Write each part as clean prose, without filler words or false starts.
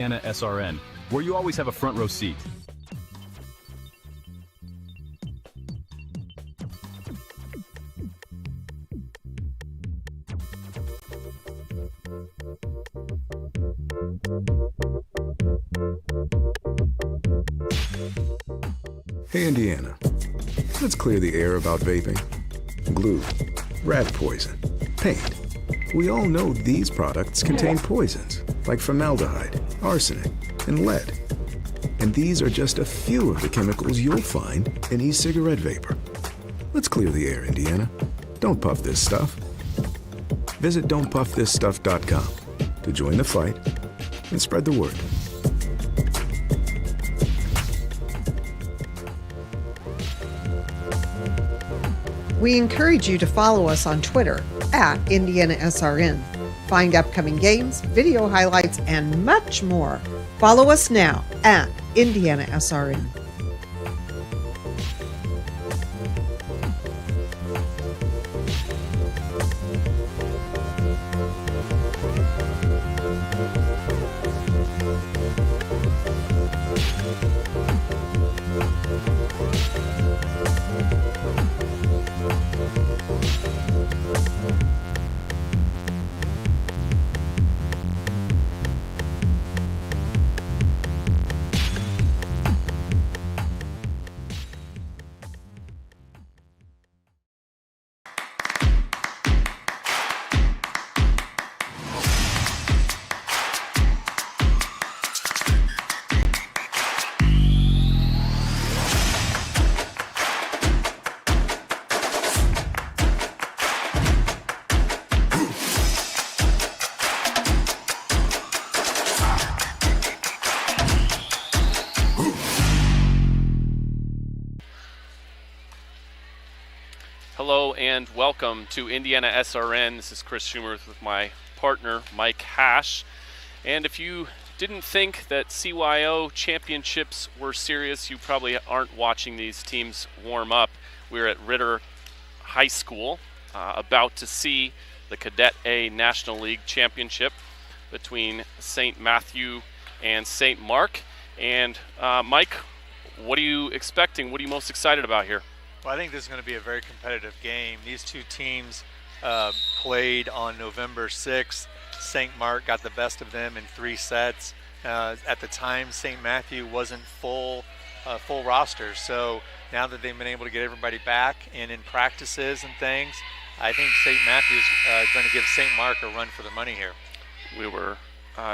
IndianaSRN, where you always have a front row seat. Hey Indiana, let's clear the air about vaping. Glue, rat poison, paint. We all know these products contain poisons like formaldehyde, arsenic, and lead. And these are just a few of the chemicals you'll find in e-cigarette vapor. Let's clear the air, Indiana. Don't puff this stuff. Visit don'tpuffthisstuff.com to join the fight and spread the word. We encourage you to follow us on Twitter at IndianaSRN. Find upcoming games, video highlights, and much more. Follow us now at IndianaSRN. Hello and welcome to IndianaSRN. This is Chris Schumer with my partner Mike Hash. And if you didn't think that CYO championships were serious, you probably aren't watching these teams warm up. We're at Ritter High School, about to see the Cadet A National League Championship between St. Matthew and St. Mark. And Mike, what are you expecting? What are you most excited about here? Well, I think this is going to be a very competitive game. These two teams played on November 6th. St. Mark got the best of them in 3 sets. At the time, St. Matthew wasn't full roster. So now that they've been able to get everybody back and in practices and things, I think St. Matthew's going to give St. Mark a run for the money here. We were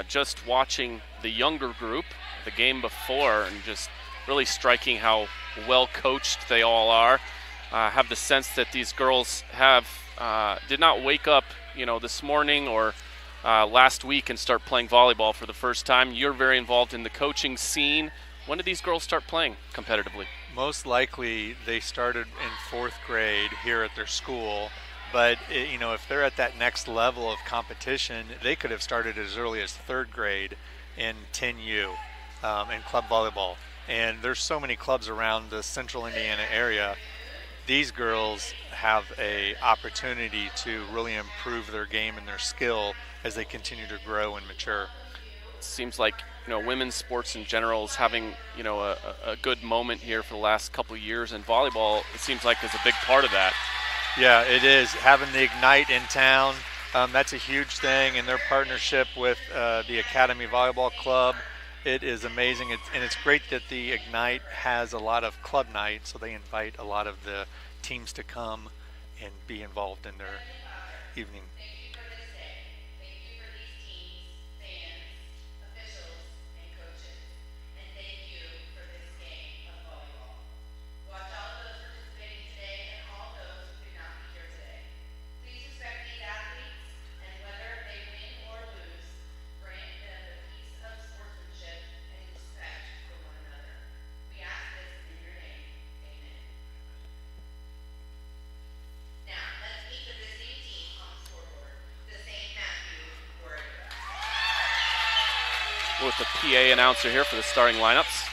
just watching the younger group the game before and just really striking how well coached they all are. Have the sense that these girls did not wake up, this morning or last week and start playing volleyball for the first time. You're very involved in the coaching scene. When did these girls start playing competitively? Most likely they started in 4th grade here at their school, but if they're at that next level of competition, they could have started as early as 3rd grade in 10U in club volleyball. And there's so many clubs around the central Indiana area. These girls have a opportunity to really improve their game and their skill as they continue to grow and mature. It seems like women's sports in general is having a good moment here for the last couple of years, and volleyball, it seems like, is a big part of that. Yeah, it is. Having the Ignite in town, that's a huge thing, and their partnership with the Academy Volleyball Club. It is amazing, and it's great that the Ignite has a lot of club nights, so they invite a lot of the teams to come and be involved in their evening. With the PA announcer here for the starting lineups.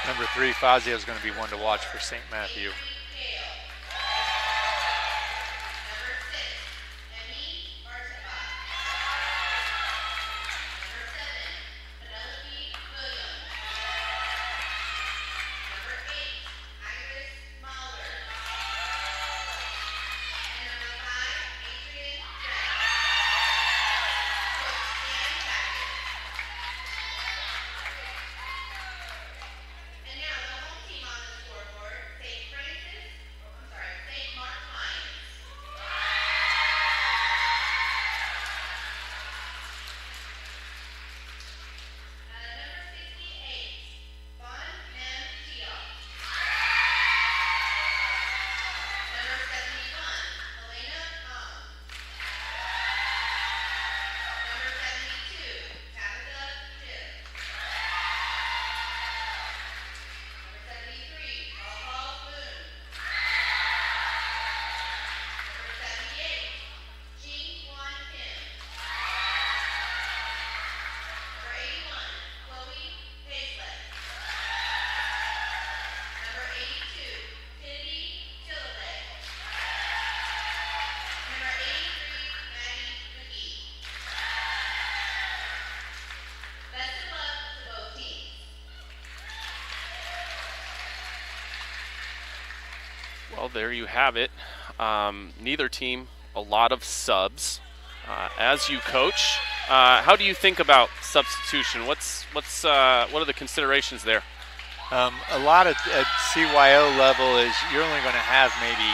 Number 3, Fazio, is going to be one to watch for St. Matthew. Well, there you have it. Neither team, a lot of subs. As you coach, how do you think about substitution? What are the considerations there? A lot at CYO level is you're only going to have maybe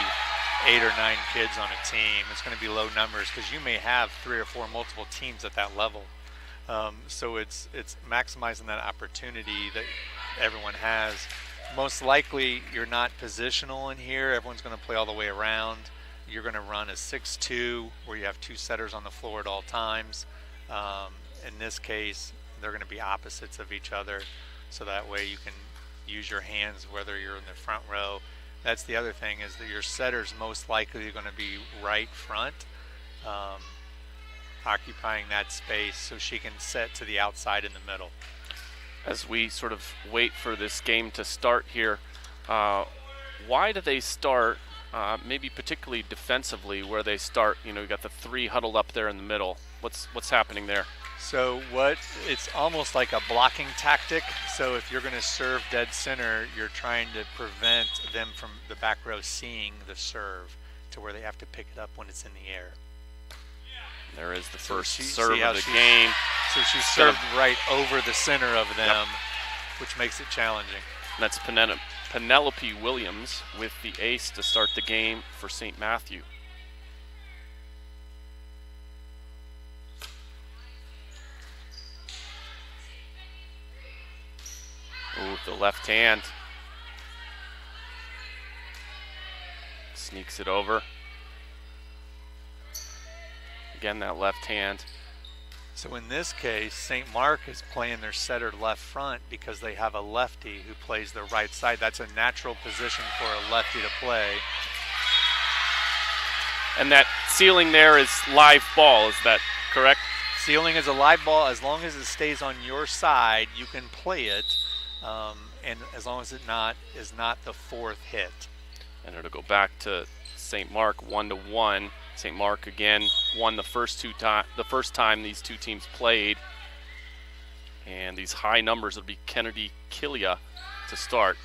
8 or 9 kids on a team. It's going to be low numbers because you may have 3 or 4 multiple teams at that level. So it's maximizing that opportunity that everyone has. Most likely you're not positional in here. Everyone's going to play all the way around. You're going to run a 6-2 where you have 2 setters on the floor at all times. In this case, they're going to be opposites of each other, so that way you can use your hands whether you're in the front row. That's the other thing, is that your setter's most likely going to be right front, occupying that space so she can set to the outside in the middle. As we sort of wait for this game to start here, why do they start, maybe particularly defensively, where they start, you got the 3 huddled up there in the middle? What's happening there? So it's almost like a blocking tactic. So if you're going to serve dead center, you're trying to prevent them from the back row seeing the serve to where they have to pick it up when it's in the air. There is the first serve of the game. So she served right over the center of them, which makes it challenging. And that's Penelope Williams with the ace to start the game for St. Matthew. Ooh, the left hand. Sneaks it over. Again, that left hand. So in this case, St. Mark is playing their setter left front because they have a lefty who plays the right side. That's a natural position for a lefty to play. And that ceiling there is live ball, is that correct? Ceiling is a live ball. As long as it stays on your side, you can play it, and as long as it is not the 4th hit. And it'll go back to St. Mark 1-1. St. Mark again won the first time these two teams played, and these high numbers will be Kennedy Killia to start.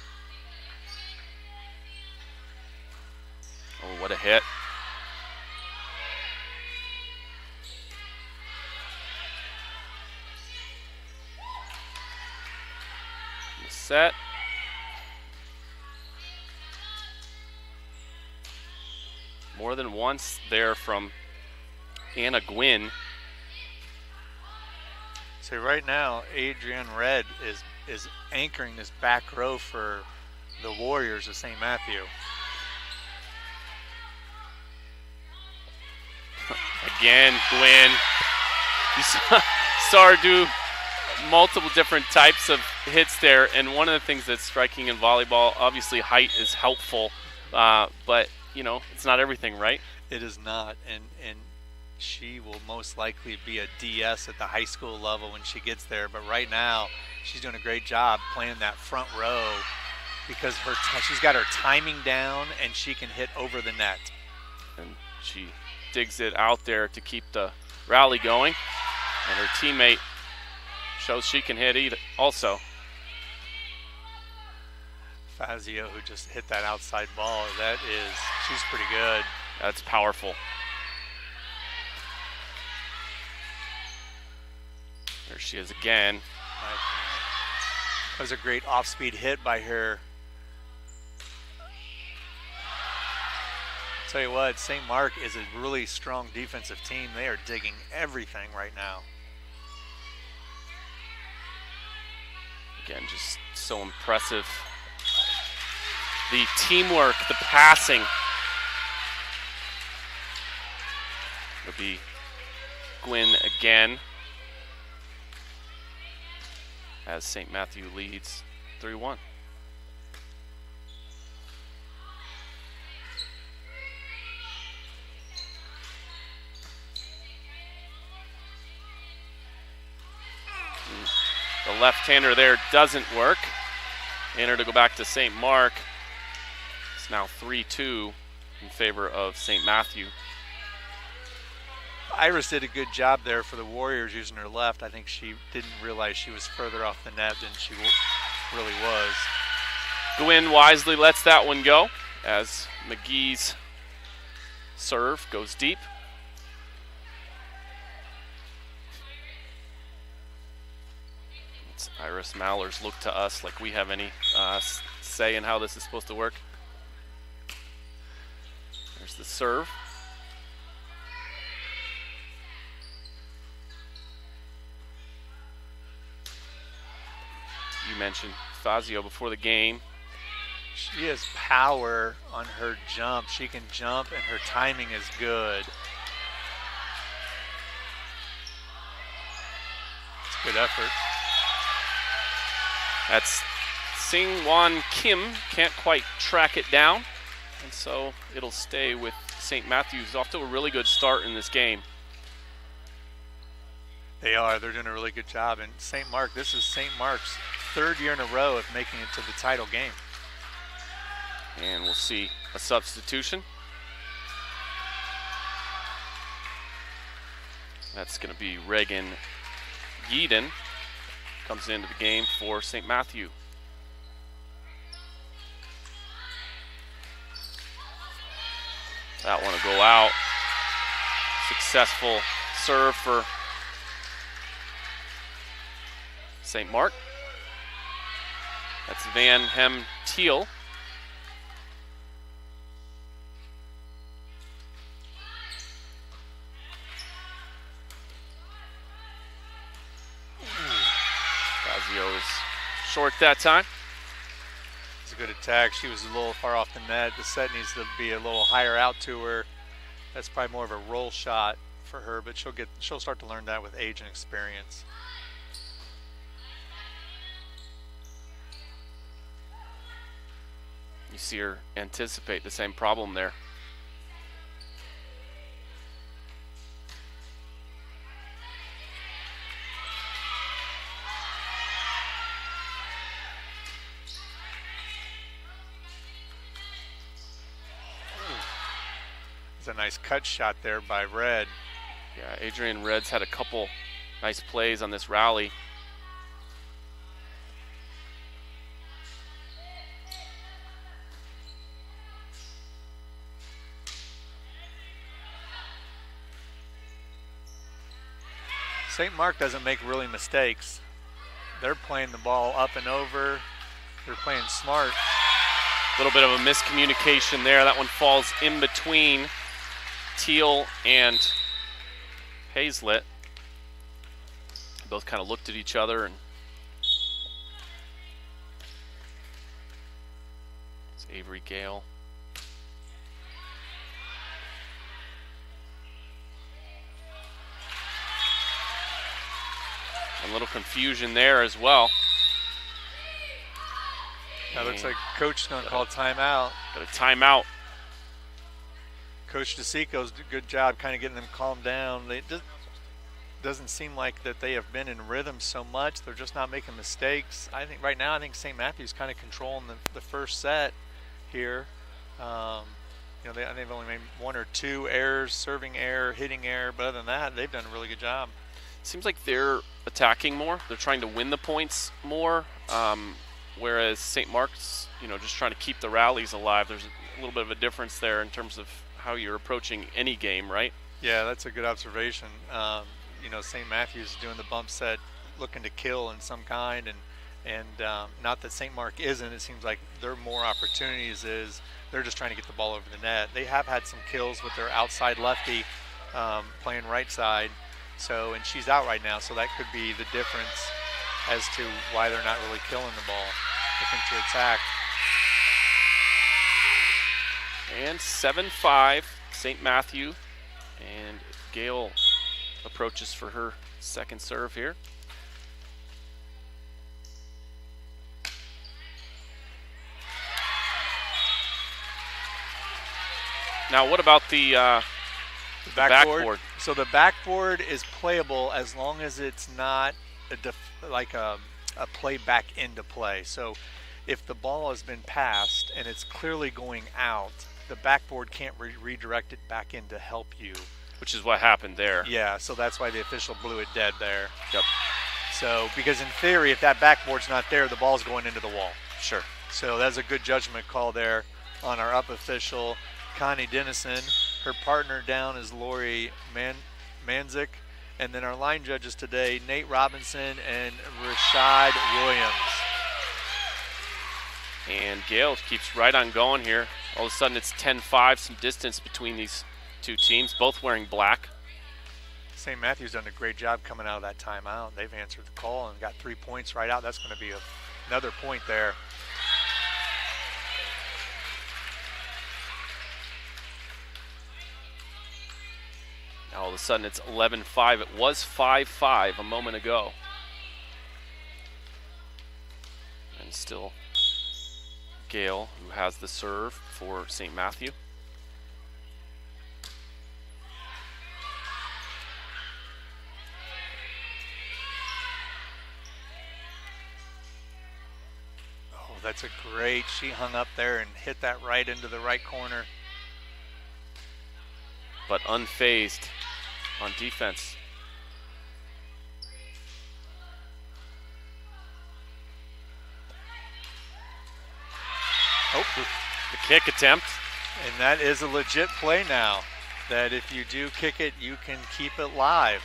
Oh, what a hit. The set. More than once there from Anna Gwynn. So right now, Adrienne Red is anchoring this back row for the Warriors of St. Matthew. Again, Gwynn. You saw her do multiple different types of hits there, and one of the things that's striking in volleyball, obviously height is helpful, but it's not everything, right? It is not, and she will most likely be a DS at the high school level when she gets there. But right now, she's doing a great job playing that front row because she's got her timing down and she can hit over the net. And she digs it out there to keep the rally going. And her teammate shows she can hit also. Fazio, who just hit that outside ball, she's pretty good. That's powerful. There she is again. That was a great off-speed hit by her. I'll tell you what, St. Mark is a really strong defensive team. They are digging everything right now. Again, just so impressive. The teamwork, the passing. It'll be Gwynn again as St. Matthew leads 3-1. The left-hander there doesn't work. Hander to go back to St. Mark. It's now 3-2 in favor of St. Matthew. Iris did a good job there for the Warriors using her left. I think she didn't realize she was further off the net than she really was. Gwynn wisely lets that one go as McGee's serve goes deep. It's Iris Mallers look to us like we have any say in how this is supposed to work. There's the serve. You mentioned Fazio before the game. She has power on her jump. She can jump and her timing is good. It's a good effort. That's Sing-Wan Kim, can't quite track it down. And so it'll stay with St. Matthews. Off to a really good start in this game. They are. They're doing a really good job. And St. Mark, this is St. Mark's third year in a row of making it to the title game. And we'll see a substitution. That's going to be Reagan Yeadon. Comes into the game for St. Matthew. That one will go out. Successful serve for St. Mark. That's Van Hem Teal. Fazio is short that time. It's a good attack. She was a little far off the net. The set needs to be a little higher out to her. That's probably more of a roll shot for her, but she'll start to learn that with age and experience. You see her anticipate the same problem there. It's a nice cut shot there by Red. Yeah, Adrian Red's had a couple nice plays on this rally. St. Mark doesn't make really mistakes. They're playing the ball up and over. They're playing smart. A little bit of a miscommunication there. That one falls in between Teal and Hazlett. Both kind of looked at each other, and it's Avery Gale. A little confusion there as well. That looks like coach is going to call timeout. Got a timeout. Coach DeSico's did a good job kind of getting them calmed down. Doesn't seem like that they have been in rhythm so much. They're just not making mistakes. I think right now, St. Matthew's kind of controlling the first set here. They've only made 1 or 2 errors, serving error, hitting error, but other than that, they've done a really good job. Seems like they're attacking more. They're trying to win the points more, whereas St. Mark's, just trying to keep the rallies alive. There's a little bit of a difference there in terms of how you're approaching any game, right? Yeah, that's a good observation. St. Matthew's doing the bump set, looking to kill in some kind, and not that St. Mark isn't. It seems like there are more opportunities. They're just trying to get the ball over the net. They have had some kills with their outside lefty playing right side. And she's out right now, so that could be the difference as to why they're not really killing the ball, looking to attack. And 7-5, St. Matthew, and Gail approaches for her second serve here. Now, what about the backboard? So the backboard is playable as long as it's not a play back into play. So if the ball has been passed and it's clearly going out, the backboard can't redirect it back in to help you. Which is what happened there. Yeah, so that's why the official blew it dead there. Yep. So, because in theory, if that backboard's not there, the ball's going into the wall. Sure. So that's a good judgment call there on our up official, Connie Dennison. Her partner down is Lori Manzik. And then our line judges today, Nate Robinson and Rashad Williams. And Gail keeps right on going here. All of a sudden it's 10-5, some distance between these two teams, both wearing black. St. Matthew's done a great job coming out of that timeout. They've answered the call and got 3 points right out. That's going to be another point there. Now all of a sudden it's 11-5. It was 5-5 a moment ago. And still Gail, who has the serve for St. Matthew. Oh, that's a great, she hung up there and hit that right into the right corner. But unfazed on defense. Oh, the kick attempt. And that is a legit play now, that if you do kick it, you can keep it live.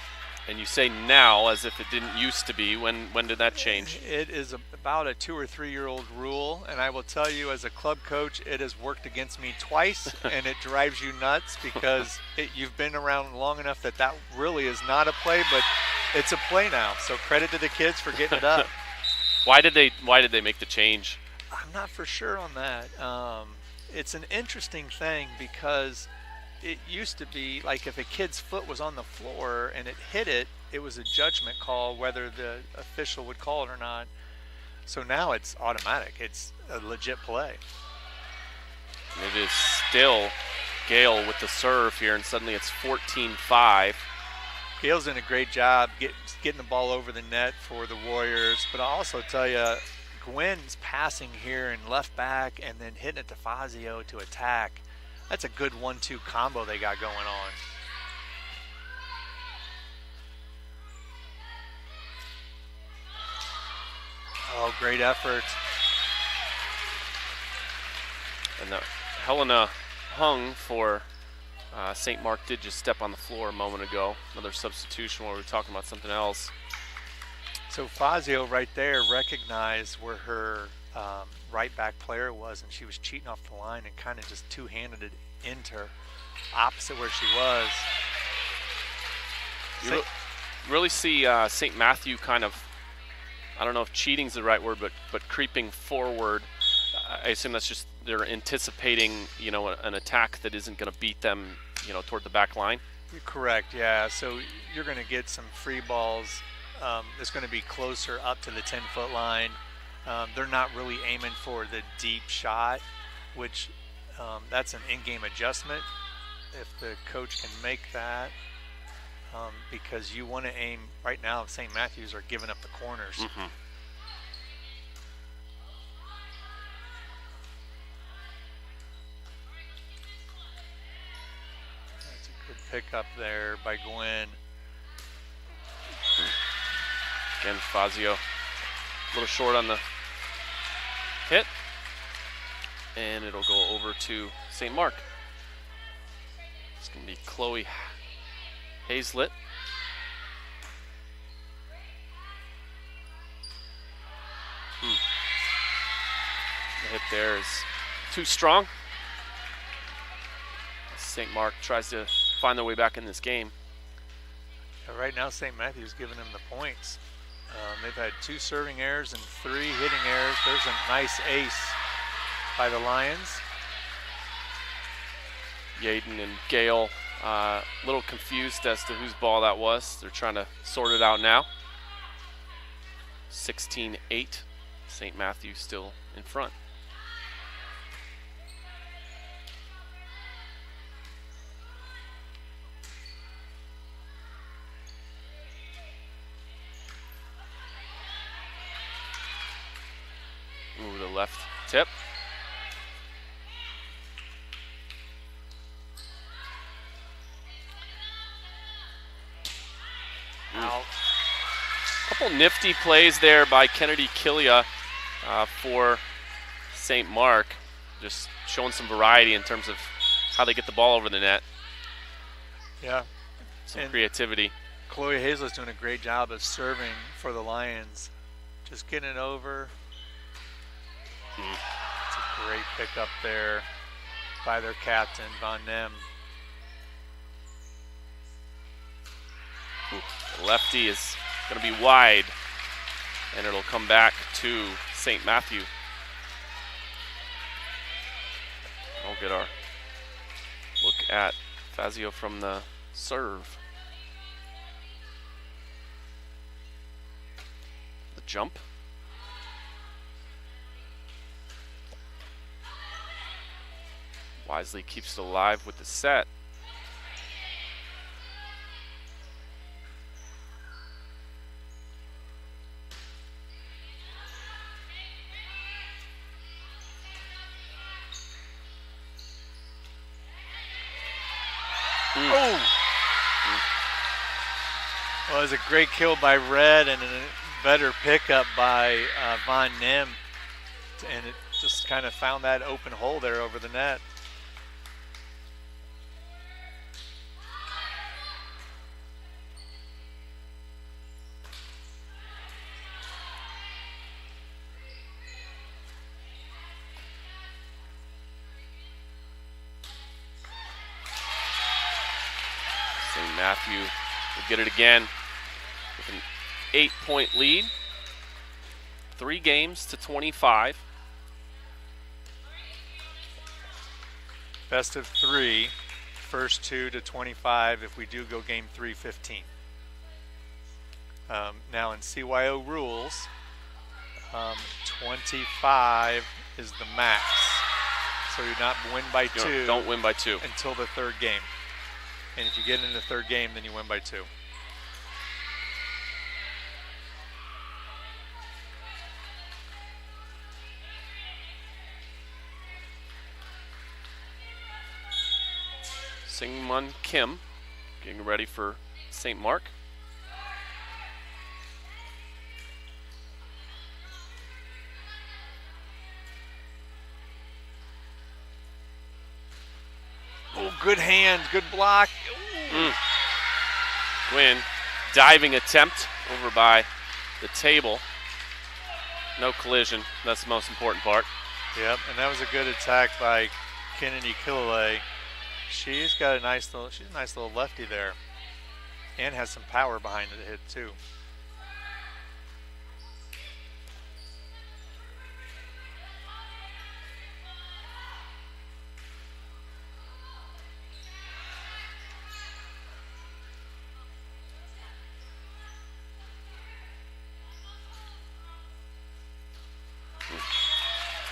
And you say now as if it didn't used to be. When did that change? It is about a 2 or 3 year old rule, and I will tell you as a club coach, it has worked against me twice, and it drives you nuts because you've been around long enough that really is not a play, but it's a play now. So credit to the kids for getting it up. Why did they make the change? I'm not for sure on that. It's an interesting thing because it used to be like if a kid's foot was on the floor and it hit it, it was a judgment call whether the official would call it or not. So now it's automatic. It's a legit play. And it is still Gail with the serve here, and suddenly it's 14-5. Gail's doing a great job getting the ball over the net for the Warriors. But I'll also tell you, Gwen's passing here in left back and then hitting it to Fazio to attack. That's a good 1-2 combo they got going on. Oh, great effort. And Helena Hung for St. Mark did just step on the floor a moment ago. Another substitution while we were talking about something else. So Fazio right there recognized where her right back player was, and she was cheating off the line and kind of just two-handed it into her, opposite where she was. You really see St. Matthew kind of, I don't know if cheating's the right word, but creeping forward. I assume that's just they're anticipating, an attack that isn't going to beat them, toward the back line. You're correct, yeah. So you're going to get some free balls. It's going to be closer up to the 10-foot line. They're not really aiming for the deep shot, which that's an in-game adjustment. if the coach can make that, because you want to aim right now. St. Matthews are giving up the corners. Mm-hmm. That's a good pickup there by Gwen. Again, Fazio a little short on the hit, and it'll go over to St. Mark. It's going to be Chloe Hazlett. The hit there is too strong. St. Mark tries to find their way back in this game. Right now, St. Matthews giving them the points. They've had 2 serving errors and 3 hitting errors. There's a nice ace by the Lions. Yaden and Gale a little confused as to whose ball that was. They're trying to sort it out now. 16-8. St. Matthew still in front. Ooh, the left tip. Out. Couple nifty plays there by Kennedy Killia for St. Mark. Just showing some variety in terms of how they get the ball over the net. Yeah. Some And creativity. Chloe Hazlett's doing a great job of serving for the Lions. Just getting it over. It's a great pickup there by their captain, Von Nem. The lefty is going to be wide, and it'll come back to St. Matthew. We'll get our look at Fazio from the serve. The jump. Wisely keeps it alive with the set. Oh! Well, it was a great kill by Red and a better pickup by Von Nem. And it just kind of found that open hole there over the net. St. Matthew will get it again with an 8-point lead. 3 games to 25. Best of 3, first 2 to 25 if we do go game 3, 15. Now in CYO rules, 25 is the max. So you not win by 2. Don't win by 2. Until the 3rd game. And if you get in the 3rd game, then you win by 2. Singmun Kim getting ready for St. Mark. Oh, good hand, good block. Gwynn, diving attempt over by the table. No collision, that's the most important part. Yep, and that was a good attack by Kennedy Killalay. She's got a nice little lefty there, and has some power behind the hit too.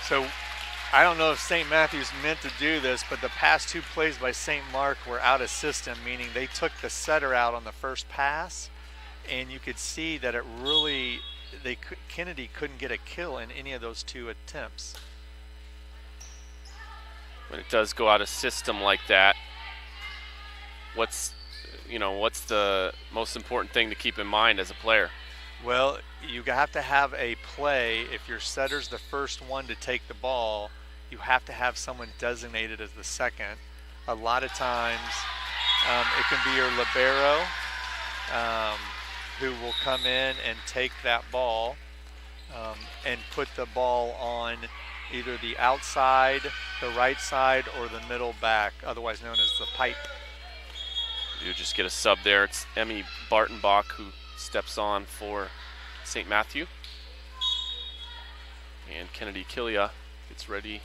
So I don't know if St. Matthews meant to do this, but the past 2 plays by St. Mark were out of system, meaning they took the setter out on the first pass, and you could see that it really, Kennedy couldn't get a kill in any of those 2 attempts. When it does go out of system like that, what's the most important thing to keep in mind as a player? Well, you have to have a play. If your setter's the first one to take the ball, you have to have someone designated as the second. A lot of times it can be your libero who will come in and take that ball and put the ball on either the outside, the right side, or the middle back, otherwise known as the pipe. You just get a sub there. It's Emmy Bartenbach who steps on for St. Matthew. And Kennedy Killia gets ready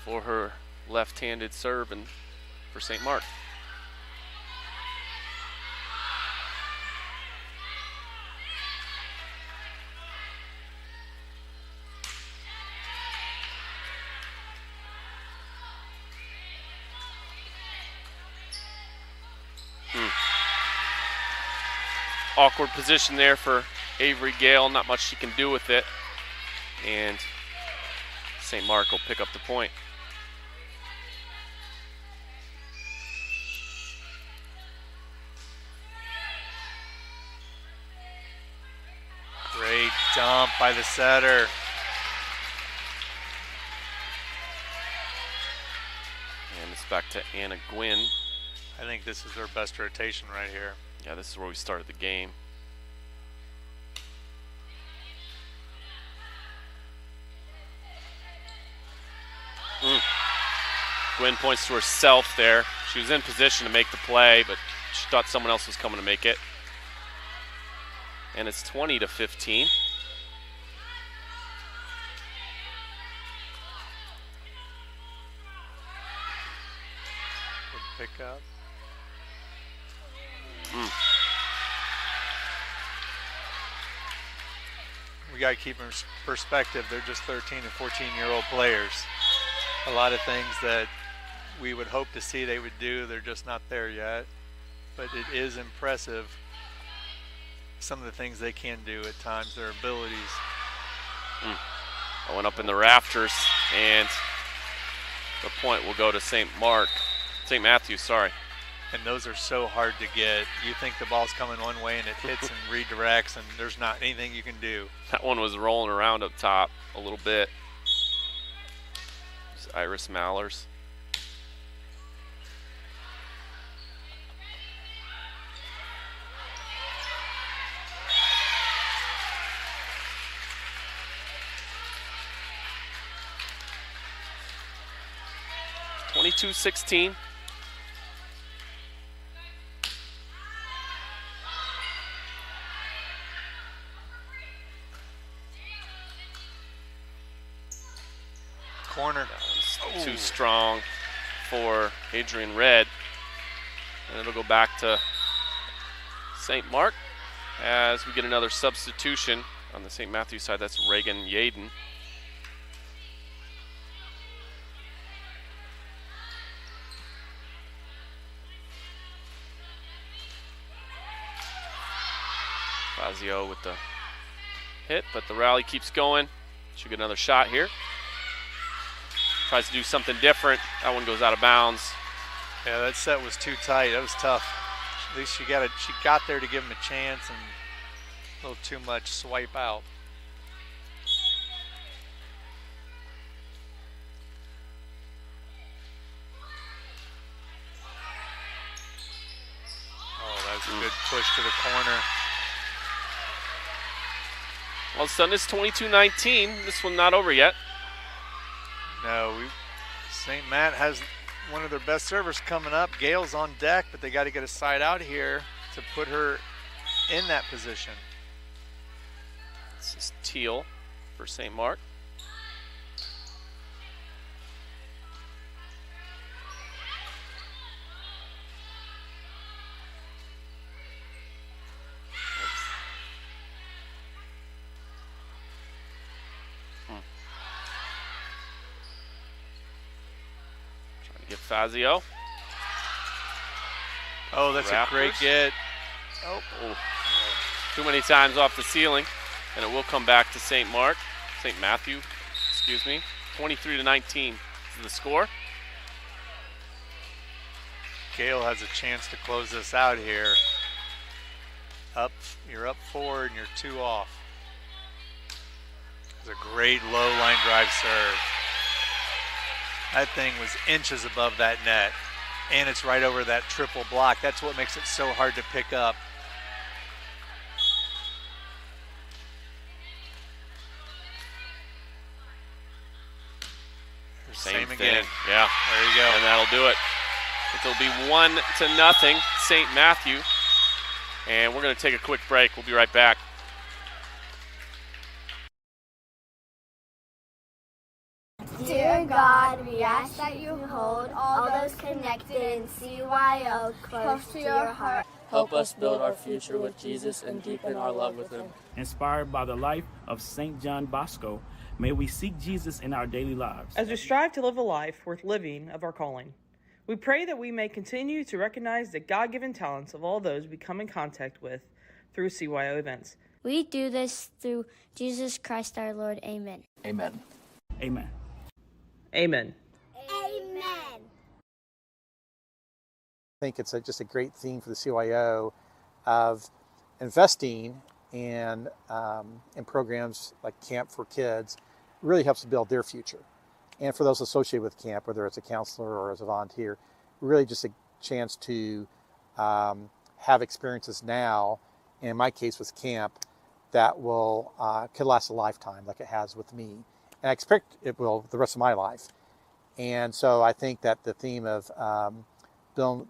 for her left-handed serve and for St. Mark. Awkward position there for Avery Gale. Not much she can do with it. And St. Mark will pick up the point. Great dump by the setter. And it's back to Anna Gwynn. I think this is their best rotation right here. Yeah, this is where we started the game. Gwynn points to herself there. She was in position to make the play, but she thought someone else was coming to make it. And it's 20-15. Good pickup. We got to keep in perspective, they're just 13 and 14-year-old players. A lot of things that we would hope to see they would do, they're just not there yet. But it is impressive, some of the things they can do at times, their abilities. I went up in the rafters, and the point will go to St. Matthew, sorry. And those are so hard to get. You think the ball's coming one way and it hits and redirects, and there's not anything you can do. That one was rolling around up top a little bit. It's Iris Mallers. (22-16). Corner. Too strong for Adrian Red. And it'll go back to St. Mark as we get another substitution on the St. Matthew side. That's Reagan Yaden. Fazio with the hit, but the rally keeps going. Should get another shot here. Tries to do something different. That one goes out of bounds. Yeah, that set was too tight. That was tough. At least she got there to give him a chance, and a little too much swipe out. Oh, that's a good push to the corner. All of a sudden it's 22-19. This one not over yet. No, St. Matt has one of their best servers coming up. Gale's on deck, but they got to get a side out here to put her in that position. This is Teal for St. Mark. Get Fazio. Oh, that's a great get. Oh. Too many times off the ceiling, and it will come back to St. Matthew, excuse me. 23-19 is the score. Gale has a chance to close this out here. You're up 4 and you're 2 off. It's a great low line drive serve. That thing was inches above that net, and it's right over that triple block. That's what makes it so hard to pick up. Same again. Yeah. There you go. And that'll do it. It'll be 1-0, St. Matthew. And we're going to take a quick break. We'll be right back. Dear God, we ask that you hold all those connected in CYO close to your heart. Help us build our future with Jesus and deepen our love with him. Inspired by the life of St. John Bosco, may we seek Jesus in our daily lives. As we strive to live a life worth living of our calling, we pray that we may continue to recognize the God-given talents of all those we come in contact with through CYO events. We do this through Jesus Christ our Lord. Amen. Amen. Amen. Amen. Amen. I think it's just a great theme for the CYO of investing in programs like Camp for Kids. It really helps to build their future. And for those associated with camp, whether it's a counselor or as a volunteer, really just a chance to have experiences now, in my case with camp, that will could last a lifetime like it has with me. And I expect it will the rest of my life. And so I think that the theme of building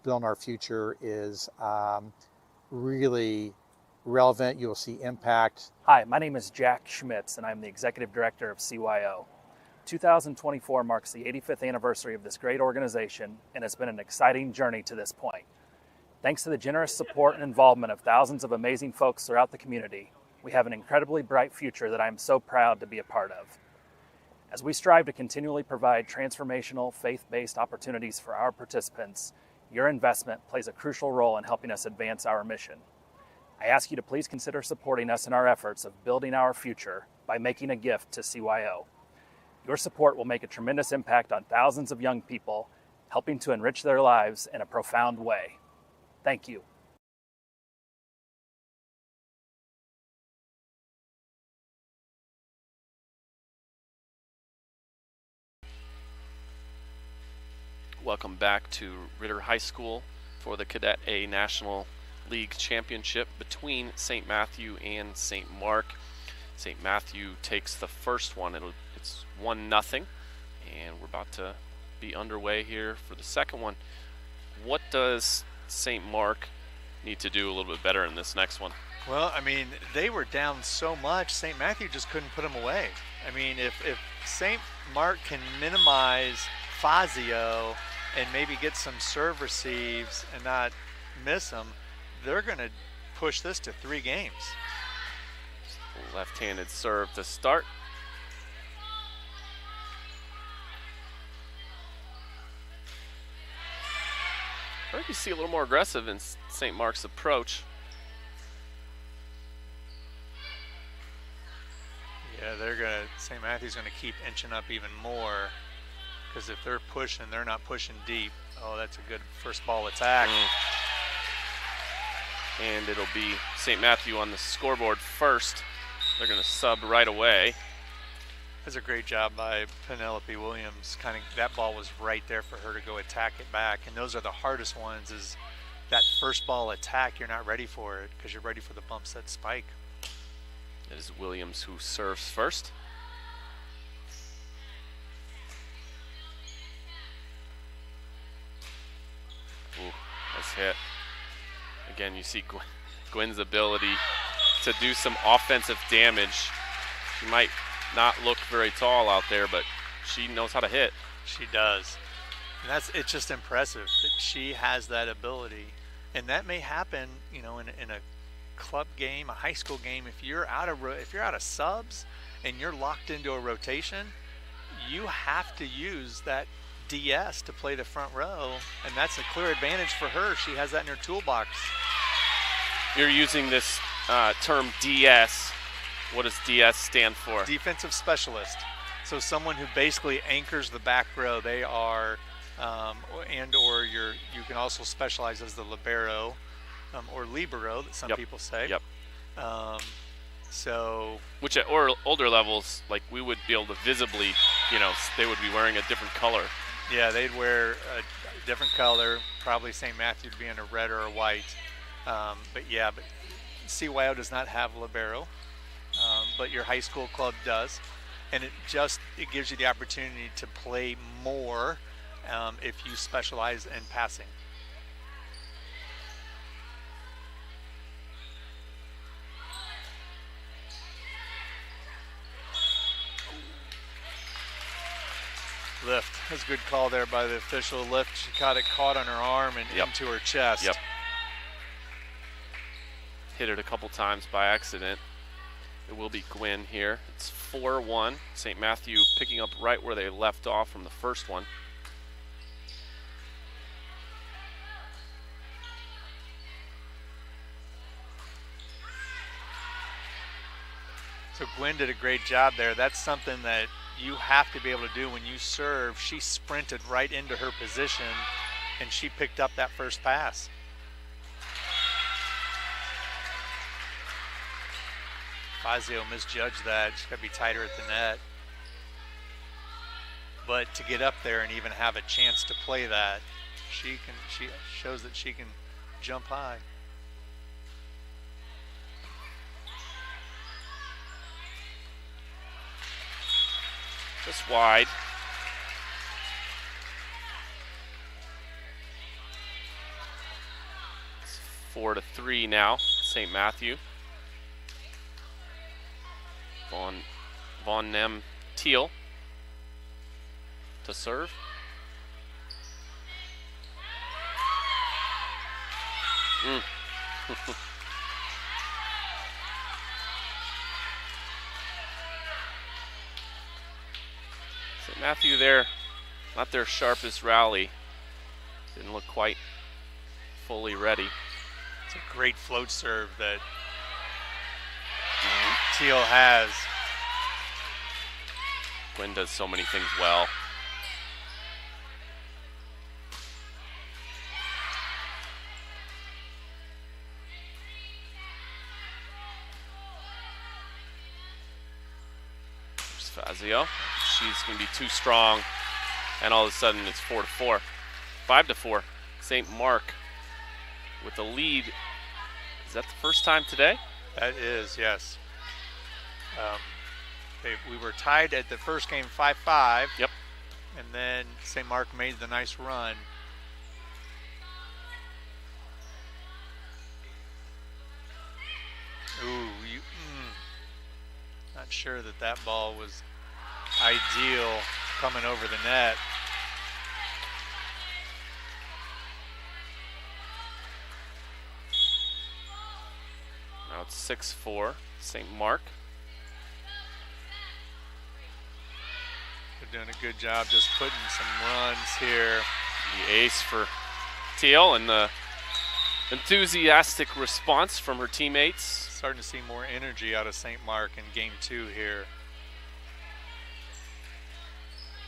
our future is really relevant. You will see impact. Hi, my name is Jack Schmitz, and I'm the Executive Director of CYO. 2024 marks the 85th anniversary of this great organization, and it's been an exciting journey to this point. Thanks to the generous support and involvement of thousands of amazing folks throughout the community, we have an incredibly bright future that I am so proud to be a part of. As we strive to continually provide transformational, faith-based opportunities for our participants, your investment plays a crucial role in helping us advance our mission. I ask you to please consider supporting us in our efforts of building our future by making a gift to CYO. Your support will make a tremendous impact on thousands of young people, helping to enrich their lives in a profound way. Thank you. Welcome back to Ritter High School for the Cadet A National League Championship between St. Matthew and St. Mark. St. Matthew takes the first one. It's 1-0, and we're about to be underway here for the second one. What does St. Mark need to do a little bit better in this next one? Well, I mean, they were down so much, St. Matthew just couldn't put them away. I mean, if St. Mark can minimize Fazio and maybe get some serve receives and not miss them, they're going to push this to 3 games. Left-handed serve to start. I think you see a little more aggressive in St. Mark's approach. Yeah, St. Matthew's going to keep inching up even more, because if they're pushing, they're not pushing deep. Oh, that's a good first ball attack. And it'll be St. Matthew on the scoreboard first. They're going to sub right away. That's a great job by Penelope Williams. That ball was right there for her to go attack it back. And those are the hardest ones, is that first ball attack. You're not ready for it because you're ready for the bump set spike. It is Williams who serves first. Ooh, nice hit. Again, you see Gwen's ability to do some offensive damage. She might not look very tall out there, but she knows how to hit. She does. And it's just impressive that she has that ability. And that may happen, in a club game, a high school game. If you're out of subs and you're locked into a rotation, you have to use that DS to play the front row, and that's a clear advantage for her. She has that in her toolbox. You're using this term DS. What does DS stand for? Defensive specialist. So someone who basically anchors the back row. They are, or you can also specialize as the libero or libero, that some people say. Yep. Which at older levels, like we would be able to visibly, they would be wearing a different color. Yeah, they'd wear a different color, probably St. Matthew being a red or a white. But CYO does not have libero, but your high school club does. And it gives you the opportunity to play more if you specialize in passing. Lift. That's a good call there by the official. Lift. She got it caught on her arm and into her chest. Yep. Hit it a couple times by accident. It will be Gwynn here. It's 4-1. St. Matthew picking up right where they left off from the first one. So Gwynn did a great job there. That's something that you have to be able to do when you serve. She sprinted right into her position, and she picked up that first pass. Fazio misjudged that. She's got to be tighter at the net. But to get up there and even have a chance to play that, she shows that she can jump high. Just wide. It's 4-3 now, St. Matthew. Von Nem Teal to serve. St. Matthew there, not their sharpest rally. Didn't look quite fully ready. It's a great float serve that Teal has. Gwynn does so many things well. There's Fazio. She's going to be too strong, and all of a sudden it's 4-4. 5-4. St. Mark with the lead. Is that the first time today? That is, yes. We were tied at the first game 5-5. Yep. And then St. Mark made the nice run. Not sure that ball was ideal coming over the net. Now it's 6-4, St. Mark. They're doing a good job just putting some runs here. The ace for Teal and the enthusiastic response from her teammates. Starting to see more energy out of St. Mark in game 2 here.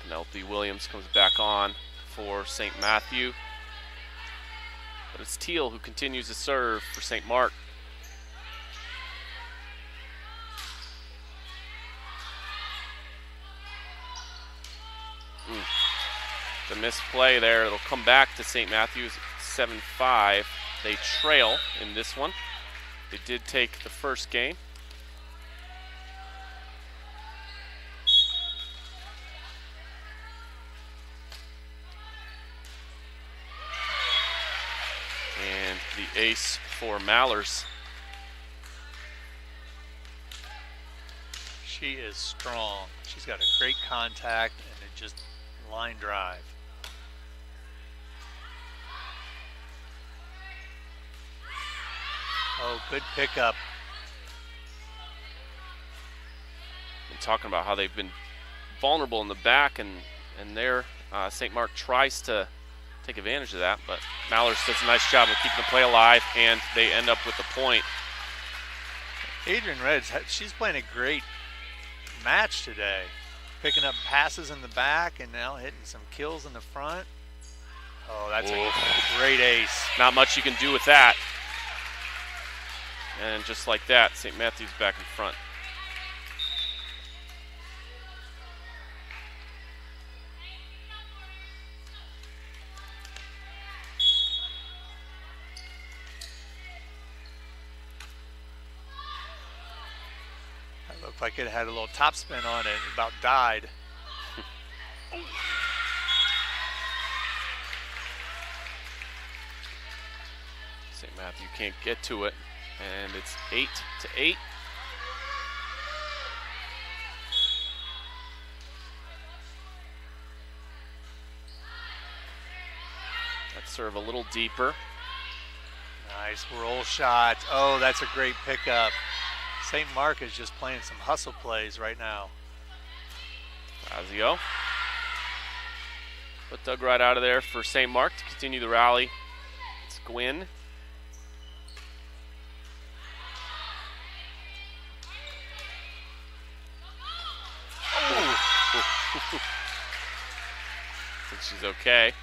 Penelope Williams comes back on for St. Matthew. But it's Teal who continues to serve for St. Mark. The misplay there. It'll come back to St. Matthews 7-5. They trail in this one. They did take the first game. And the ace for Mallers. She is strong. She's got a great contact and it just line drive. Oh, good pickup. Been talking about how they've been vulnerable in the back, and they're St. Mark tries to take advantage of that, but Mallers does a nice job of keeping the play alive, and they end up with the point. Adrian Reds, she's playing a great match today. Picking up passes in the back and now hitting some kills in the front. Oh, that's a great ace. Not much you can do with that. And just like that, St. Matthew's back in front. That looked like it had a little topspin on it. It about died. St. Matthew can't get to it, and it's 8-8. That serve a little deeper. Nice roll shot. Oh, that's a great pickup. St. Mark is just playing some hustle plays right now. Fazio. But dug right out of there for St. Mark to continue the rally. It's Gwynn. I think she's okay.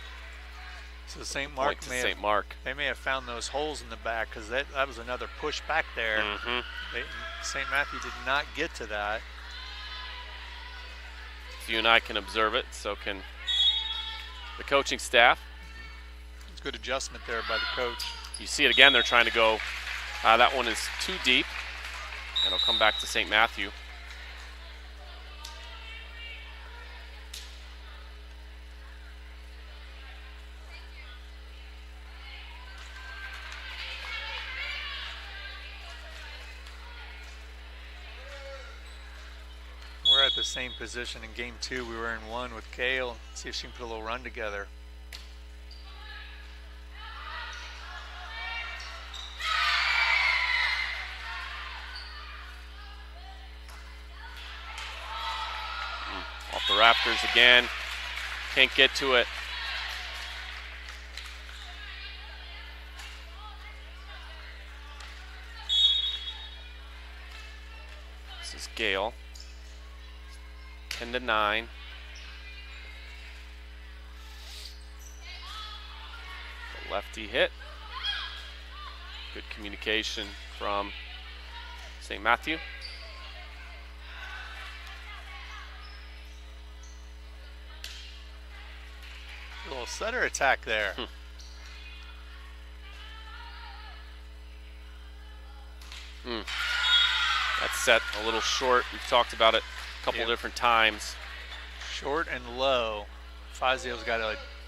So St. Mark they may have found those holes in the back, because that was another push back there. St. Matthew did not get to that. You and I can observe it, so can the coaching staff. It's good adjustment there by the coach. You see it again, they're trying to go. That one is too deep, and it'll come back to St. Matthew. We're at the same position in game 2. We were in 1 with Kale. See if she can put a little run together. Off the rafters again. Can't get to it. This is Gale. 10-9. The lefty hit. Good communication from St. Matthew. A little setter attack there. That's set a little short. We've talked about it a couple different times. Short and low. Fazio's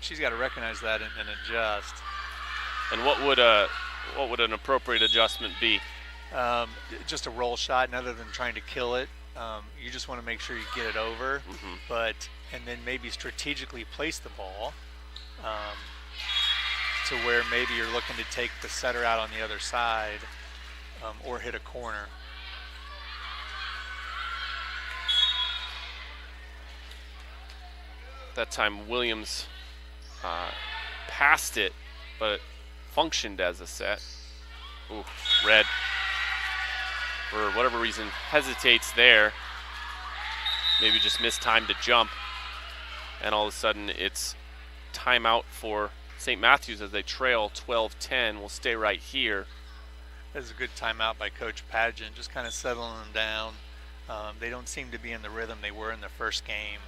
she's got to recognize that and adjust. And what would an appropriate adjustment be? Just a roll shot, and other than trying to kill it, you just want to make sure you get it over. And then maybe strategically place the ball to where maybe you're looking to take the setter out on the other side or hit a corner. That time Williams passed it, but it functioned as a set. Ooh, Red, for whatever reason, hesitates there. Maybe just mistimed to jump. And all of a sudden it's timeout for St. Matthews as they trail 12-10. We'll stay right here. That's a good timeout by Coach Padgett, just kind of settling them down. They don't seem to be in the rhythm they were in the first game.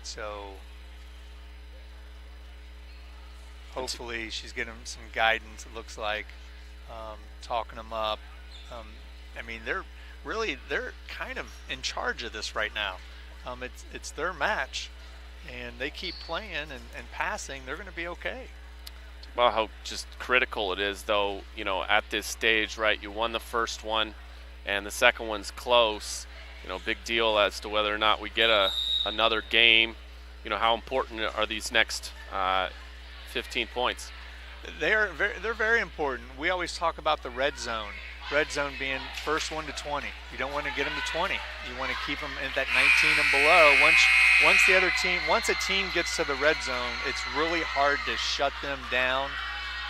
So hopefully she's getting some guidance, it looks like, talking them up. I mean, they're kind of in charge of this right now. It's their match, and they keep playing and passing, they're going to be okay. Well, how just critical it is, though, at this stage, right? You won the first one, and the second one's close. Big deal as to whether or not we get another game. How important are these next 15 points? They're very important. We always talk about the red zone. red zone being first 1 to 20. You don't want to get them to 20. You want to keep them at that 19 and below. Once a team gets to the red zone, it's really hard to shut them down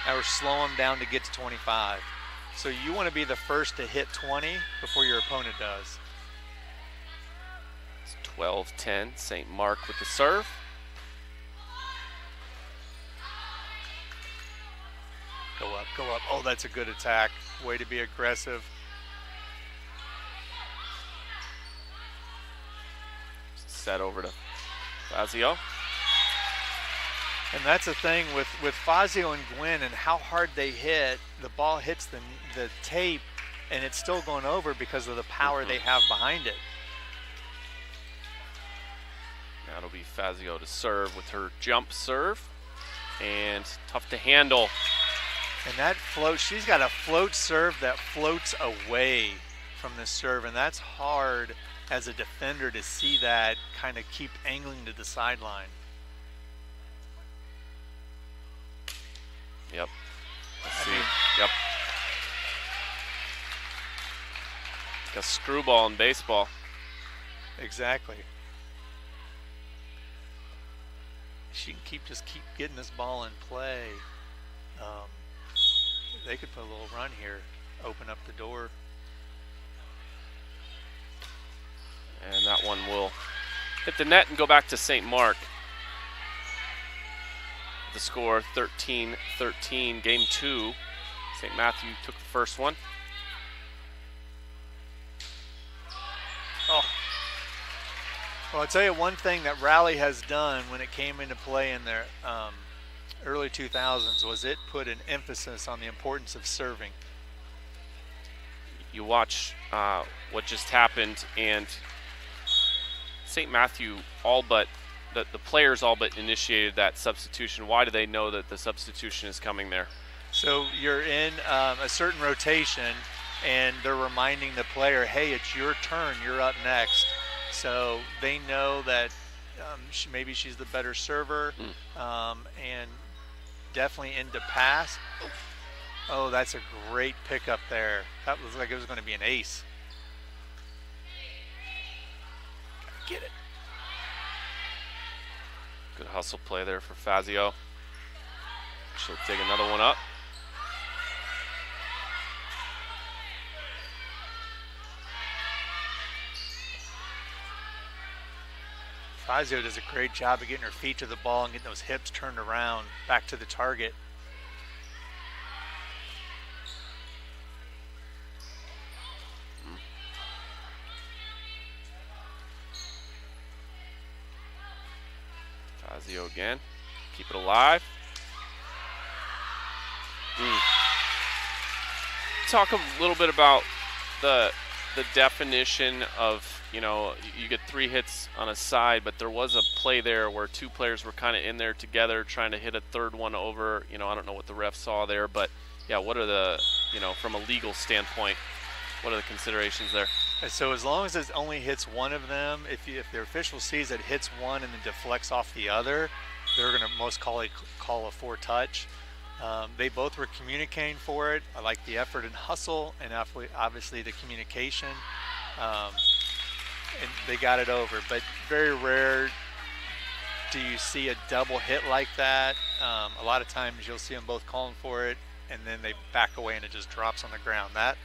or slow them down to get to 25. So you want to be the first to hit 20 before your opponent does. It's 12-10, St. Mark with the serve. Go up, go up. Oh, that's a good attack. Way to be aggressive. Set over to Fazio. And that's the thing with Fazio and Gwynn and how hard they hit. The ball hits the tape, and it's still going over because of the power they have behind it. Now it'll be Fazio to serve with her jump serve. And tough to handle. And that float, she's got a float serve that floats away from the serve, and that's hard as a defender to see that kind of keep angling to the sideline. Yep. Let's see. Yep. Like a screwball in baseball. Exactly. She can just keep getting this ball in play. They could put a little run here, open up the door. And that one will hit the net and go back to St. Mark. The score 13-13, game 2. St. Matthew took the first one. Oh. Well, I'll tell you one thing that Raleigh has done when it came into play in their early 2000s was it put an emphasis on the importance of serving. You watch what just happened, and St. Matthew the players all but initiated that substitution. Why do they know that the substitution is coming there? So you're in a certain rotation, and they're reminding the player, hey, it's your turn, you're up next. So they know that maybe she's the better server, and definitely into pass. Oh, that's a great pickup there. That looked like it was going to be an ace. Gotta get it. Good hustle play there for Fazio. She'll dig another one up. Fazio does a great job of getting her feet to the ball and getting those hips turned around back to the target. Fazio again. Keep it alive. Talk a little bit about the definition of, you get 3 hits on a side, but there was a play there where 2 players were kind of in there together trying to hit a third one over. I don't know what the ref saw there, but yeah, what are the, from a legal standpoint, what are the considerations there? So as long as it only hits one of them, if the official sees it hits one and then deflects off the other, they're going to most call a 4-touch. They both were communicating for it. I like the effort and hustle, and obviously the communication. And they got it over. But very rare do you see a double hit like that. A lot of times you'll see them both calling for it, and then they back away and it just drops on the ground. That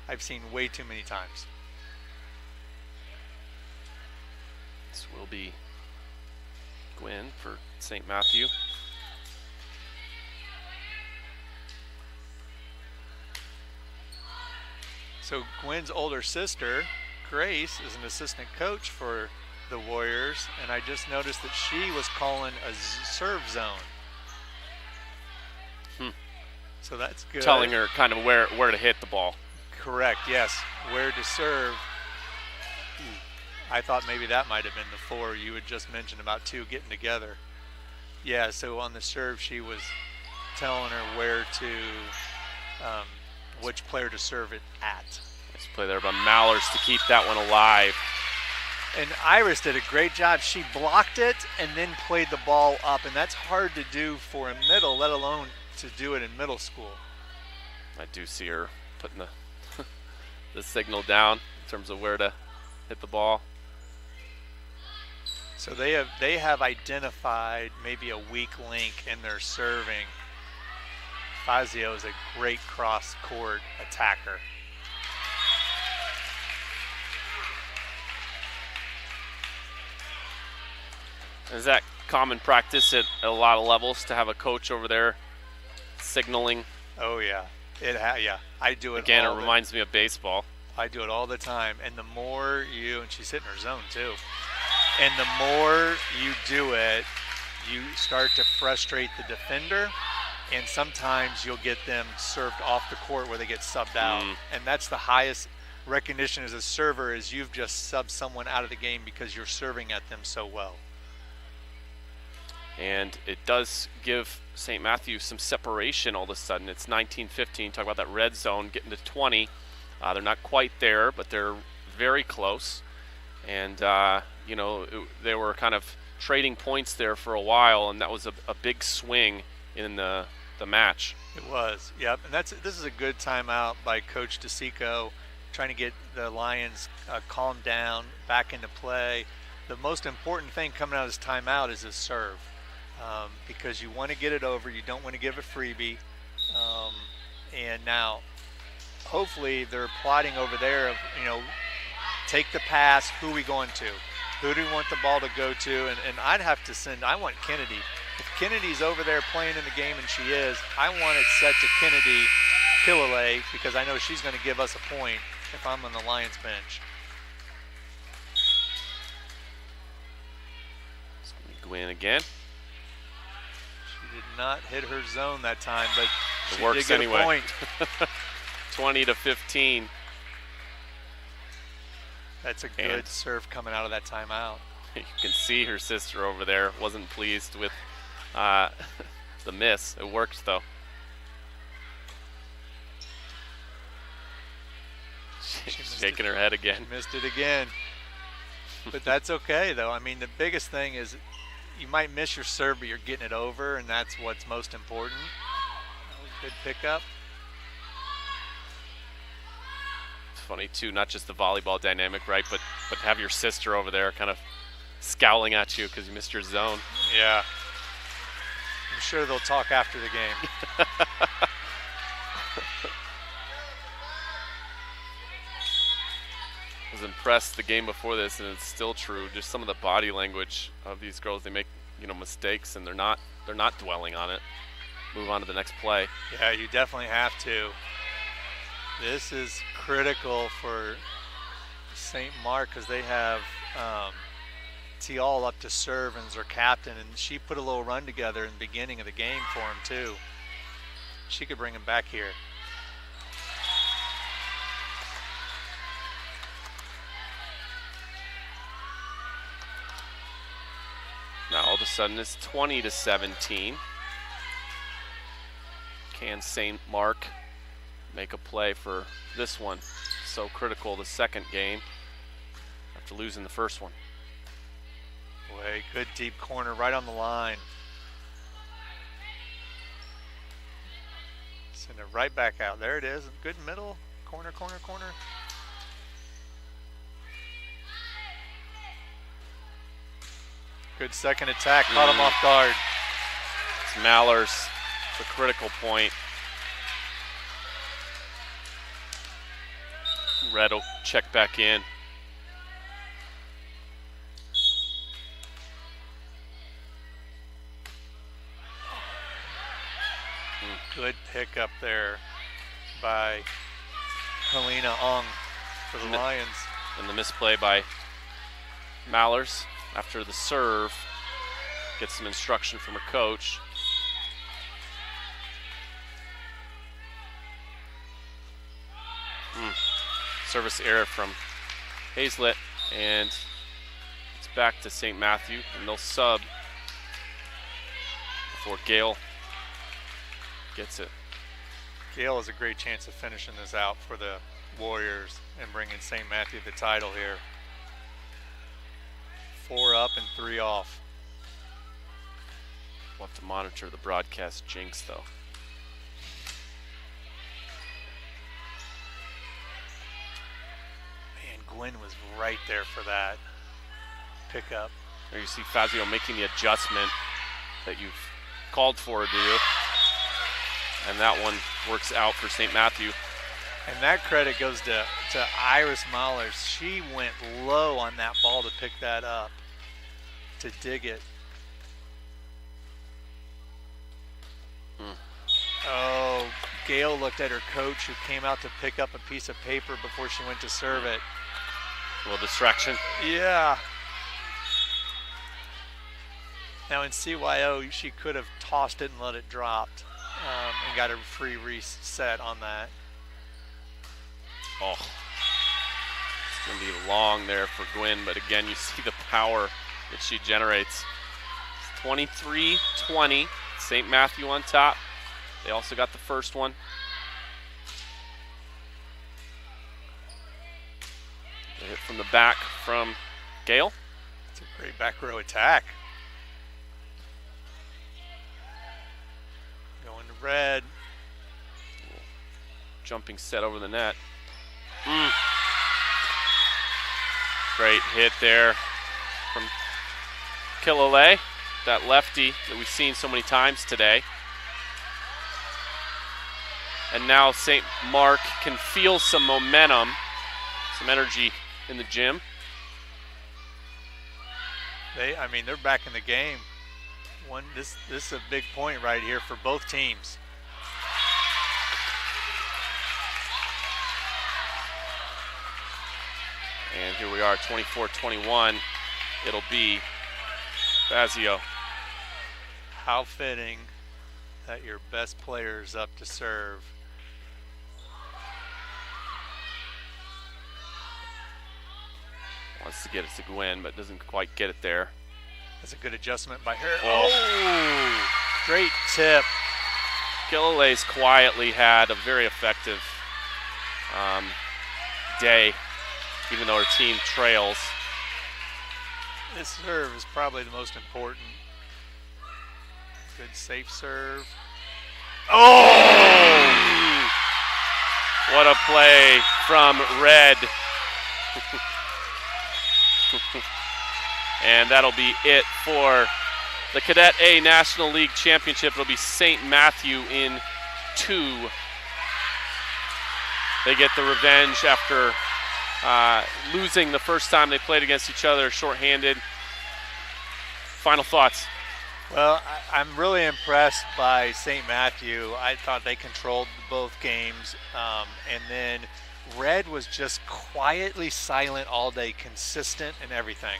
I've seen way too many times. This will be Gwynn for St. Matthew. So Gwynn's older sister, Grace, is an assistant coach for the Warriors, and I just noticed that she was calling a serve zone. So that's good. Telling her kind of where to hit the ball. Correct, yes. Where to serve. I thought maybe that might have been the 4 you had just mentioned about 2 getting together. Yeah, so on the serve she was telling her where to, which player to serve it at. Nice play there by Mallers to keep that one alive. And Iris did a great job. She blocked it and then played the ball up, and that's hard to do for a middle, let alone to do it in middle school. I do see her putting the the signal down in terms of where to hit the ball. So they have identified maybe a weak link in their serving. Fazio is a great cross-court attacker. Is that common practice at a lot of levels to have a coach over there signaling? Oh yeah, yeah. I do it. Again, it reminds me of baseball. I do it all the time, and the more and she's hitting her zone too. And the more you do it, you start to frustrate the defender, and sometimes you'll get them served off the court where they get subbed out. And that's the highest recognition as a server, is you've just subbed someone out of the game because you're serving at them so well. And it does give St. Matthew some separation all of a sudden. It's 19-15. Talk about that red zone getting to 20. They're not quite there, but they're very close. And, they were kind of trading points there for a while, and that was a big swing in the match. It was, yep. And this is a good timeout by Coach DeSico, trying to get the Lions calmed down, back into play. The most important thing coming out of this timeout is his serve. Because you want to get it over, you don't want to give a freebie. And now, hopefully, they're plotting over there of, take the pass, who are we going to? Who do we want the ball to go to? And I'd have to I want Kennedy. If Kennedy's over there playing in the game, and she is, I want it set to Kennedy Killalay, because I know she's going to give us a point if I'm on the Lions bench. It's going to go in again. Did not hit her zone that time, but it works did get anyway. A point. 20-15. That's a good serve coming out of that timeout. You can see her sister over there wasn't pleased with the miss. It worked though. She's shaking her head again. She missed it again. But that's okay though. I mean, the biggest thing is, you might miss your serve, but you're getting it over, and that's what's most important. That was a good pickup. It's funny too, not just the volleyball dynamic, right? But have your sister over there kind of scowling at you because you missed your zone. Yeah. I'm sure they'll talk after the game. Was impressed the game before this, and it's still true. Just some of the body language of these girls, they make mistakes, and they're not dwelling on it. Move on to the next play. Yeah, you definitely have to. This is critical for St. Mark, because they have Tial up to serve and is their captain, and she put a little run together in the beginning of the game for him too. She could bring him back here. Now all of a sudden it's 20-17. Can St. Mark make a play for this one? So critical the second game after losing the first one. Boy, good deep corner right on the line. Send it right back out. There it is. Good middle. Corner, corner, corner. Good second attack, caught him off guard. It's Mallers, the critical point. Red will check back in. Good pickup there by Helena Ong for the Lions. And the misplay by Mallers. After the serve, gets some instruction from her coach. Service error from Hazlett, and it's back to St. Matthew, and they'll sub before Gale gets it. Gale has a great chance of finishing this out for the Warriors and bringing St. Matthew the title here. 4 up and 3 off. We'll have to monitor the broadcast jinx, though. Gwynn was right there for that pickup. There you see Fazio making the adjustment that you've called for to do. And that one works out for St. Matthew. And that credit goes to Iris Mahler. She went low on that ball to pick that up, to dig it. Oh, Gail looked at her coach who came out to pick up a piece of paper before she went to serve it. A little distraction. Yeah. Now in CYO, she could have tossed it and let it drop and got a free reset on that. Oh, it's going to be long there for Gwynn, but again, you see the power that she generates. It's 23-20, St. Matthew on top. They also got the first one. A hit from the back from Gale. It's a great back row attack. Going to red. Jumping set over the net. Great hit there from Killalay, that lefty that we've seen so many times today. And now St. Mark can feel some momentum, some energy in the gym. They're back in the game. This is a big point right here for both teams. And here we are, 24-21. It'll be Fazio. How fitting that your best player is up to serve. Wants to get it to Gwynn, but doesn't quite get it there. That's a good adjustment by her. Oh, great tip. Killaley's quietly had a very effective day, even though her team trails. This serve is probably the most important. Good safe serve. Oh! What a play from Red. And that'll be it for the Cadet A National League Championship. It'll be St. Matthew in 2. They get the revenge after losing the first time they played against each other, shorthanded. Final thoughts? Well, I'm really impressed by St. Matthew. I thought they controlled both games. And then Red was just quietly silent all day, consistent in everything.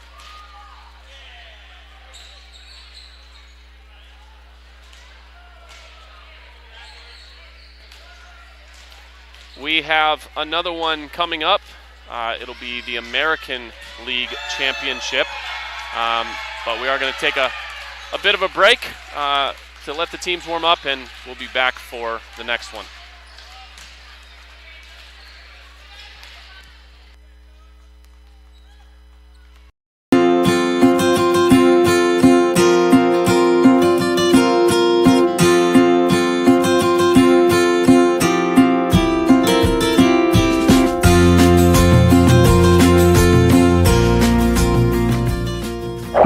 We have another one coming up. It'll be the American League Championship. But we are going to take a bit of a break to let the teams warm up, and we'll be back for the next one.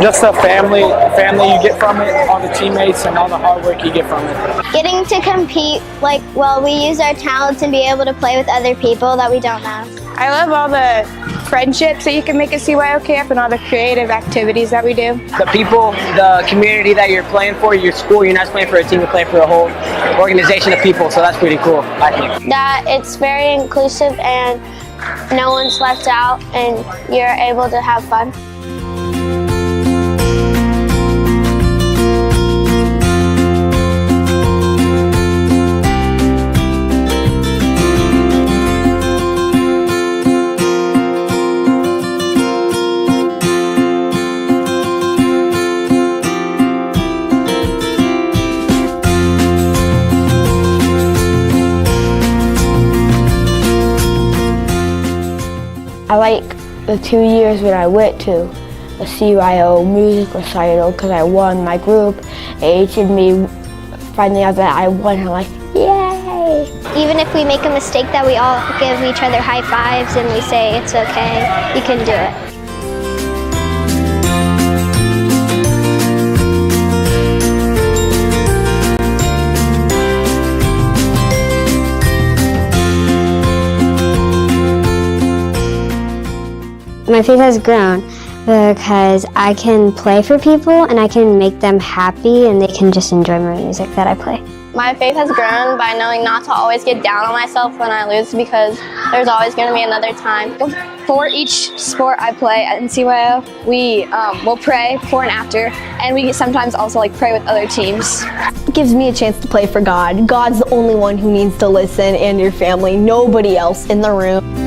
Just the family you get from it, all the teammates and all the hard work you get from it. Getting to compete, we use our talents and be able to play with other people that we don't know. I love all the friendships that you can make at CYO camp and all the creative activities that we do. The people, the community that you're playing for, your school, you're not just playing for a team, you're playing for a whole organization of people, so that's pretty cool, I think. That it's very inclusive and no one's left out and you're able to have fun. I like the 2 years when I went to the CYO music recital because I won my group. It aided me finding out that I won. I'm like, Yay! Even if we make a mistake, that we all give each other high fives and we say, it's okay, you can do it. My faith has grown because I can play for people and I can make them happy and they can just enjoy my music that I play. My faith has grown by knowing not to always get down on myself when I lose because there's always going to be another time. For each sport I play in CYO, we will pray before and after, and we sometimes also pray with other teams. It gives me a chance to play for God. God's the only one who needs to listen, and your family, nobody else in the room.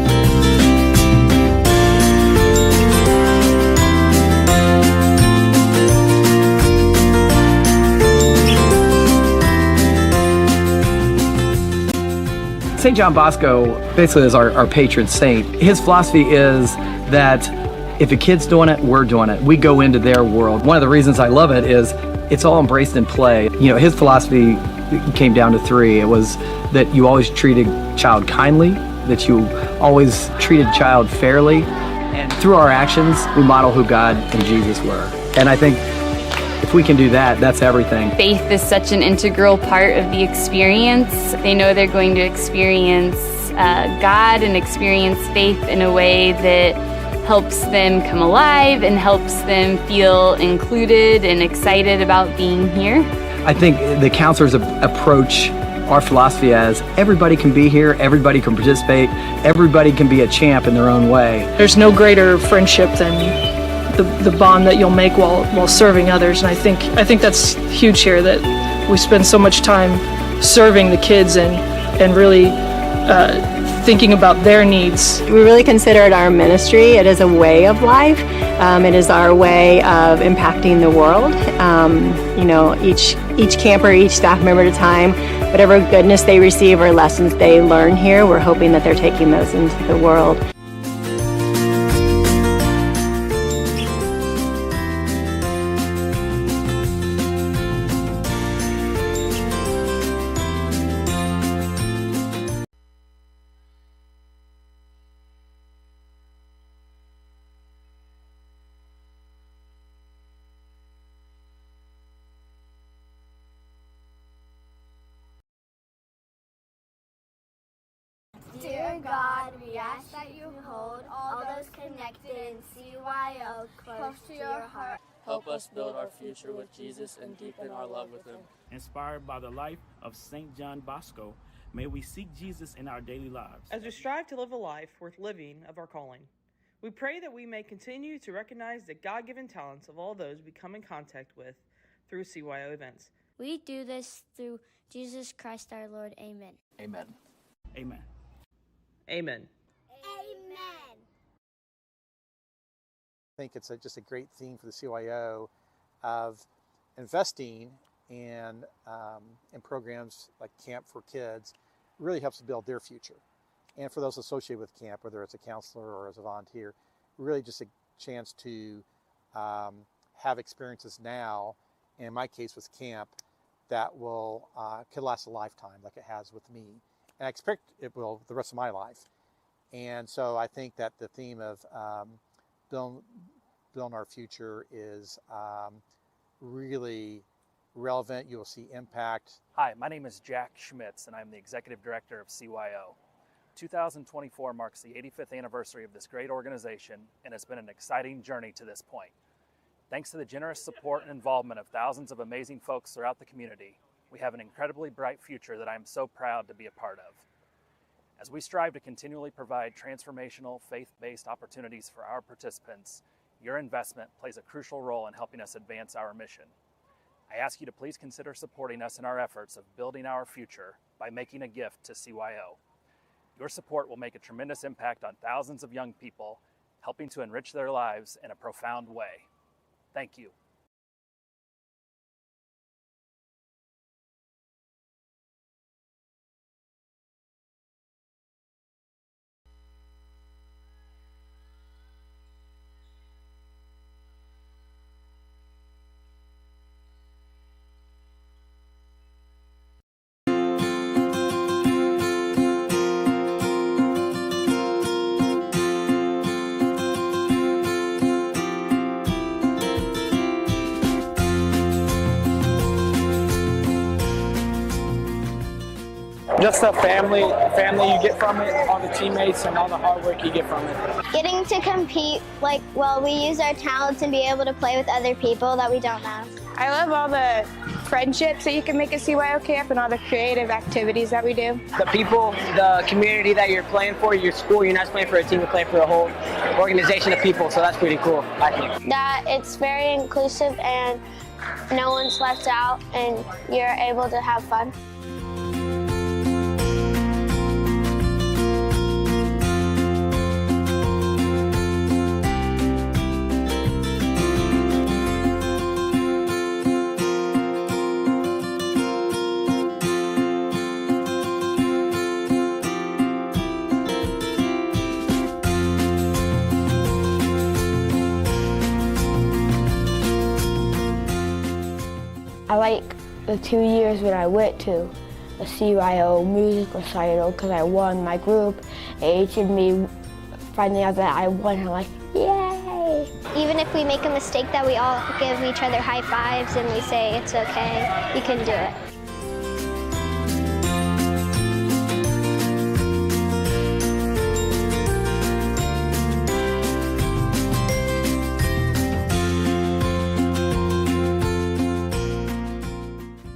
St. John Bosco basically is our patron saint. His philosophy is that if a kid's doing it, we're doing it. We go into their world. One of the reasons I love it is it's all embraced in play. You know, his philosophy came down to 3. It was that you always treat a child kindly, that you always treat a child fairly, and through our actions, we model who God and Jesus were. And I think if we can do that, that's everything. Faith is such an integral part of the experience. They know they're going to experience God and experience faith in a way that helps them come alive and helps them feel included and excited about being here. I think the counselors approach our philosophy as everybody can be here, everybody can participate, everybody can be a champ in their own way. There's no greater friendship than the bond that you'll make while serving others, and I think that's huge here, that we spend so much time serving the kids and really thinking about their needs. We really consider it our ministry. It is a way of life. It is our way of impacting the world. You know, each camper, each staff member at a time, whatever goodness they receive or lessons they learn here, we're hoping that they're taking those into the world. Dear God, we ask that you hold all those connected in CYO close to your heart. Help us build our future with Jesus and deepen our love with him. Inspired by the life of St. John Bosco, may we seek Jesus in our daily lives. As we strive to live a life worth living of our calling, we pray that we may continue to recognize the God-given talents of all those we come in contact with through CYO events. We do this through Jesus Christ our Lord. Amen. Amen. Amen. Amen. Amen. I think it's just a great theme for the CYO of investing in programs like Camp for Kids. Really helps to build their future. And for those associated with camp, whether it's a counselor or as a volunteer, really just a chance to have experiences now, and in my case with camp, that will could last a lifetime like it has with me. And I expect it will the rest of my life. And so I think that the theme of building our future is really relevant. You will see impact. Hi, my name is Jack Schmitz, and I'm the Executive Director of CYO. 2024 marks the 85th anniversary of this great organization, and it's been an exciting journey to this point. Thanks to the generous support and involvement of thousands of amazing folks throughout the community, we have an incredibly bright future that I am so proud to be a part of. As we strive to continually provide transformational, faith-based opportunities for our participants, your investment plays a crucial role in helping us advance our mission. I ask you to please consider supporting us in our efforts of building our future by making a gift to CYO. Your support will make a tremendous impact on thousands of young people, helping to enrich their lives in a profound way. Thank you. Just the family you get from it, all the teammates and all the hard work you get from it. Getting to compete, we use our talents and be able to play with other people that we don't know. I love all the friendships that you can make at CYO camp and all the creative activities that we do. The people, the community that you're playing for, your school, you're not playing for a team, you're playing for a whole organization of people, so that's pretty cool, I think. That it's very inclusive and no one's left out and you're able to have fun. I like the 2 years when I went to the CYO music recital because I won my group. It aided me finding out that I won. I'm like, yay! Even if we make a mistake, that we all give each other high fives and we say, it's okay, you can do it.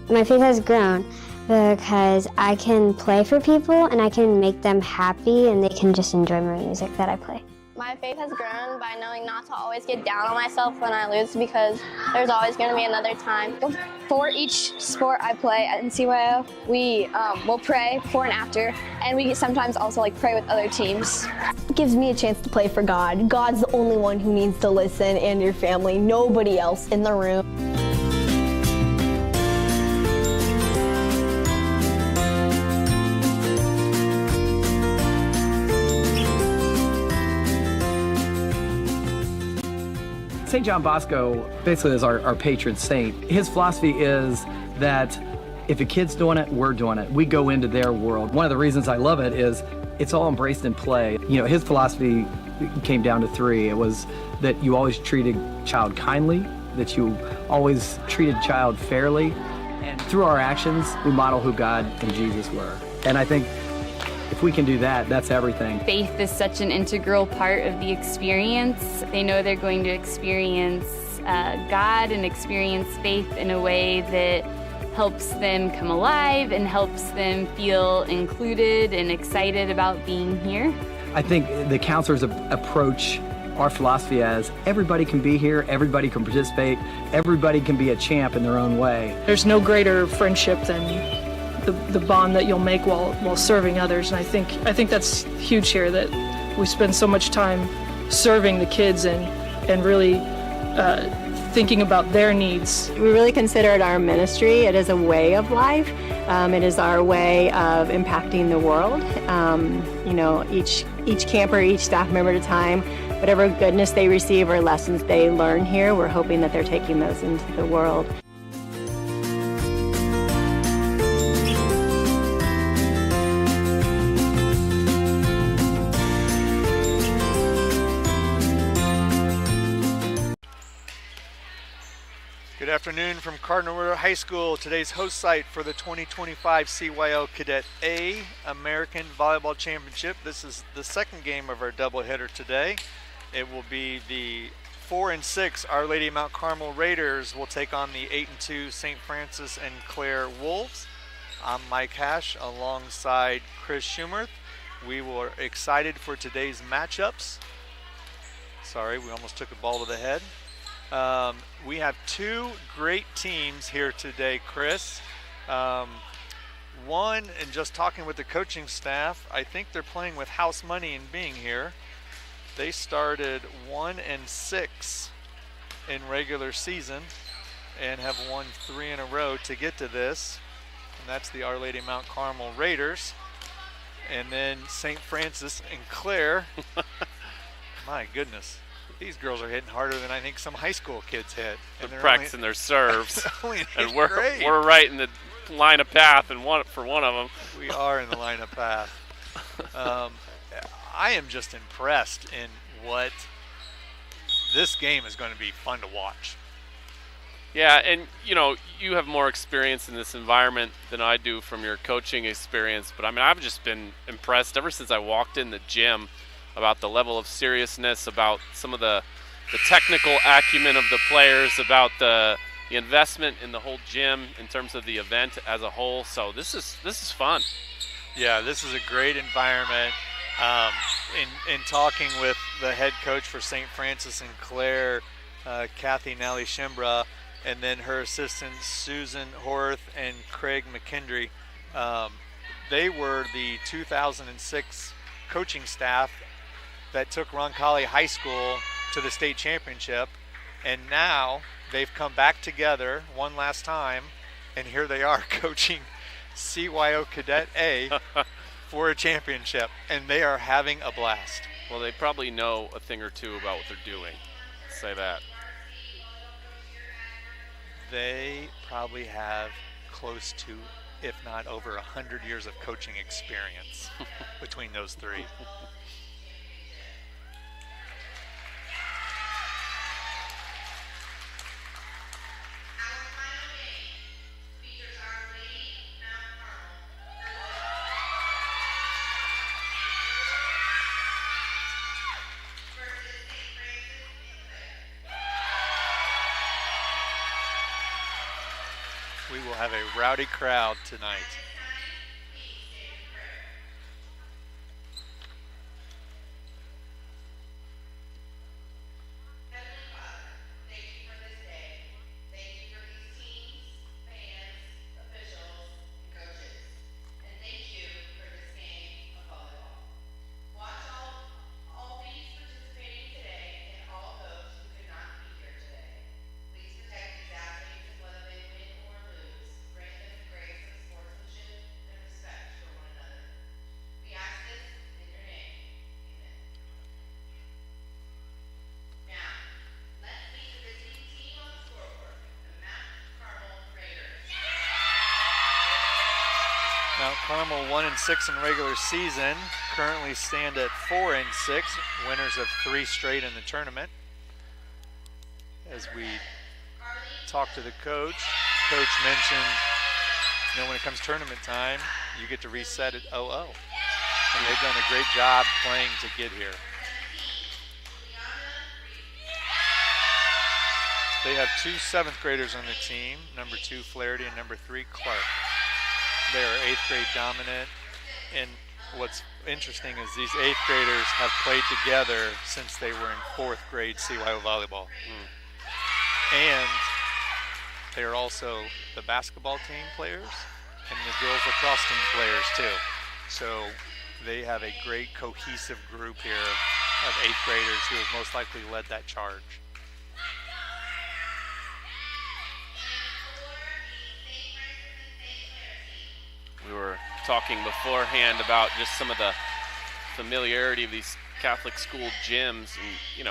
My faith has grown because I can play for people and I can make them happy and they can just enjoy my music that I play. My faith has grown by knowing not to always get down on myself when I lose because there's always going to be another time. For each sport I play at CYO, we will pray before and after, and we sometimes also pray with other teams. It gives me a chance to play for God. God's the only one who needs to listen, and your family, nobody else in the room. St. John Bosco basically is our patron saint. His philosophy is that if a kid's doing it, we're doing it. We go into their world. One of the reasons I love it is it's all embraced in play. You know, his philosophy came down to 3. It was that you always treat a child kindly, that you always treat a child fairly, and through our actions, we model who God and Jesus were. And I think if we can do that, that's everything. Faith is such an integral part of the experience. They know they're going to experience God and experience faith in a way that helps them come alive and helps them feel included and excited about being here. I think the counselors approach our philosophy as everybody can be here, everybody can participate, everybody can be a champ in their own way. There's no greater friendship than the bond that you'll make while serving others, and I think that's huge here, that we spend so much time serving the kids and really thinking about their needs. We really consider it our ministry. It is a way of life. It is our way of impacting the world. You know, each camper, each staff member at a time, whatever goodness they receive or lessons they learn here, we're hoping that they're taking those into the world. Good afternoon from Cardinal Ritter High School. Today's host site for the 2025 CYO Cadet A American Volleyball Championship. This is the second game of our doubleheader today. It will be the 4-6 Our Lady of Mount Carmel Raiders will take on the 8-2 St. Francis and Clare Wolves. I'm Mike Hash alongside Chris Schumerth. We were excited for today's matchups. Sorry, we almost took a ball to the head. We have 2 great teams here today, Chris. One, and just talking with the coaching staff, I think they're playing with house money and being here. They started 1-6 in regular season and have won 3 in a row to get to this. And that's the Our Lady Mount Carmel Raiders. And then St. Francis and Clare. My goodness. These girls are hitting harder than I think some high school kids hit. They're practicing their serves. And we're right in the line of path and for one of them. We are in the line of path. I am just impressed in what this game is going to be fun to watch. Yeah, and you have more experience in this environment than I do from your coaching experience, but I mean, I've just been impressed ever since I walked in the gym about the level of seriousness, about some of the technical acumen of the players, about the investment in the whole gym in terms of the event as a whole. So this is fun. Yeah, this is a great environment. In talking with the head coach for St. Francis and Clare, Kathy Nally Shimbra, and then her assistants Susan Horth and Craig McKendry, they were the 2006 coaching staff that took Roncalli High School to the state championship, and now they've come back together one last time, and here they are coaching CYO Cadet A for a championship, and they are having a blast. Well, they probably know a thing or two about what they're doing. Let's say that. They probably have close to, if not over 100 years of coaching experience between those three. We will have a rowdy crowd tonight. Mount Carmel 1-6 in regular season, currently stand at 4-6, winners of 3 straight in the tournament. As we talk to the coach mentioned, when it comes tournament time, you get to reset at 0-0. And they've done a great job playing to get here. They have 2 7th graders on the team, number 2 Flaherty and number 3 Clark. They are 8th grade dominant, and what's interesting is these 8th graders have played together since they were in 4th grade CYO volleyball. And they are also the basketball team players and the girls lacrosse team players too. So they have a great cohesive group here of 8th graders who have most likely led that charge. We were talking beforehand about just some of the familiarity of these Catholic school gyms, and you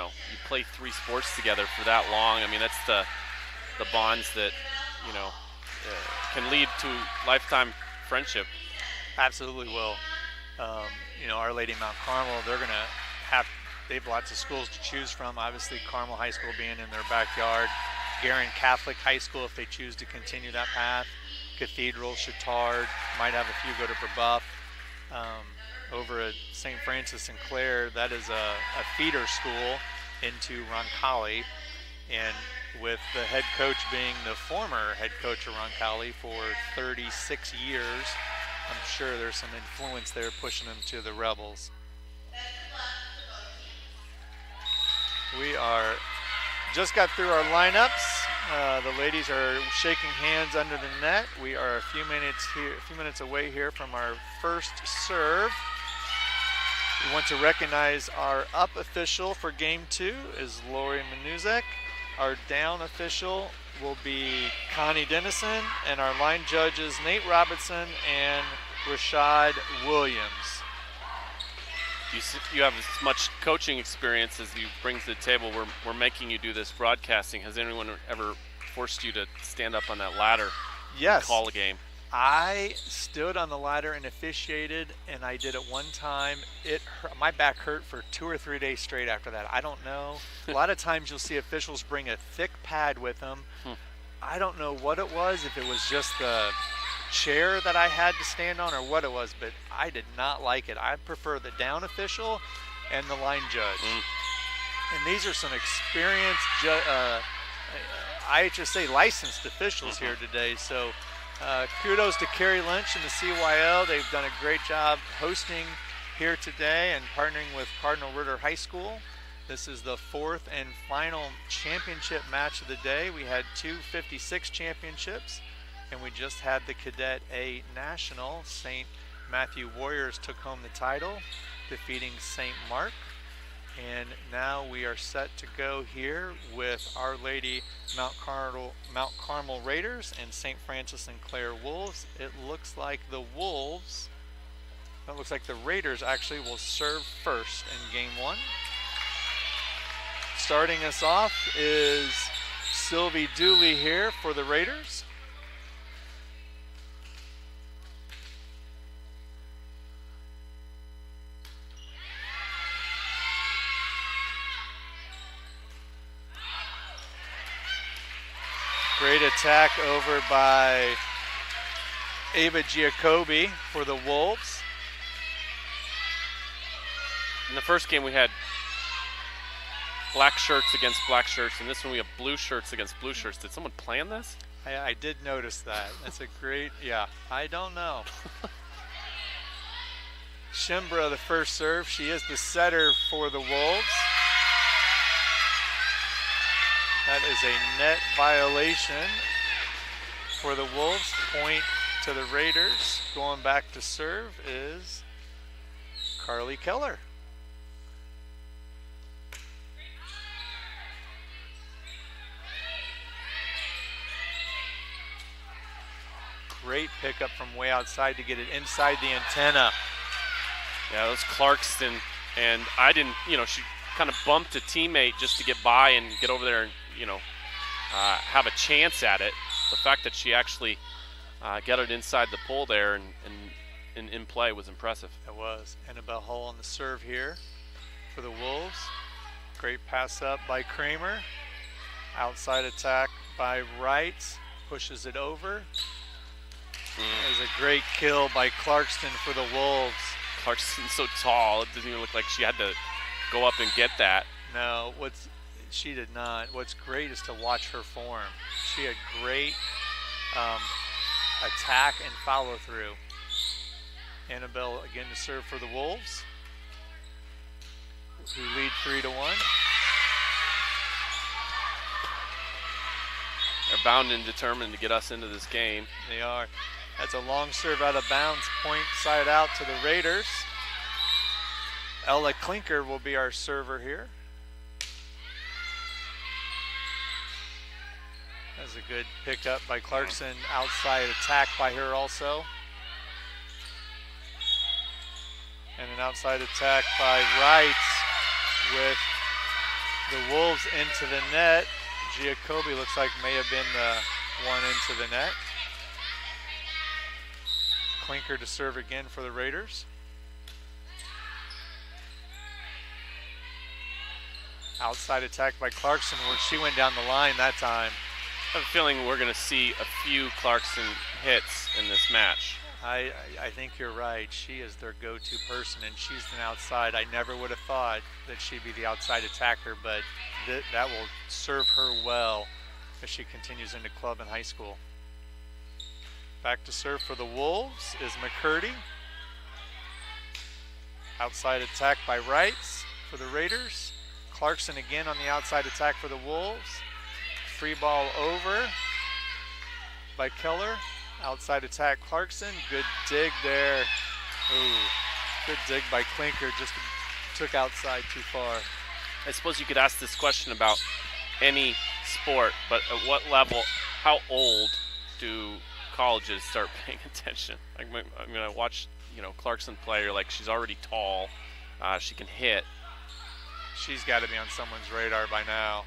play 3 sports together for that long. I mean, that's the bonds that can lead to lifetime friendship. Absolutely will. Our Lady Mount Carmel, they have lots of schools to choose from. Obviously, Carmel High School being in their backyard. Guerin Catholic High School, if they choose to continue that path. Cathedral, Chittard, might have a few go to Brebeuf. Over at St. Francis and Clare, that is a feeder school into Roncalli, and with the head coach being the former head coach of Roncalli for 36 years, I'm sure there's some influence there pushing them to the Rebels. We just got through our lineups. The ladies are shaking hands under the net. We are a few minutes away here from our first serve. We want to recognize our up official for game 2 is Lori Manuzek. Our down official will be Connie Dennison, and our line judges Nate Robinson and Rashad Williams. You have as much coaching experience as you bring to the table. We're making you do this broadcasting. Has anyone ever forced you to stand up on that ladder? Yes. And call a game? I stood on the ladder and officiated, and I did it one time. My back hurt for 2 or 3 days straight after that. I don't know. A lot of times you'll see officials bring a thick pad with them. I don't know what it was, if it was just the chair that I had to stand on or what it was, but I did not like it. I prefer the down official and the line judge. And these are some experienced IHSA licensed officials here today. So kudos to Carrie Lynch and the CYO. They've done a great job hosting here today and partnering with Cardinal Ritter High School. This is the 4th and final championship match of the day. We had 2 56 championships, and we just had the Cadet A National. St. Matthew Warriors took home the title, defeating St. Mark. And now we are set to go here with Our Lady Mount Carmel Raiders and St. Francis and Clare Wolves. It looks like the Raiders actually will serve first in game 1. Starting us off is Sylvie Dooley here for the Raiders. Great attack over by Ava Giacobbe for the Wolves. In the first game we had black shirts against black shirts, and this one we have blue shirts against blue shirts. Did someone plan this? I did notice that. That's a great, yeah, I don't know. Shimbra, the first serve. She is the setter for the Wolves. That is a net violation for the Wolves. Point to the Raiders. Going back to serve is Carly Keller. Great pickup from way outside to get it inside the antenna. Yeah, it was Clarkston, and I didn't, she kind of bumped a teammate just to get by and get over there and, have a chance at it. The fact that she actually got it inside the pole there and in play was impressive. It was. Annabelle Hull on the serve here for the Wolves. Great pass up by Kramer. Outside attack by Wright. Pushes it over. There's a great kill by Clarkston for the Wolves. Clarkston's so tall, it doesn't even look like she had to go up and get that. No, she did not. What's great is to watch her form. She had great attack and follow through. Annabelle again to serve for the Wolves, who lead 3-1. They're bound and determined to get us into this game. They are. That's a long serve out of bounds, point side out to the Raiders. Ella Klinker will be our server here. That's a good pickup by Clarkson. Outside attack by her also. And an outside attack by Wright with the Wolves into the net. Giacobbe looks like may have been the one into the net. Klinker to serve again for the Raiders. Outside attack by Clarkson, where she went down the line that time. I have a feeling we're going to see a few Clarkson hits in this match. I think you're right. She is their go-to person, and she's an outside. I never would have thought that she'd be the outside attacker, but that will serve her well as she continues into club and high school. Back to serve for the Wolves is McCurdy. Outside attack by Wrights for the Raiders. Clarkson again on the outside attack for the Wolves. Free ball over by Keller. Outside attack Clarkson. Good dig there. Ooh, good dig by Klinker. Just took outside too far. I suppose you could ask this question about any sport, but at what level, how old do colleges start paying attention? I mean, I watched, Clarkson play. Like, she's already tall. She can hit. She's got to be on someone's radar by now.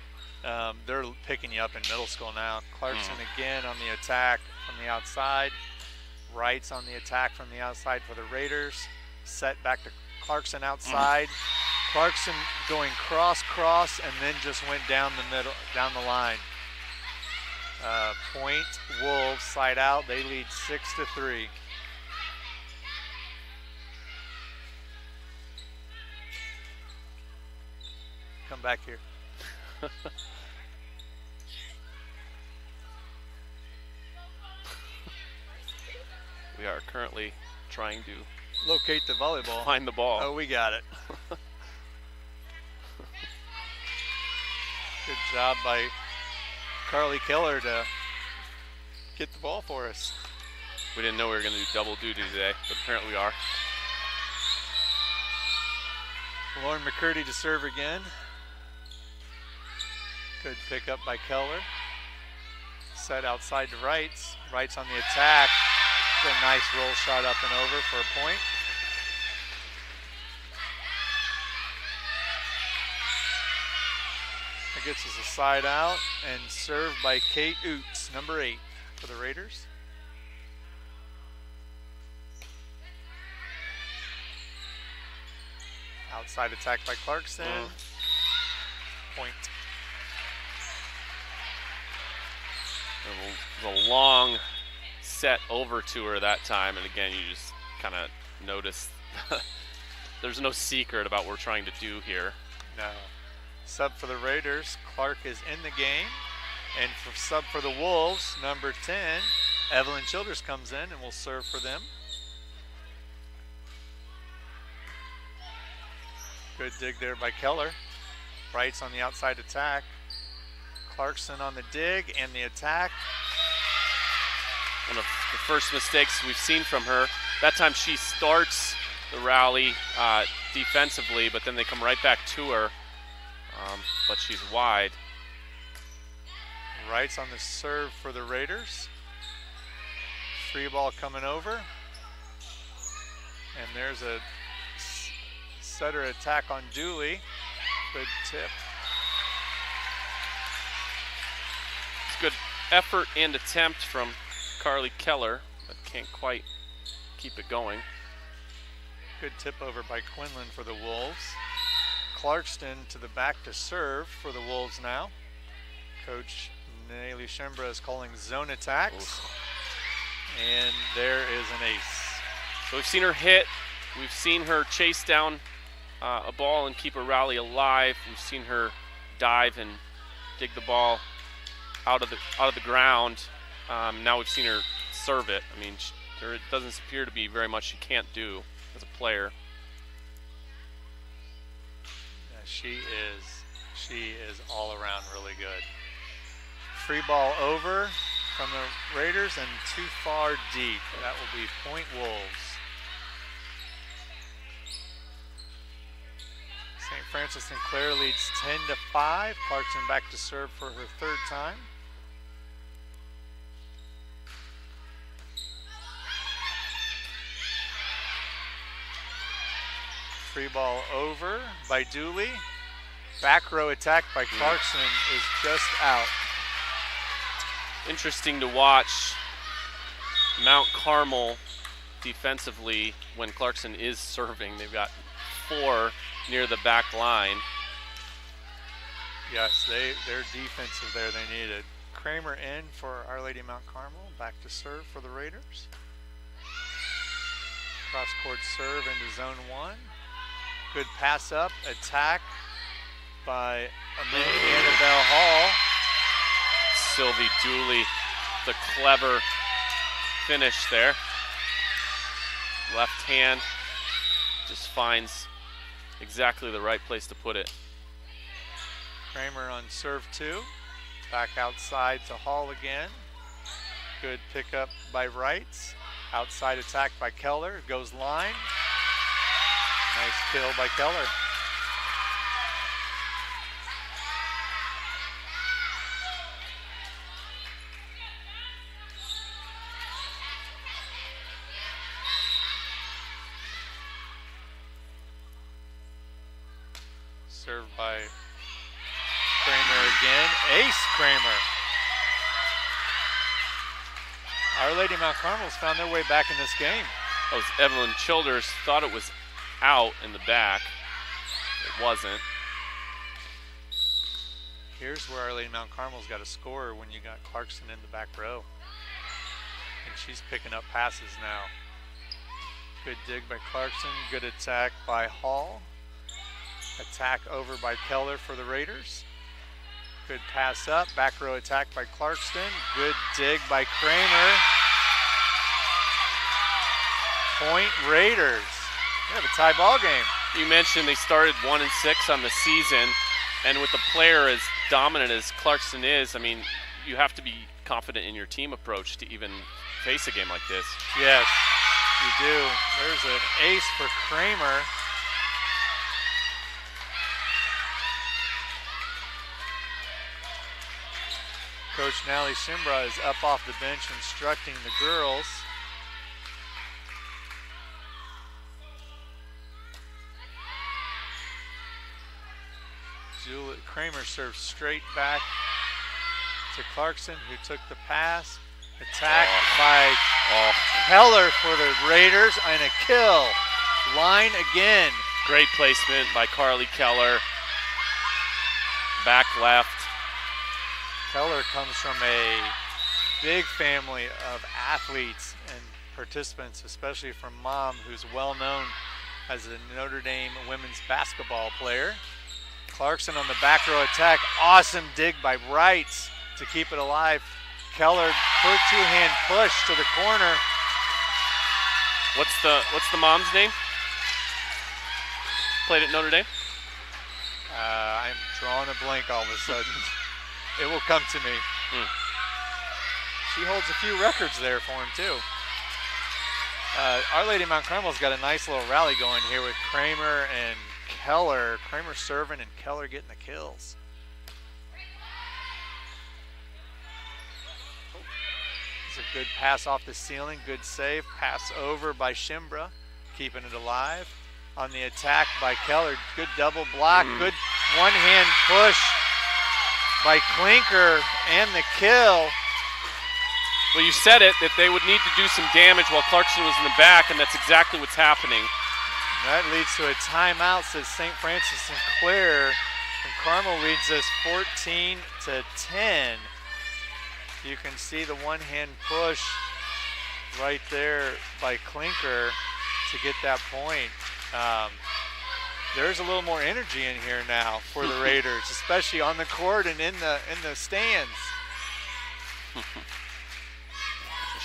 They're picking you up in middle school now. Clarkson again on the attack from the outside. Wright's on the attack from the outside for the Raiders. Set back to Clarkson outside. Clarkson going cross, and then just went down the middle, down the line. Point Wolves, side out. They lead 6-3. Come back here. We are currently trying to locate the volleyball. Find the ball. Oh, we got it. Good job by Carly Keller to get the ball for us. We didn't know we were going to do double duty today, but apparently we are. Lauren McCurdy to serve again. Good pickup by Keller. Set outside to Wrights. Wrights on the attack. A nice roll shot up and over for a point. That gets us a side out and served by Kate Oots, number 8 for the Raiders. Outside attack by Clarkson. Point. It was a long set over to her that time, and again, you just kind of notice there's no secret about what we're trying to do here. No. Sub for the Raiders, Clark is in the game. And for sub for the Wolves, number 10, Evelyn Childers comes in and will serve for them. Good dig there by Keller. Wrights on the outside attack. Clarkson on the dig and the attack. One of the first mistakes we've seen from her. That time she starts the rally defensively, but then they come right back to her. But she's wide. Wrights on the serve for the Raiders. Free ball coming over. And there's a setter attack on Dooley. Good tip. It's good effort and attempt from Carly Keller, but can't quite keep it going. Good tip over by Quinlan for the Wolves. Clarkston to the back to serve for the Wolves now. Coach Nelly Shembra is calling zone attacks. And there is an ace. So we've seen her hit. We've seen her chase down a ball and keep a rally alive. We've seen her dive and dig the ball out of the ground. Now we've seen her serve it. I mean, there doesn't appear to be very much she can't do as a player. Yeah, she is all around really good. Free ball over from the Raiders and too far deep. That will be point Wolves. St. Francis Sinclair leads 10-5. Clarkson back to serve for her third time. Free ball over by Dooley. Back row attack by Clarkson is just out. Interesting to watch Mount Carmel defensively when Clarkson is serving. They've got 4 near the back line. Yes, they're defensive there. They needed. Kramer in for Our Lady Mount Carmel. Back to serve for the Raiders. Cross court serve into zone 1. Good pass up, attack by Annabelle Hall. Sylvie Dooley, the clever finish there. Left hand just finds exactly the right place to put it. Kramer on serve 2. Back outside to Hall again. Good pickup by Wrights. Outside attack by Keller. Goes line. Nice kill by Keller. Served by Kramer again. Ace Kramer. Our Lady Mount Carmel's found their way back in this game. That was Evelyn Childers. Thought it was out in the back. It wasn't. Here's where Our Lady Mount Carmel's got a score when you got Clarkson in the back row. And she's picking up passes now. Good dig by Clarkson. Good attack by Hall. Attack over by Keller for the Raiders. Good pass up. Back row attack by Clarkston. Good dig by Kramer. Point Raiders. We have a tie ball game. You mentioned they started 1-6 on the season, and with a player as dominant as Clarkson is, I mean, you have to be confident in your team approach to even face a game like this. Yes, you do. There's an ace for Kramer. Coach Nally Shimbra is up off the bench instructing the girls. Kramer serves straight back to Clarkson, who took the pass. Attack by Keller for the Raiders, and a kill. Line again. Great placement by Carly Keller. Back left. Keller comes from a big family of athletes and participants, especially from Mom, who's well known as a Notre Dame women's basketball player. Clarkson on the back row attack. Awesome dig by Wrights to keep it alive. Keller, her two-hand push to the corner. What's the mom's name? Played at Notre Dame? I'm drawing a blank all of a sudden. It will come to me. She holds a few records there for him too. Our Lady Mount Carmel's got a nice little rally going here with Kramer and Keller. Kramer serving and Keller getting the kills. It's a good pass off the ceiling. Good save. Pass over by Shimbra, keeping it alive. On the attack by Keller. Good double block. Good one-hand push by Klinker and the kill. Well, you said it, that they would need to do some damage while Clarkson was in the back, and that's exactly what's happening. That leads to a timeout, says St. Francis Sinclair. And Carmel leads us 14-10. You can see the one-hand push right there by Klinker to get that point. There's a little more energy in here now for the Raiders, especially on the court and in the stands.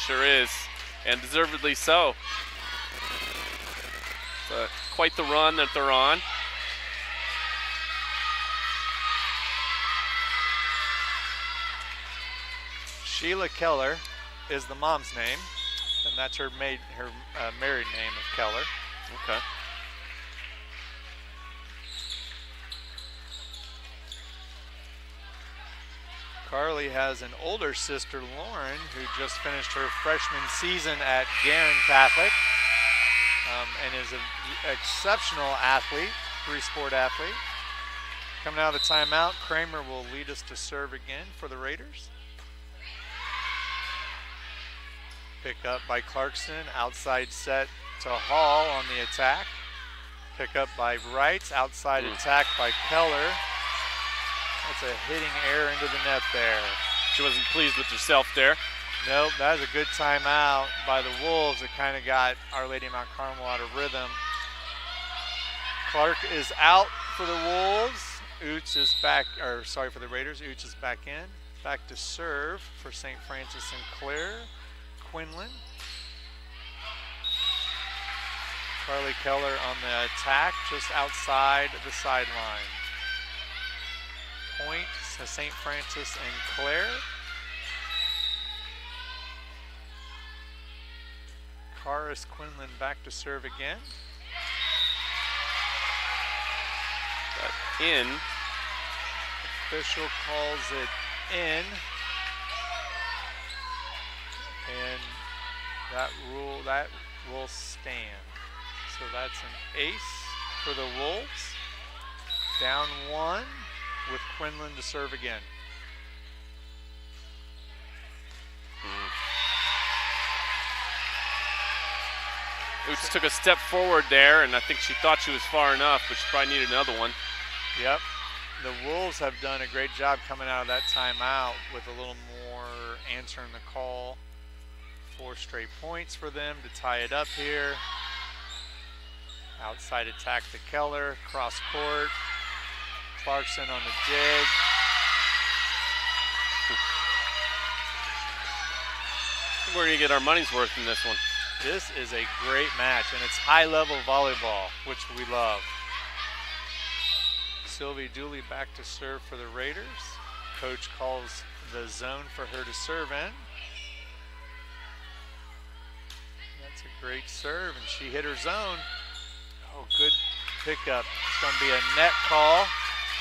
Sure is, and deservedly so. Quite the run that they're on. Sheila Keller is the mom's name, and that's her married name of Keller. Okay. Carly has an older sister, Lauren, who just finished her freshman season at Garin Catholic. And is an exceptional athlete, three-sport athlete. Coming out of the timeout, Kramer will lead us to serve again for the Raiders. Pick up by Clarkson, outside set to Hall on the attack. Pick up by Wrights, outside attack by Keller. That's a hitting error into the net there. She wasn't pleased with herself there. Nope, that was a good timeout by the Wolves. It kind of got Our Lady Mount Carmel out of rhythm. Clark is out for the Wolves. Ooch is back, or sorry, for the Raiders. Ooch is back in. Back to serve for St. Francis Sinclair. Quinlan. Carly Keller on the attack, just outside the sideline. Point to St. Francis and Claire. Karis Quinlan back to serve again. But in. Official calls it in. And that will stand. So that's an ace for the Wolves. Down one with Quinlan to serve again. Ooch took a step forward there, and I think she thought she was far enough, but she probably needed another one. Yep. the Wolves have done a great job coming out of that timeout with a little more answering the call. 4 straight points for them to tie it up here. Outside attack to Keller, cross court. Clarkson on the dig. We're going to get our money's worth in this one. This is a great match, and it's high-level volleyball, which we love. Sylvie Dooley back to serve for the Raiders. Coach calls the zone for her to serve in. That's a great serve, and she hit her zone. Oh, good pickup. It's going to be a net call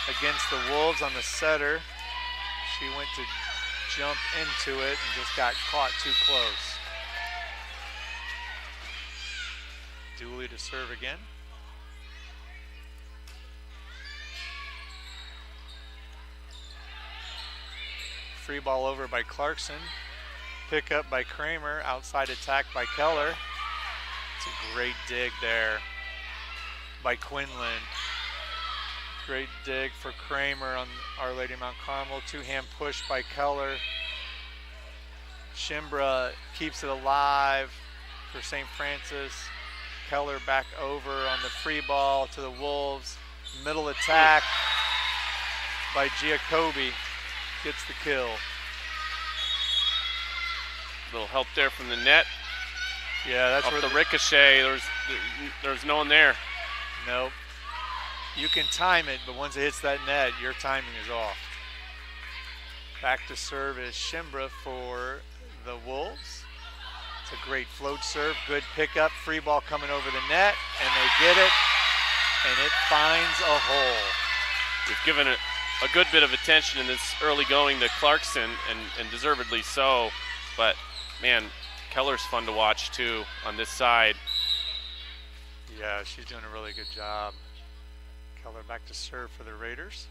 against the Wolves on the setter. She went to jump into it and just got caught too close. Dooley to serve again. Free ball over by Clarkson. Pick up by Kramer. Outside attack by Keller. It's a great dig there by Quinlan. Great dig for Kramer on Our Lady Mount Carmel. 2-hand push by Keller. Shimbra keeps it alive for St. Francis. Keller back over on the free ball to the Wolves. Middle attack by Giacobbe. Gets the kill. Little help there from the net. Yeah, that's off where the ricochet. There's no one there. Nope. You can time it, but once it hits that net, your timing is off. Back to serve is Shimbra for the Wolves. It's a great float serve. Good pickup. Free ball coming over the net, and they get it, and it finds a hole. We've given it a good bit of attention in this early going to Clarkson, and deservedly so. But, man, Keller's fun to watch, too, on this side. Yeah, she's doing a really good job. Keller back to serve for the Raiders.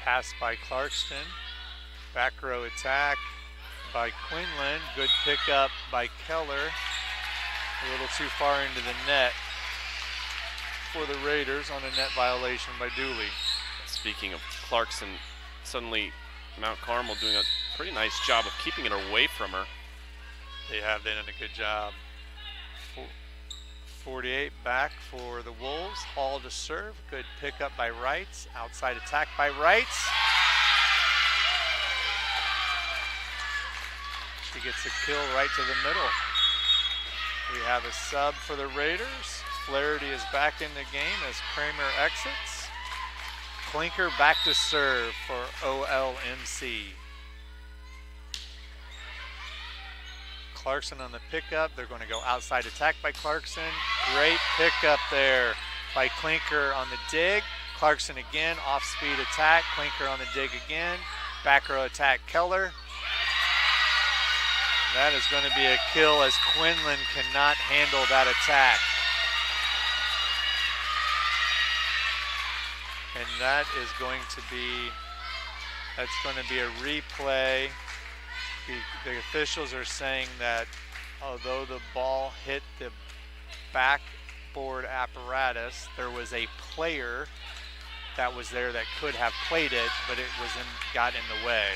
Pass by Clarkston. Back row attack by Quinlan. Good pickup by Keller. A little too far into the net for the Raiders on a net violation by Dooley. Speaking of Clarkson, suddenly Mount Carmel doing a pretty nice job of keeping it away from her. They have done a good job. 48 back for the Wolves. Hall to serve. Good pickup by Wrights. Outside attack by Wrights. She gets a kill right to the middle. We have a sub for the Raiders. Flaherty is back in the game as Kramer exits. Klinker back to serve for OLMC. Clarkson on the pickup. They're going to go outside attack by Clarkson. Great pickup there by Klinker on the dig. Clarkson again, off-speed attack. Klinker on the dig again. Back row attack, Keller. That is going to be a kill as Quinlan cannot handle that attack. And that is going to be, that's going to be a replay. The officials are saying that although the ball hit the backboard apparatus, there was a player that was there that could have played it, but it got in the way.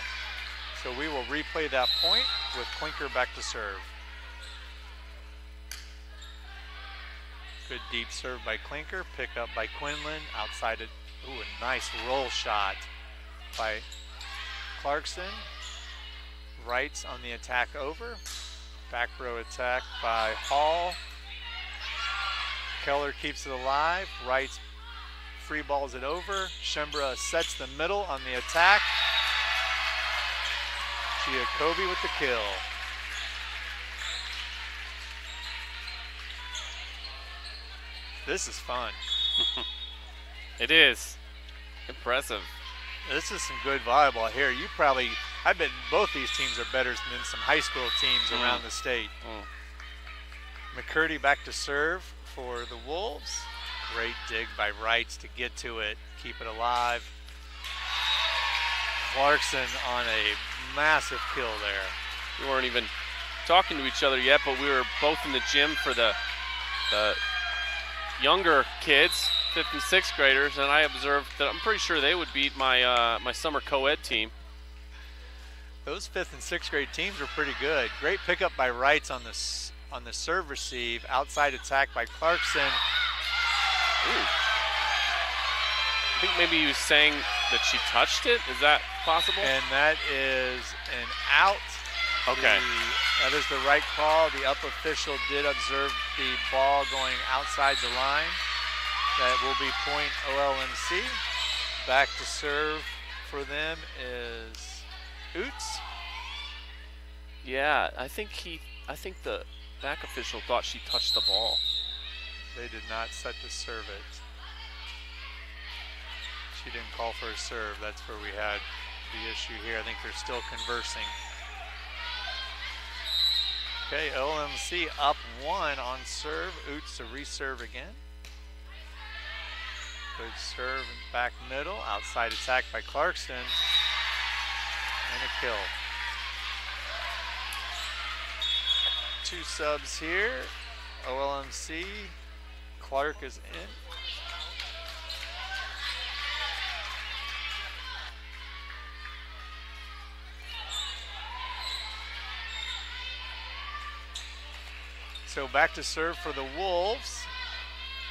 So we will replay that point with Klinker back to serve. Good deep serve by Klinker, pick up by Quinlan, outside it. Ooh, a nice roll shot by Clarkson. Wrights on the attack over. Back row attack by Hall. Keller keeps it alive. Wrights free balls it over. Shimbra sets the middle on the attack. Giacobbe with the kill. This is fun. It is. Impressive. This is some good volleyball here. I bet both these teams are better than some high school teams around the state. McCurdy back to serve for the Wolves. Great dig by Wrights to get to it, keep it alive. Clarkson on a massive kill there. We weren't even talking to each other yet, but we were both in the gym for the younger kids 5th and 6th graders, and I observed that I'm pretty sure they would beat my my summer co-ed team. Those 5th and 6th grade teams were pretty good. Great pickup by Wrights on the serve receive. Outside attack by Clarkson. Ooh. I think maybe he was saying that she touched it. Is that possible? And that is an out. Okay. That is the right call. The up official did observe the ball going outside the line. That will be point OLMC. Back to serve for them is Oots. Yeah, I think the back official thought she touched the ball. They did not set to serve it. She didn't call for a serve. That's where we had the issue here. I think they're still conversing. Okay, OLMC up 1 on serve. Oots to reserve again. Good serve and back middle. Outside attack by Clarkson. And a kill. 2 subs here. OLMC. Clark is in. So back to serve for the Wolves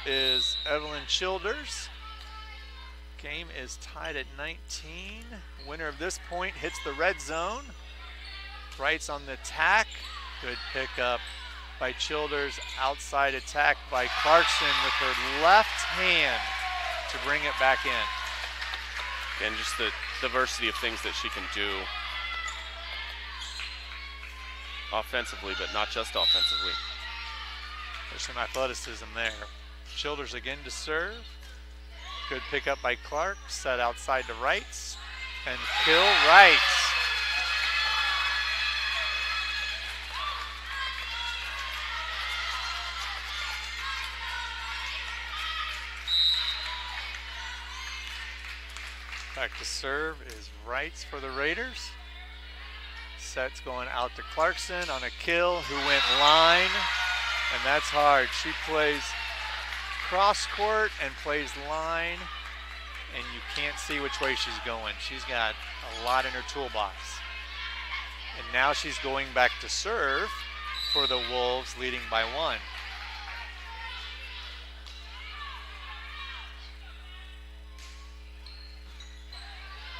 is Evelyn Childers. Game is tied at 19. Winner of this point hits the red zone. Wrights on the attack. Good pickup by Childers. Outside attack by Clarkson with her left hand to bring it back in. Again, just the diversity of things that she can do offensively, but not just offensively. There's some athleticism there. Childers again to serve. Good pickup by Clark. Set outside to Wrights. And kill Wrights. Back to serve is Wrights for the Raiders. Set's going out to Clarkson on a kill who went line. And that's hard. She plays cross court and plays line, and you can't see which way she's going. She's got a lot in her toolbox. And now she's going back to serve for the Wolves, leading by 1.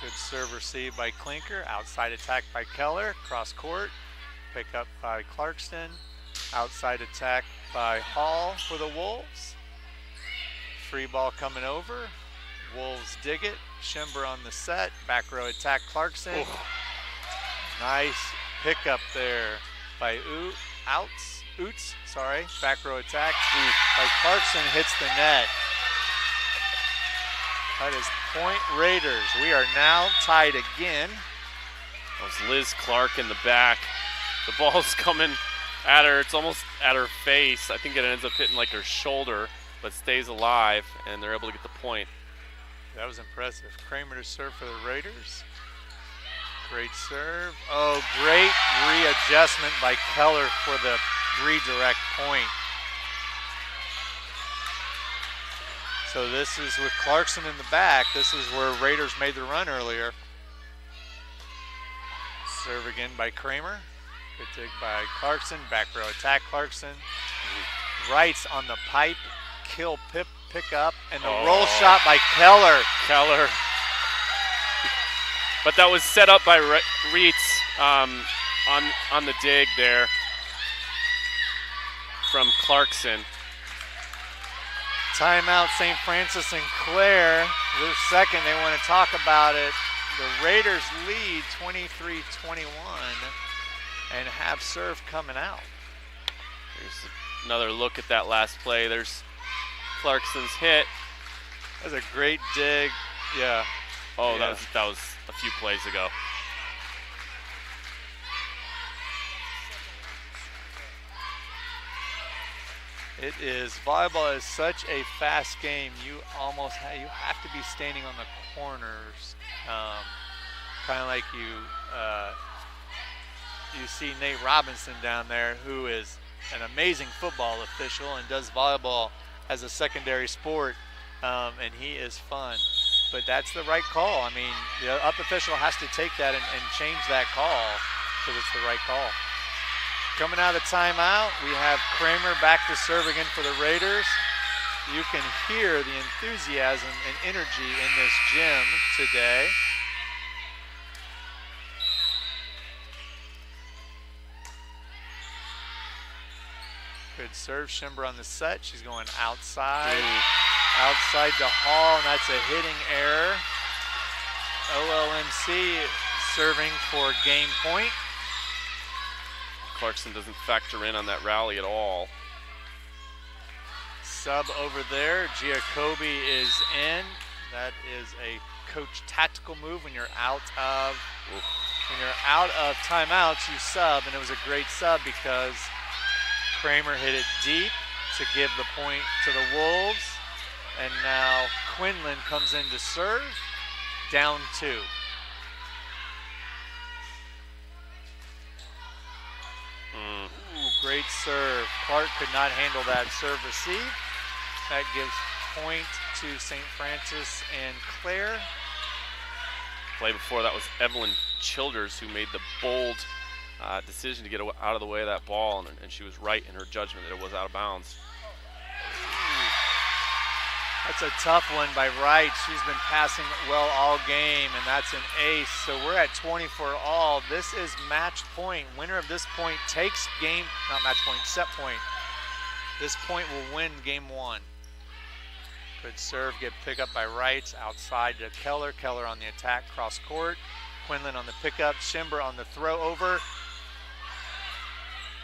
Good serve received by Klinker. Outside attack by Keller. Cross court. Pick up by Clarkston. Outside attack by Hall for the Wolves. Free ball coming over. Wolves dig it. Schember on the set. Back row attack Clarkson. Ooh. Nice pickup there by Oots. Back row attack by Clarkson hits the net. That is point Raiders. We are now tied again. That was Liz Clark in the back. The ball's coming at her. It's almost at her face. I think it ends up hitting like her shoulder, but stays alive, and they're able to get the point. That was impressive. Kramer to serve for the Raiders. Great serve. Oh, great readjustment by Keller for the redirect point. So this is with Clarkson in the back. This is where Raiders made the run earlier. Serve again by Kramer. Good dig by Clarkson. Back row attack Clarkson. Wrights on the pipe. Kill pick up. And the roll shot by Keller. But that was set up by Reitz on the dig there from Clarkson. Timeout St. Francis and Clare. Their second, they want to talk about it. The Raiders lead 23-21 and have serve coming out. Here's another look at that last play. There's Clarkson's hit. That's a great dig. Yeah. Oh, yeah. That was a few plays ago. It is, volleyball is such a fast game. You have to be standing on the corners, kind of like you see Nate Robinson down there, who is an amazing football official and does volleyball as a secondary sport. and he is fun. But that's the right call. I mean, the up official has to take that and change that call because it's the right call. Coming out of the timeout, we have Kramer back to serve again for the Raiders. You can hear the enthusiasm and energy in this gym today. Good serve, Schimber on the set. She's going outside. Outside to Hall, and that's a hitting error. OLMC serving for game point. Clarkson doesn't factor in on that rally at all. Sub over there. Giacobbe is in. That is a coach tactical move when you're out of timeouts, you sub, and it was a great sub because Kramer hit it deep to give the point to the Wolves. And now Quinlan comes in to serve, down 2. Ooh, great serve. Clark could not handle that serve receive. That gives point to St. Francis and Claire. Play before that was Evelyn Childers who made the bold decision to get out of the way of that ball, and she was right in her judgment that it was out of bounds. That's a tough one by Wright. She's been passing well all game, and that's an ace. So we're at 24 all. This is match point. Winner of this point takes game, not match point, set point. This point will win game 1. Good serve, get pick up by Wright. Outside to Keller. Keller on the attack, cross court. Quinlan on the pickup. Schimber on the throw over.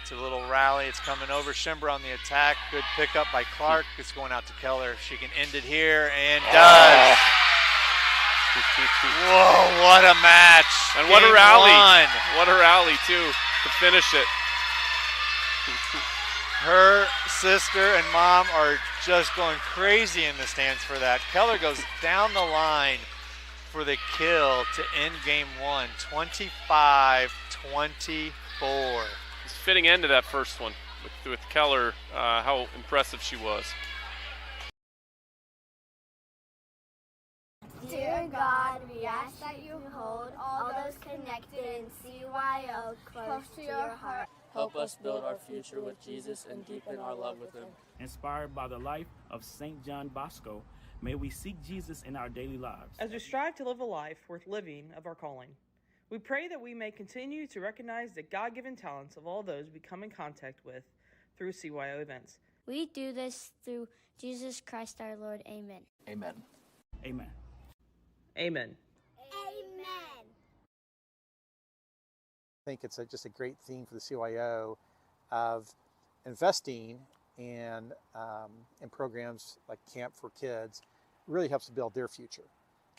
It's a little rally. It's coming over. Schimber on the attack. Good pickup by Clark. It's going out to Keller. She can end it here and does. Whoa, what a match. And what a rally. What a rally, too, to finish it. Her sister and mom are just going crazy in the stands for that. Keller goes down the line for the kill to end game 1, 25-24. Fitting end to that first one with Keller, how impressive she was. Dear God, we ask that you hold all those connected in CYO close to your heart. Help us build our future with Jesus and deepen our love with him. Inspired by the life of St. John Bosco, may we seek Jesus in our daily lives. As we strive to live a life worth living of our calling, we pray that we may continue to recognize the God-given talents of all those we come in contact with through CYO events. We do this through Jesus Christ our Lord. Amen. Amen. Amen. Amen. Amen. I think it's just a great theme for the CYO of investing in programs like Camp for Kids. It really helps to build their future.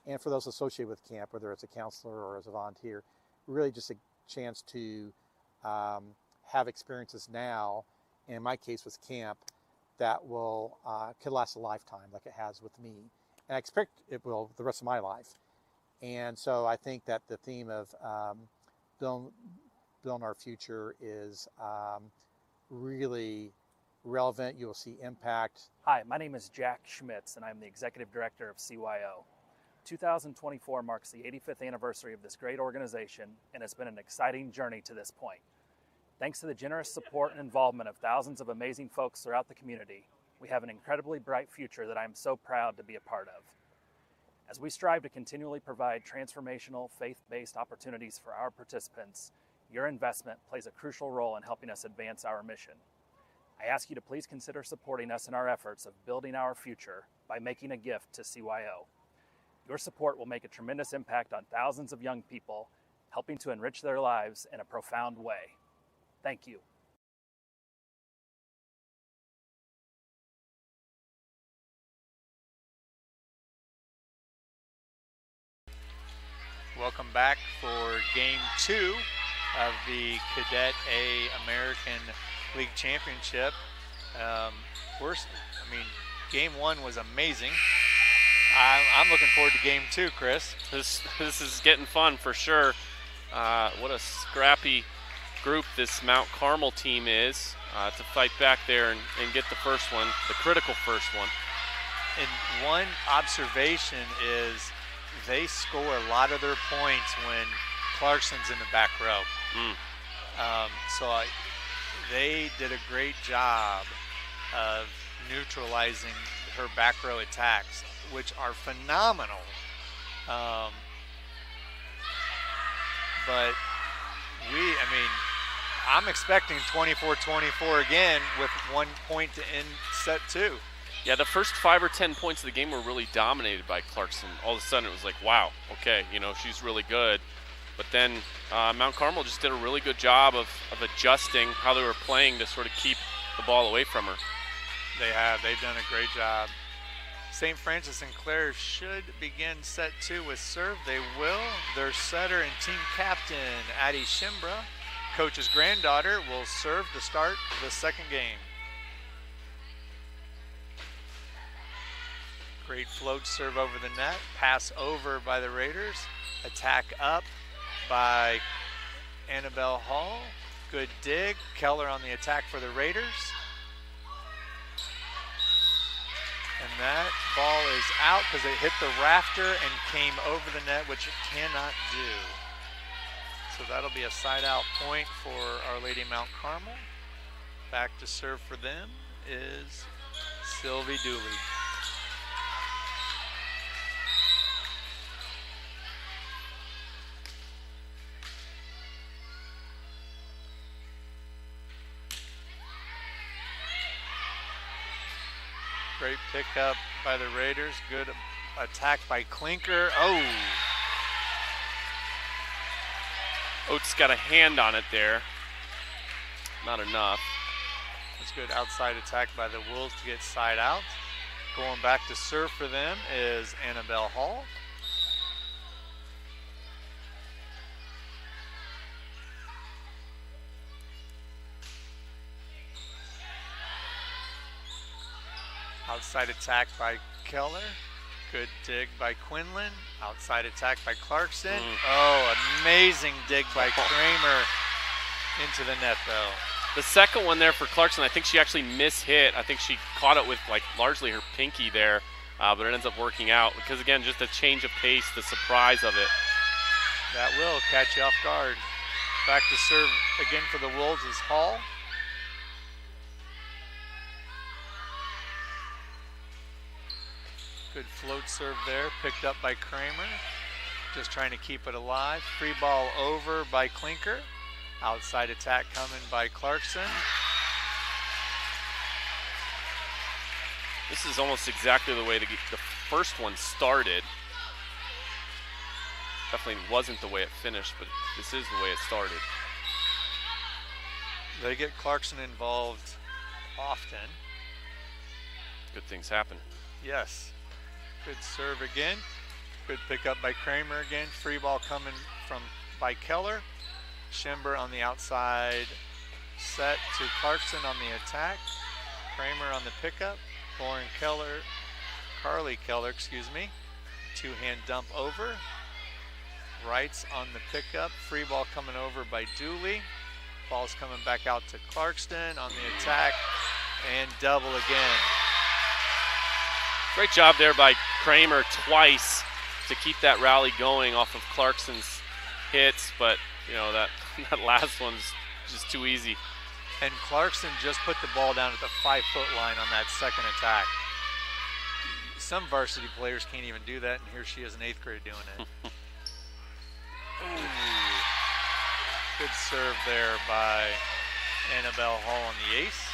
And for those associated with camp, whether it's a counselor or as a volunteer, really just a chance to have experiences now, and in my case with camp, that will could last a lifetime like it has with me. And I expect it will the rest of my life. And so I think that the theme of building our future is really relevant. You will see impact. Hi, my name is Jack Schmitz, and I'm the Executive Director of CYO. 2024 marks the 85th anniversary of this great organization, and it's been an exciting journey to this point. Thanks to the generous support and involvement of thousands of amazing folks throughout the community, we have an incredibly bright future that I'm so proud to be a part of. As we strive to continually provide transformational, faith-based opportunities for our participants, your investment plays a crucial role in helping us advance our mission. I ask you to please consider supporting us in our efforts of building our future by making a gift to CYO. Your support will make a tremendous impact on thousands of young people, helping to enrich their lives in a profound way. Thank you. Welcome back for Game 2 of the Cadet A American League Championship. Game 1 was amazing. I'm looking forward to Game 2, Chris. This is getting fun for sure. What a scrappy group this Mount Carmel team is to fight back there and get the first one, the critical first one. And one observation is they score a lot of their points when Clarkson's in the back row. They did a great job of neutralizing her back row attacks, which are phenomenal. But I'm expecting 24-24 again with 1 point to end set 2. Yeah, the first 5 or 10 points of the game were really dominated by Clarkson. All of a sudden it was like, wow, okay, she's really good. But then Mount Carmel just did a really good job of adjusting how they were playing to sort of keep the ball away from her. They have. They've done a great job. St. Francis and Clare should begin set 2 with serve. They will. Their setter and team captain, Addie Shimbra, coach's granddaughter, will serve to start the second game. Great float serve over the net. Pass over by the Raiders. Attack up by Annabelle Hall. Good dig. Keller on the attack for the Raiders. And that ball is out because it hit the rafter and came over the net, which it cannot do. So that'll be a side out point for Our Lady Mount Carmel. Back to serve for them is Sylvie Dooley. Great pickup by the Raiders. Good attack by Klinker. Oh! Oates got a hand on it there. Not enough. That's good outside attack by the Wolves to get side out. Going back to serve for them is Annabelle Hall. Outside attack by Keller. Good dig by Quinlan. Outside attack by Clarkson. Oh, amazing dig by Kramer into the net, though. The second one there for Clarkson, I think she actually mishit. I think she caught it with largely her pinky there, but it ends up working out because, again, just a change of pace, the surprise of it. That will catch you off guard. Back to serve again for the Wolves is Hall. Good float serve there, picked up by Kramer. Just trying to keep it alive. Free ball over by Klinker. Outside attack coming by Clarkson. This is almost exactly the way the first one started. Definitely wasn't the way it finished, but this is the way it started. They get Clarkson involved often. Good things happen. Yes. Good serve again. Good pickup by Kramer again. Free ball coming by Keller. Schimber on the outside set to Clarkson on the attack. Kramer on the pickup. Carly Keller, two-hand dump over. Wrights on the pickup. Free ball coming over by Dooley. Ball's coming back out to Clarkston on the attack. And double again. Great job there by Kramer twice to keep that rally going off of Clarkson's hits, but that last one's just too easy. And Clarkson just put the ball down at the 5-foot line on that second attack. Some varsity players can't even do that, and here she is in 8th grade doing it. Good serve there by Annabelle Hall on the ace.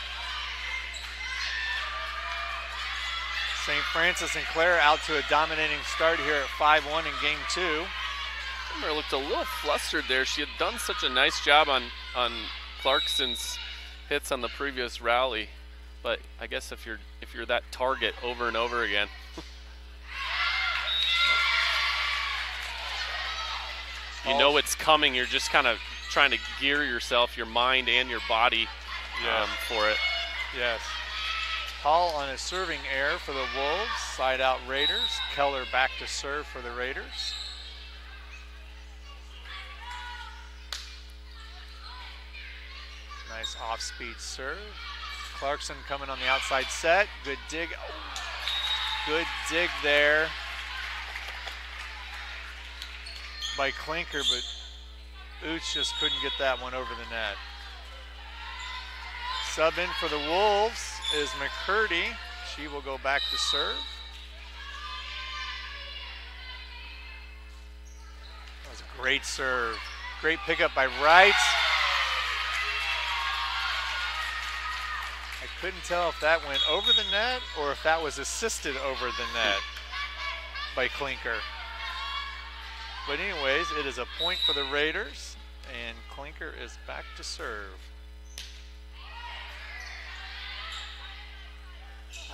St. Francis and Clare out to a dominating start here at 5-1 in game 2. Kramer looked a little flustered there. She had done such a nice job on Clarkson's hits on the previous rally, but I guess if you're that target over and over again. You know it's coming. You're just kind of trying to gear yourself, your mind and your body for it. Yes. Hall on a serving error for the Wolves. Side out Raiders. Keller back to serve for the Raiders. Nice off-speed serve. Clarkson coming on the outside set. Good dig. Good dig there by Klinker, but Ooch just couldn't get that one over the net. Sub in for the Wolves is McCurdy. She will go back to serve. That was a great serve. Great pickup by Wright. I couldn't tell if that went over the net or if that was assisted over the net by Klinker. But anyways, it is a point for the Raiders, and Klinker is back to serve.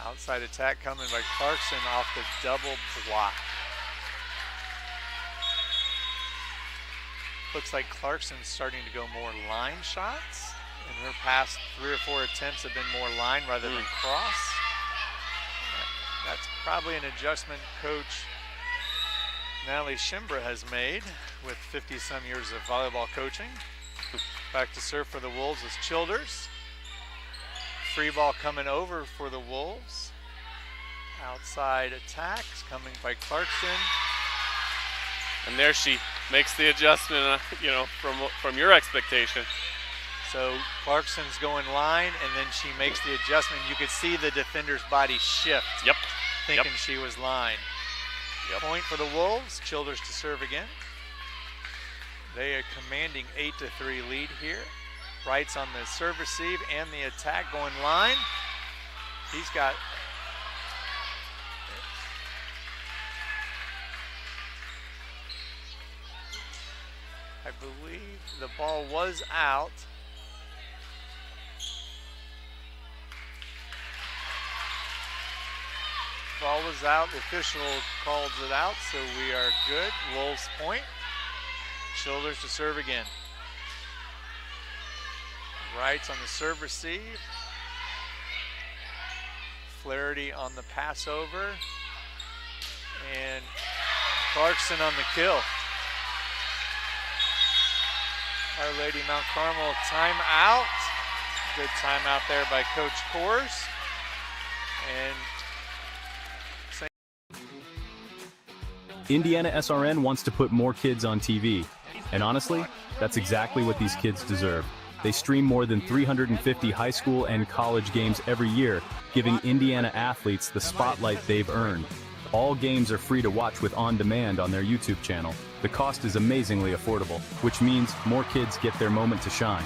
Outside attack coming by Clarkson off the double block. Looks like Clarkson's starting to go more line shots. In her past 3 or 4 attempts have been more line rather than cross. That's probably an adjustment Coach Natalie Shimbra has made with 50-some years of volleyball coaching. Back to serve for the Wolves is Childers. Free ball coming over for the Wolves. Outside attacks coming by Clarkson. And there she makes the adjustment, you know, from your expectation. So Clarkson's going line, and then she makes the adjustment. You could see the defender's body shift. Yep. Thinking she was line. Yep. Point for the Wolves. Childers to serve again. They are commanding 8-3 lead here. Wright's on the serve receive and the attack going line. He's got I believe the ball was out. Ball was out. The official calls it out, so we are good. Wolves point. Childers to serve again. Wright's on the serve receive. Flaherty on the pass over. And Clarkson on the kill. Our Lady Mount Carmel timeout. Good timeout there by Coach Kors. And IndianaSRN wants to put more kids on TV. And honestly, that's exactly what these kids deserve. They stream more than 350 high school and college games every year, giving Indiana athletes the spotlight they've earned. All games are free to watch with on-demand on their YouTube channel. The cost is amazingly affordable, which means more kids get their moment to shine.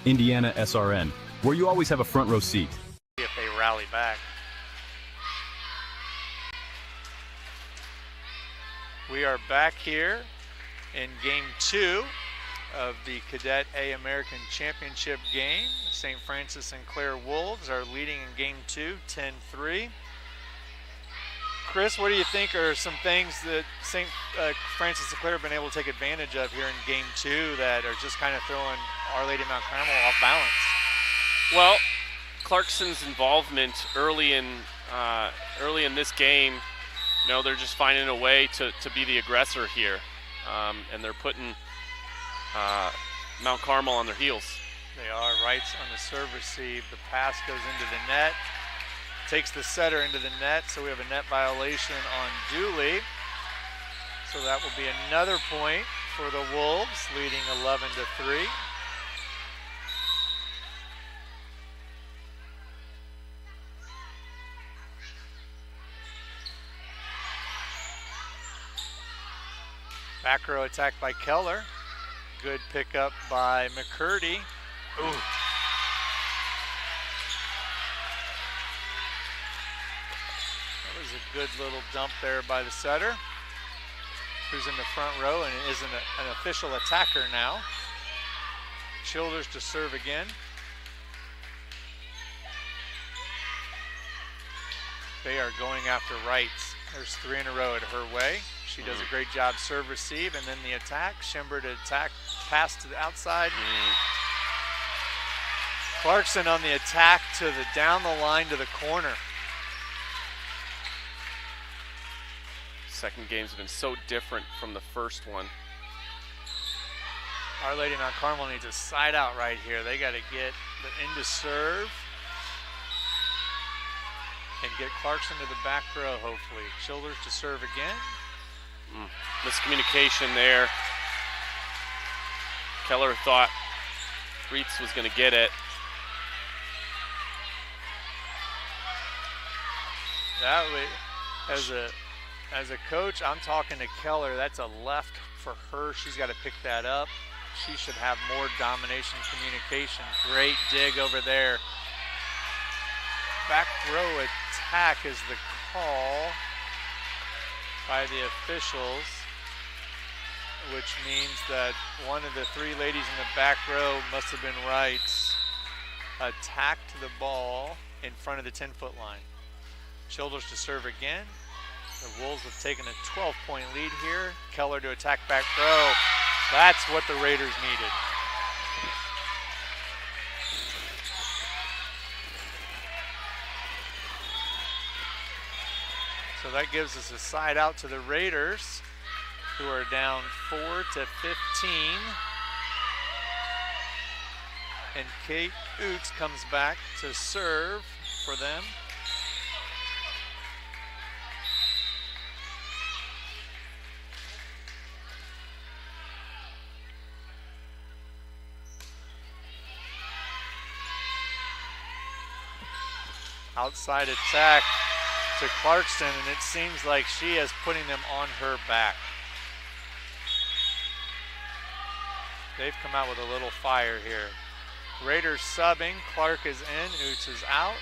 IndianaSRN, where you always have a front row seat. If they rally back. We are back here in Game 2 of the Cadet A American Championship game. St. Francis and Clare Wolves are leading in Game 2, 10-3. Chris, what do you think are some things that St. Francis and Clare have been able to take advantage of here in Game 2 that are just kind of throwing Our Lady Mount Carmel off balance? Well, Clarkson's involvement early in this game, you know, they're just finding a way to be the aggressor here, and they're putting Mount Carmel on their heels. They are. Wright's on the serve receive. The pass goes into the net. Takes the setter into the net, so we have a net violation on Dooley. So that will be another point for the Wolves, leading 11-3. Back row attack by Keller. Good pickup by McCurdy. Ooh. That was a good little dump there by the setter, who's in the front row and is an official attacker now. Childers to serve again. They are going after Wrights. There's 3 in a row at her way. She does a great job serve receive, and then the attack. Schember to attack, pass to the outside. Clarkson on the attack to the down the line to the corner. Second games have been so different from the first one. Our Lady Mount Carmel needs a side out right here. They got to get the into serve. and get Clarkson to the back row, hopefully. Childers to serve again. Miscommunication there. Keller thought Reitz was going to get it. That way, as a coach, I'm talking to Keller. That's a left for her. She's got to pick that up. She should have more domination communication. Great dig over there. Back row attack is the call by the officials, which means that one of the three ladies in the back row must have been Wright's. Attacked the ball in front of the 10-foot line. Childers to serve again. The Wolves have taken a 12-point lead here. Keller to attack back row. That's what the Raiders needed. So that gives us a side out to the Raiders, who are down 4-15. And Kate Oots comes back to serve for them. Outside attack to Clarkson, and it seems like she is putting them on her back. They've come out with a little fire here. Raiders subbing, Clark is in, Oots is out.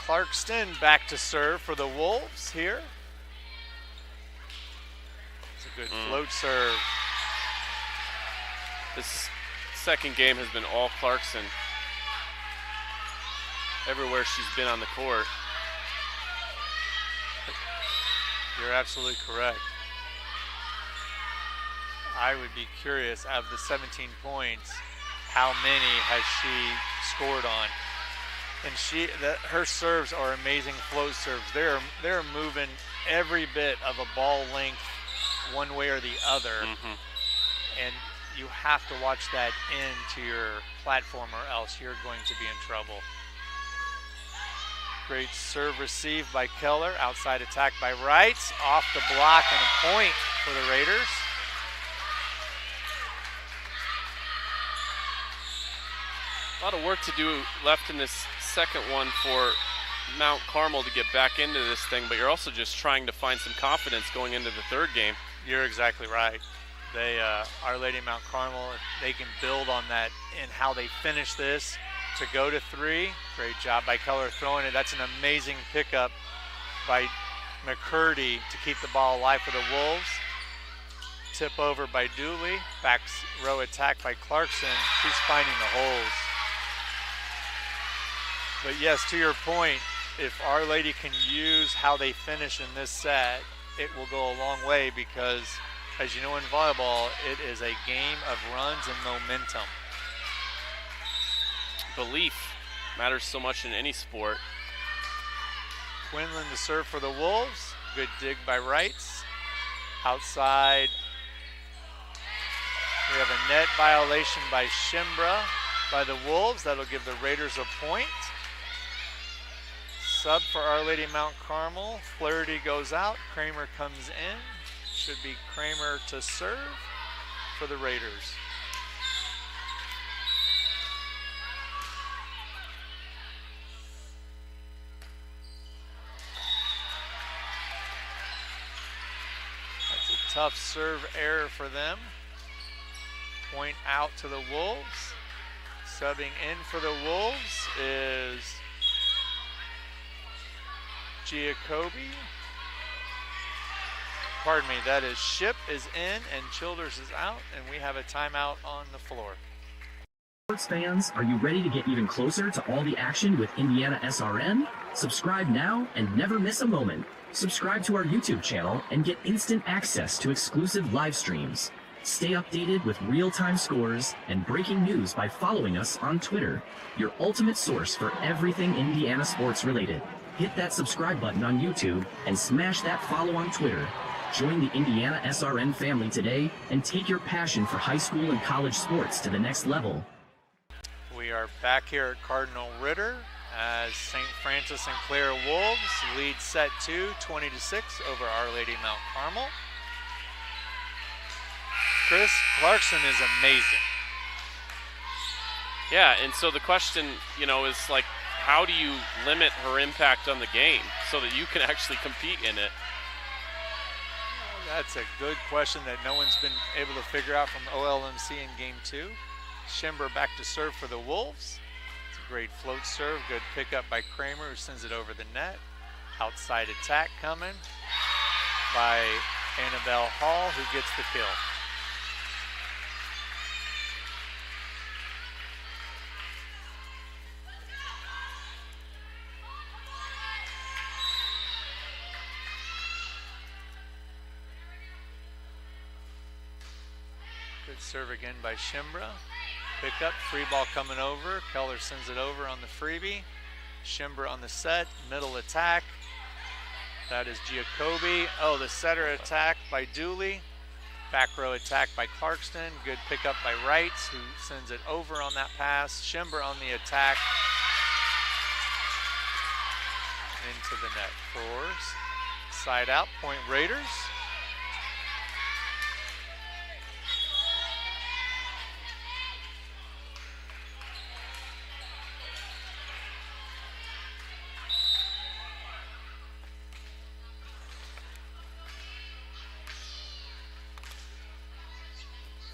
Clarkston back to serve for the Wolves here. It's a good float serve. This second game has been all Clarkson. Everywhere she's been on the court. You're absolutely correct. I would be curious, out of the 17 points, how many has she scored on? And her serves are amazing float serves. They're moving every bit of a ball length one way or the other. And you have to watch that into your platform or else you're going to be in trouble. Great serve received by Keller. Outside attack by Wright. Off the block and a point for the Raiders. A lot of work to do left in this second one for Mount Carmel to get back into this thing, but you're also just trying to find some confidence going into the third game. You're exactly right. They, Our Lady Mount Carmel, they can build on that in how they finish this. To go to three, great job by Keller throwing it. That's an amazing pickup by McCurdy to keep the ball alive for the Wolves. Tip over by Dooley, back row attack by Clarkson. She's finding the holes. But yes, to your point, if Our Lady can use how they finish in this set, it will go a long way because, as you know in volleyball, it is a game of runs and momentum. Belief matters so much in any sport. Quinlan to serve for the Wolves. Good dig by Wrights. Outside, we have a net violation by Shimbra by the Wolves. That'll give the Raiders a point. Sub for Our Lady Mount Carmel. Flaherty goes out. Kramer comes in. Should be Kramer to serve for the Raiders. Tough serve error for them. Point out to the Wolves. Subbing in for the Wolves is Giacobi. Pardon me, that is Ship is in and Childers is out, and we have a timeout on the floor. Sports fans, are you ready to get even closer to all the action with IndianaSRN? Subscribe now and never miss a moment. Subscribe to our YouTube channel and get instant access to exclusive live streams. Stay updated with real-time scores and breaking news by following us on Twitter, your ultimate source for everything Indiana sports related. Hit that subscribe button on YouTube and smash that follow on Twitter. Join the IndianaSRN family today and take your passion for high school and college sports to the next level. We are back here at Cardinal Ritter. as St. Francis and Clare Wolves lead set 2, 20-6 over Our Lady Mount Carmel. Chris, Clarkson is amazing. Yeah, and so the question, you know, is like, how do you limit her impact on the game so that you can actually compete in it? That's a good question that no one's been able to figure out from OLMC in game 2. Schimber back to serve for the Wolves. It's a great float serve. Good pickup by Kramer, who sends it over the net. Outside attack coming by Annabelle Hall, who gets the kill. Good serve again by Schimber. Pick up, free ball coming over. Keller sends it over on the freebie. Schimber on the set, middle attack. That is Giacobbe. Oh, the setter attack by Dooley. Back row attack by Clarkston. Good pickup by Wrights, who sends it over on that pass. Schimber on the attack. Into the net. Fours. Side out, point Raiders.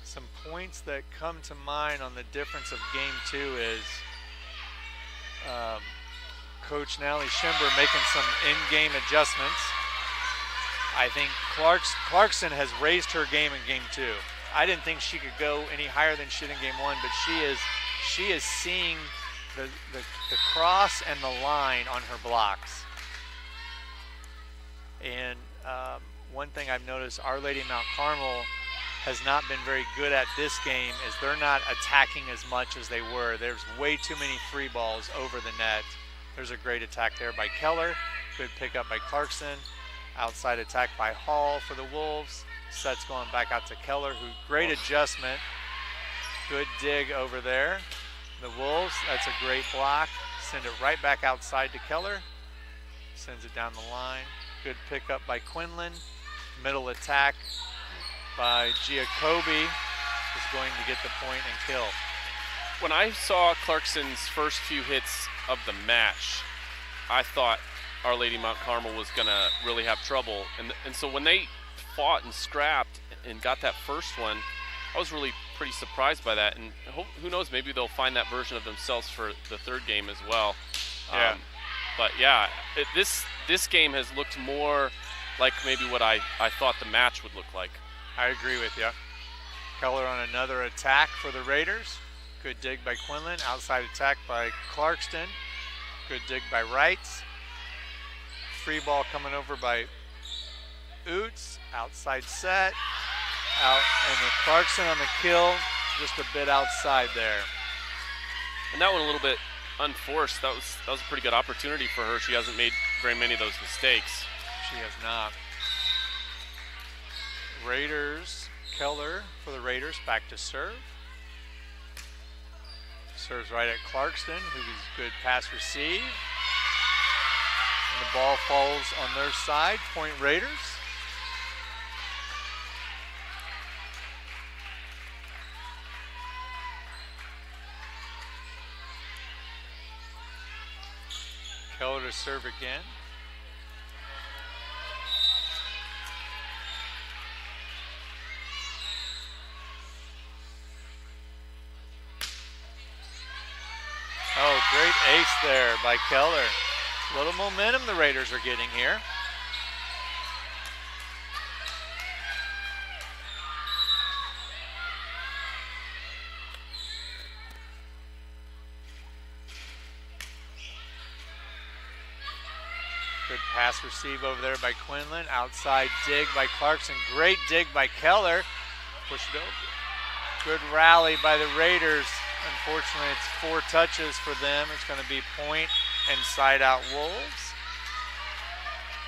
Some points that come to mind on the difference of game 2 is Coach Nally Schimber making some in-game adjustments. I think Clarkson has raised her game in game 2. I didn't think she could go any higher than she did in game 1, but she is seeing the cross and the line on her blocks. And one thing I've noticed, Our Lady Mount Carmel has not been very good at this game is they're not attacking as much as they were. There's way too many free balls over the net. There's a great attack there by Keller. Good pickup by Clarkson. Outside attack by Hall for the Wolves. Set's going back out to Keller, who great adjustment. Good dig over there. The Wolves, that's a great block. Send it right back outside to Keller. Sends it down the line. Good pickup by Quinlan. Middle attack by Giacobbe is going to get the point and kill. When I saw Clarkson's first few hits of the match, I thought Our Lady Mount Carmel was going to really have trouble. And so when they fought and scrapped and got that first one, I was really pretty surprised by that. And who knows, maybe they'll find that version of themselves for the third game as well. Yeah. But yeah, this game has looked more like maybe what I thought the match would look like. I agree with you. Keller on another attack for the Raiders. Good dig by Quinlan. Outside attack by Clarkston. Good dig by Wrights. Free ball coming over by Oots. Outside set. Out, and with Clarkson on the kill, just a bit outside there. And that one a little bit unforced. That was a pretty good opportunity for her. She hasn't made very many of those mistakes. She has not. Raiders, Keller for the Raiders, back to serve. Serves right at Clarkston, who's good pass receive. And the ball falls on their side, point Raiders. Keller to serve again. Oh, great ace there by Keller. A little momentum the Raiders are getting here. Good pass receive over there by Quinlan. Outside dig by Clarkson. Great dig by Keller. Push it over. Good rally by the Raiders. Unfortunately, it's 4 touches for them. It's going to be point and side out Wolves.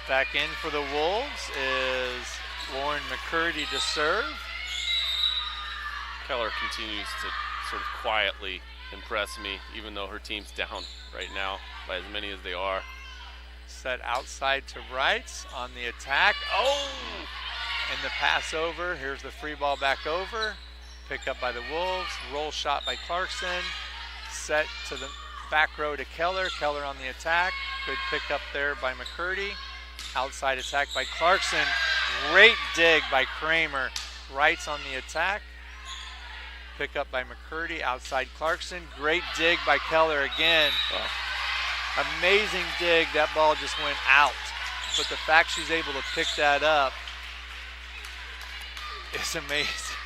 Back in for the Wolves is Lauren McCurdy to serve. Keller continues to sort of quietly impress me, even though her team's down right now by as many as they are. Set outside to rights on the attack. Oh! And the pass over. Here's the free ball back over. Pick up by the Wolves. Roll shot by Clarkson. Set to the back row to Keller. Keller on the attack. Good pick up there by McCurdy. Outside attack by Clarkson. Great dig by Kramer. Rights on the attack. Pick up by McCurdy. Outside Clarkson. Great dig by Keller again. Oh. Amazing dig. That ball just went out. But the fact she's able to pick that up is amazing.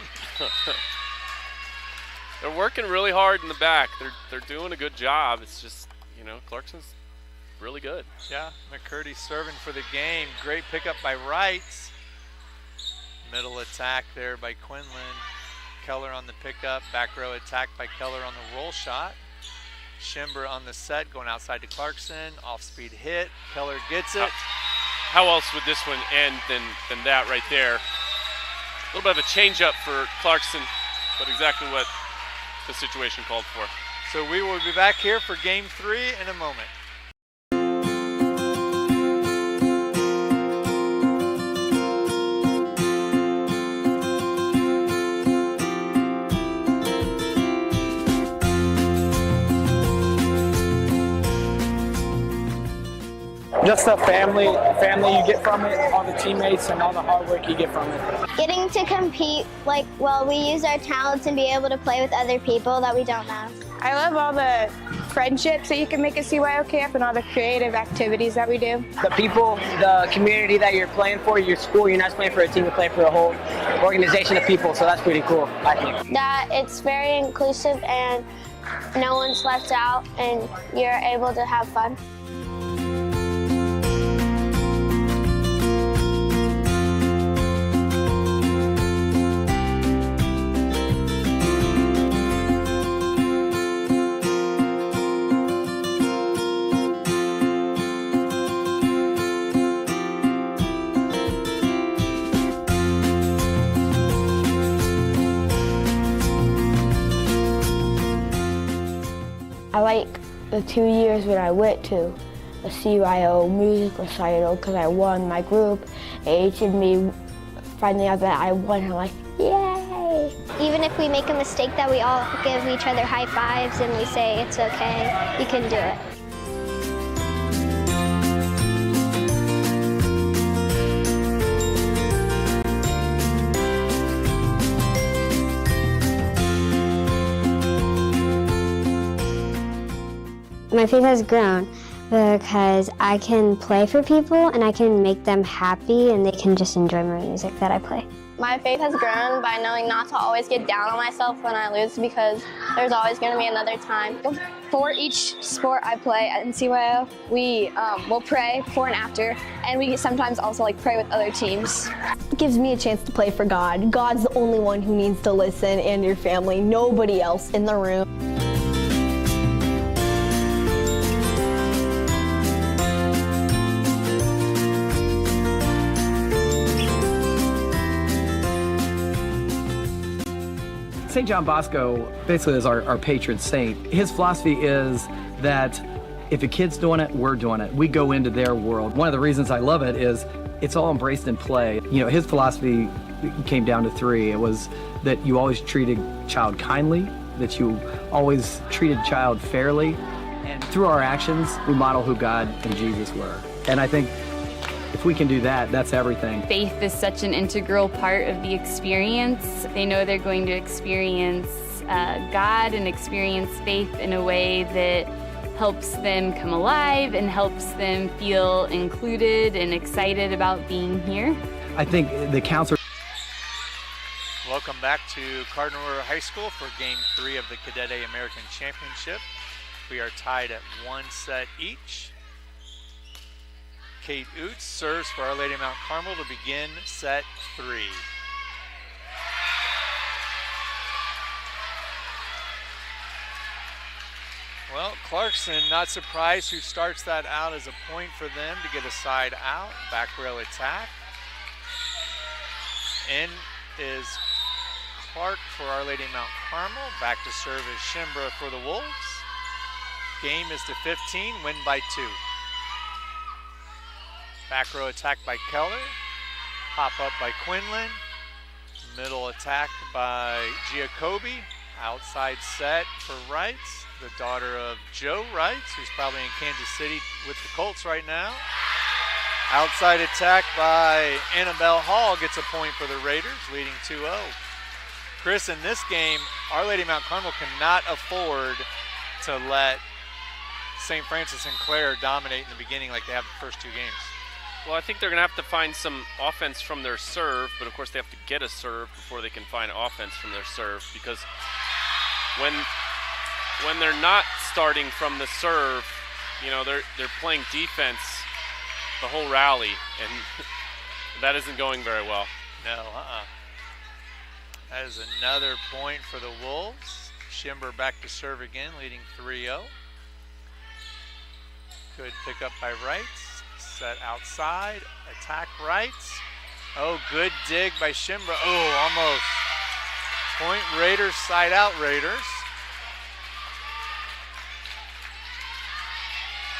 They're working really hard in the back. They're doing a good job. It's just, you know, Clarkson's really good. Yeah, McCurdy serving for the game. Great pickup by Wrights. Middle attack there by Quinlan. Keller on the pickup. Back row attack by Keller on the roll shot. Schimber on the set, going outside to Clarkson. Off-speed hit. Keller gets it. How else would this one end than that right there? A little bit of a change-up for Clarkson, but exactly what the situation called for. So we will be back here for Game 3 in a moment. Just the family you get from it, all the teammates and all the hard work you get from it. Getting to compete, we use our talents and be able to play with other people that we don't know. I love all the friendships that you can make at CYO camp and all the creative activities that we do. The people, the community that you're playing for, your school, you're not just playing for a team, you're playing for a whole organization of people, so that's pretty cool, I think. That it's very inclusive and no one's left out and you're able to have fun. I like the 2 years when I went to a CYO music recital because I won my group. It aided me finding out that I won. I'm like, yay! Even if we make a mistake, that we all give each other high fives and we say, it's okay, you can do it. My faith has grown because I can play for people and I can make them happy and they can just enjoy my music that I play. My faith has grown by knowing not to always get down on myself when I lose because there's always going to be another time. For each sport I play in CYO, we will pray before and after, and we sometimes also pray with other teams. It gives me a chance to play for God. God's the only one who needs to listen, and your family, nobody else in the room. St. John Bosco basically is our patron saint. His philosophy is that if a kid's doing it, we're doing it. We go into their world. One of the reasons I love it is it's all embraced in play. You know, his philosophy came down to 3. It was that you always treated child kindly, that you always treated child fairly, and through our actions, we model who God and Jesus were. And I think if we can do that, that's everything. Faith is such an integral part of the experience. They know they're going to experience God and experience faith in a way that helps them come alive and helps them feel included and excited about being here. I think the counselor. Welcome back to Cardinal River High School for Game 3 of the Cadet A American Championship. We are tied at 1 set each. Kate Oots serves for Our Lady of Mount Carmel to begin set 3. Well, Clarkson, not surprised who starts that out as a point for them to get a side out. Back row attack. In is Clark for Our Lady Mount Carmel. Back to serve is Shimbra for the Wolves. Game is to 15, win by 2. Back row attack by Keller. Pop up by Quinlan. Middle attack by Giacobbe. Outside set for Wrights, the daughter of Joe Wrights, who's probably in Kansas City with the Colts right now. Outside attack by Annabelle Hall gets a point for the Raiders, leading 2-0. Chris, in this game, Our Lady Mount Carmel cannot afford to let St. Francis and Clare dominate in the beginning like they have the first 2 games. Well, I think they're going to have to find some offense from their serve, but of course they have to get a serve before they can find offense from their serve, because when they're not starting from the serve, you know, they're playing defense the whole rally, and that isn't going very well. No, That is another point for the Wolves. Shimber back to serve again, leading 3-0. Good pickup by Wrights. Set outside, attack Wrights. Oh, good dig by Shimbra. Oh, almost. Point Raiders, side out Raiders.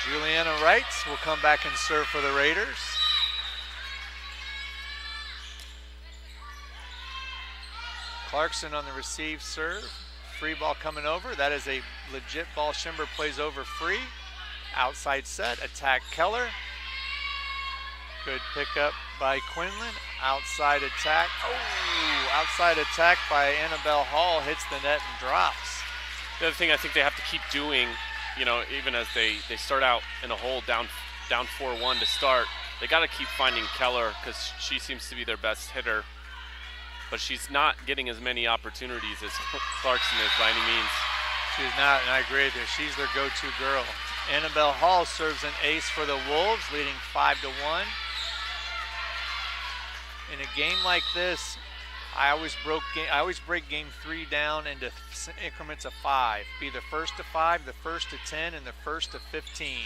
Juliana Wrights will come back and serve for the Raiders. Clarkson on the receive serve. Free ball coming over. That is a legit ball. Shimber plays over free. Outside set, attack Keller. Good pickup by Quinlan. Outside attack. Oh, outside attack by Annabelle Hall. Hits the net and drops. The other thing I think they have to keep doing, you know, even as they start out in a hole down 4-1 to start, they got to keep finding Keller, because she seems to be their best hitter. But she's not getting as many opportunities as Clarkson is by any means. She's not, and I agree with you. She's their go-to girl. Annabelle Hall serves an ace for the Wolves, leading 5-1. In a game like this, I always break game 3 down into increments of 5. Be the first to 5, the first to 10, and the first to 15.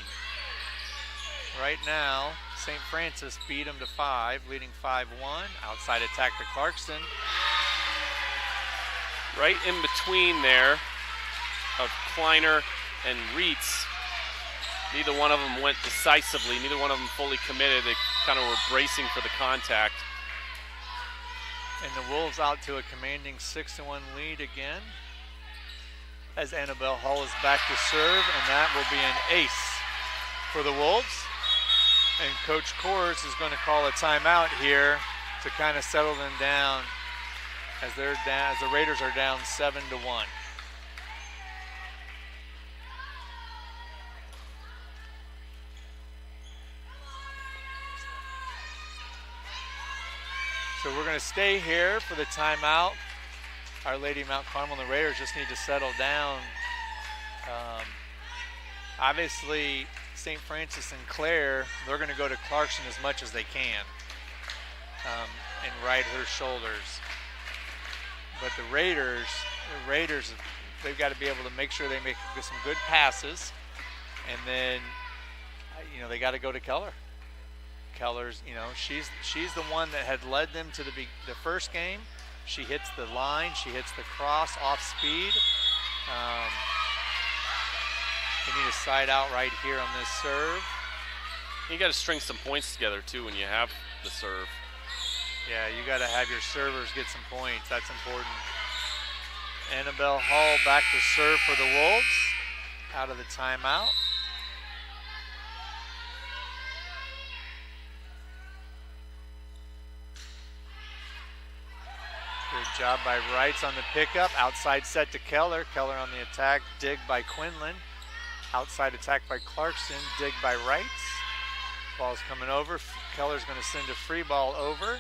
Right now, St. Francis beat them to 5, leading 5-1. Outside attack to Clarkson. Right in between there of Kleiner and Reitz. Neither one of them went decisively. Neither one of them fully committed. They kind of were bracing for the contact. And the Wolves out to a commanding 6-1 lead again, as Annabelle Hall is back to serve, and that will be an ace for the Wolves. And Coach Kors is going to call a timeout here to kind of settle them down as the Raiders are down 7-1. So we're going to stay here for the timeout. Our Lady Mount Carmel and the Raiders just need to settle down. Obviously, St. Francis and Clare, they're going to go to Clarkson as much as they can and ride her shoulders. But the Raiders, they've got to be able to make sure they make some good passes, and then, you know, they got to go to Keller. Keller's, you know, she's the one that had led them to the first game. She hits the line, she hits the cross off speed. They need a side out right here on this serve. You got to string some points together too when you have the serve. Yeah, you got to have your servers get some points. That's important. Annabelle Hall back to serve for the Wolves out of the timeout. Good job by Wrights on the pickup. Outside set to Keller. Keller on the attack. Dig by Quinlan. Outside attack by Clarkson. Dig by Wrights. Ball's coming over. Keller's going to send a free ball over.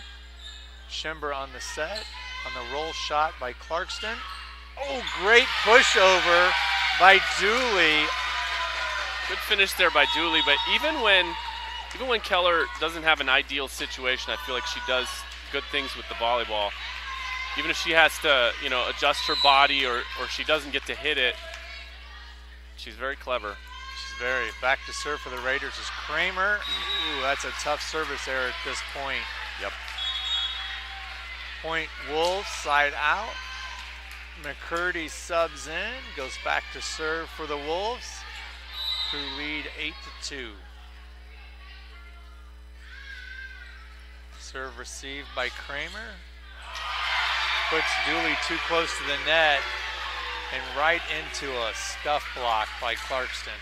Shimber on the set. On the roll shot by Clarkston. Oh, great pushover by Dooley. Good finish there by Dooley, but even when Keller doesn't have an ideal situation, I feel like she does good things with the volleyball. Even if she has to, you know, adjust her body or she doesn't get to hit it, she's very clever. She's very. Back to serve for the Raiders is Kramer. Ooh, that's a tough service error at this point. Yep. Point Wolves, side out. McCurdy subs in, goes back to serve for the Wolves, who lead 8-2. Serve received by Kramer. Puts Dooley too close to the net and right into a scuff block by Clarkston.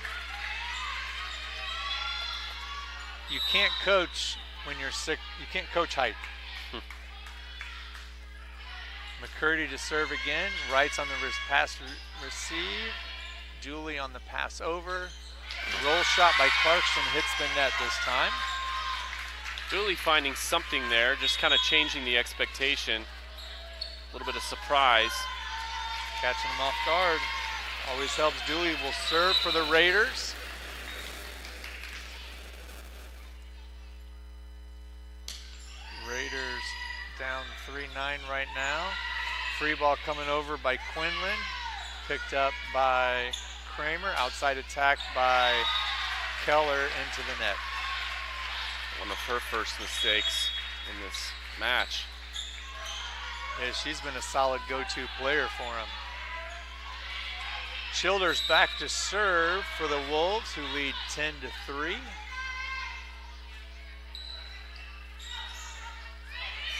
You can't coach when you're sick. You can't coach height. McCurdy to serve again. Wright's on the pass receive. Dooley on the pass over. Roll shot by Clarkston hits the net this time. Dooley finding something there, just kind of changing the expectation. A little bit of surprise. Catching him off guard. Always helps. Dooley will serve for the Raiders. Raiders down 3-9 right now. Free ball coming over by Quinlan. Picked up by Kramer. Outside attack by Keller into the net. One of her first mistakes in this match. Yeah, she's been a solid go-to player for him. Childers back to serve for the Wolves, who lead 10-3.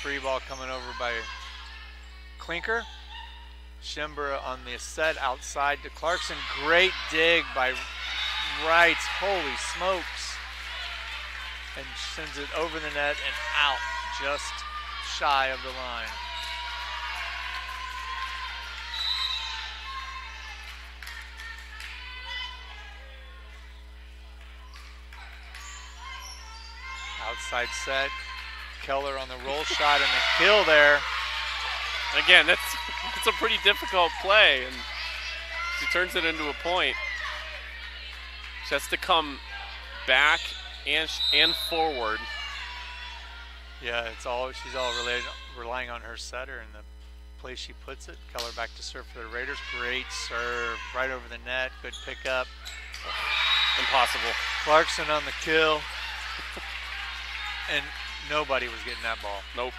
Free ball coming over by Klinker. Shimbra on the set outside to Clarkson. Great dig by Wright. Holy smokes. And sends it over the net and out, just shy of the line. Outside set. Keller on the roll shot and the kill there. Again, that's a pretty difficult play, and she turns it into a point. She has to come back and forward. Yeah, she's all relying on her setter and the place she puts it. Keller back to serve for the Raiders. Great serve, right over the net. Good pickup. Impossible. Clarkson on the kill. And nobody was getting that ball. Nope.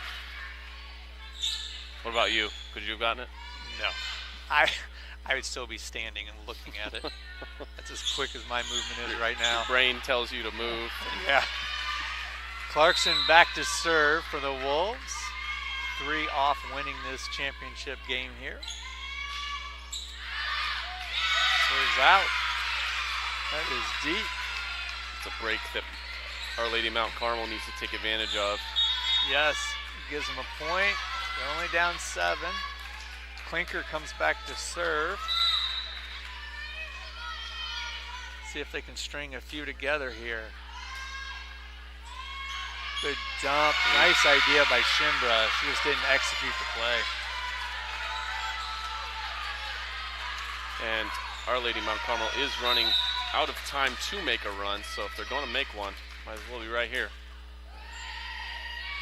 What about you? Could you have gotten it? No. I would still be standing and looking at it. That's as quick as my movement is right now. Your brain tells you to move. Yeah. Clarkson back to serve for the Wolves. 3 off winning this championship game here. Serves out. That is deep. It's a break that Our Lady Mount Carmel needs to take advantage of. Yes, gives them a point. They're only down 7. Klinker comes back to serve. See if they can string a few together here. Good dump. Nice idea by Shimbra. She just didn't execute the play. And Our Lady Mount Carmel is running out of time to make a run, so if they're going to make one, might as well be right here.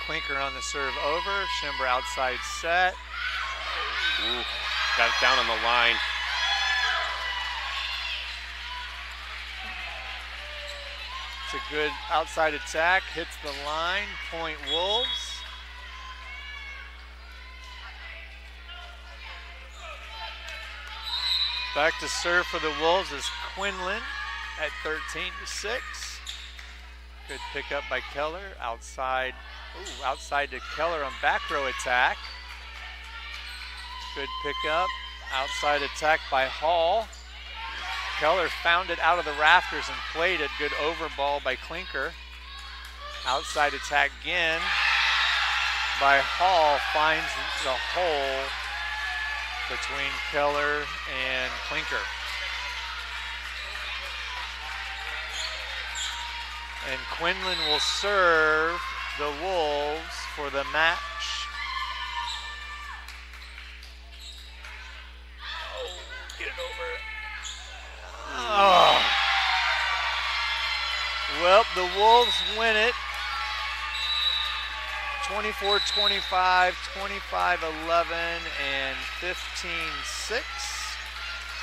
Klinker on the serve over. Shimbra outside set. Ooh, got it down on the line. It's a good outside attack. Hits the line. Point Wolves. Back to serve for the Wolves is Quinlan at 13-6. Good pickup by Keller. Outside to Keller on back row attack. Good pickup. Outside attack by Hall. Keller found it out of the rafters and played it. Good over ball by Klinker. Outside attack again by Hall. Finds the hole between Keller and Klinker. And Quinlan will serve the Wolves for the match. Oh, get it over. Oh. Well, the Wolves win it. 24-25, 25-11, and 15-6.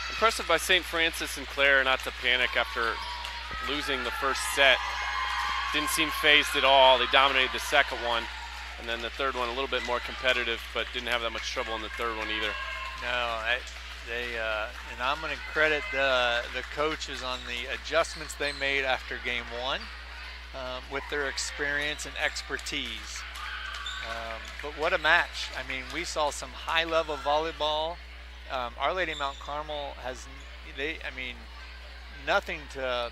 Impressive by St. Francis and Claire not to panic after losing the first set. Didn't seem phased at all. They dominated the second one, and then the third one a little bit more competitive, but didn't have that much trouble in the third one either. No, and I'm going to credit the coaches on the adjustments they made after game one with their experience and expertise. But what a match. I mean, we saw some high-level volleyball. Our Lady of Mount Carmel has, nothing to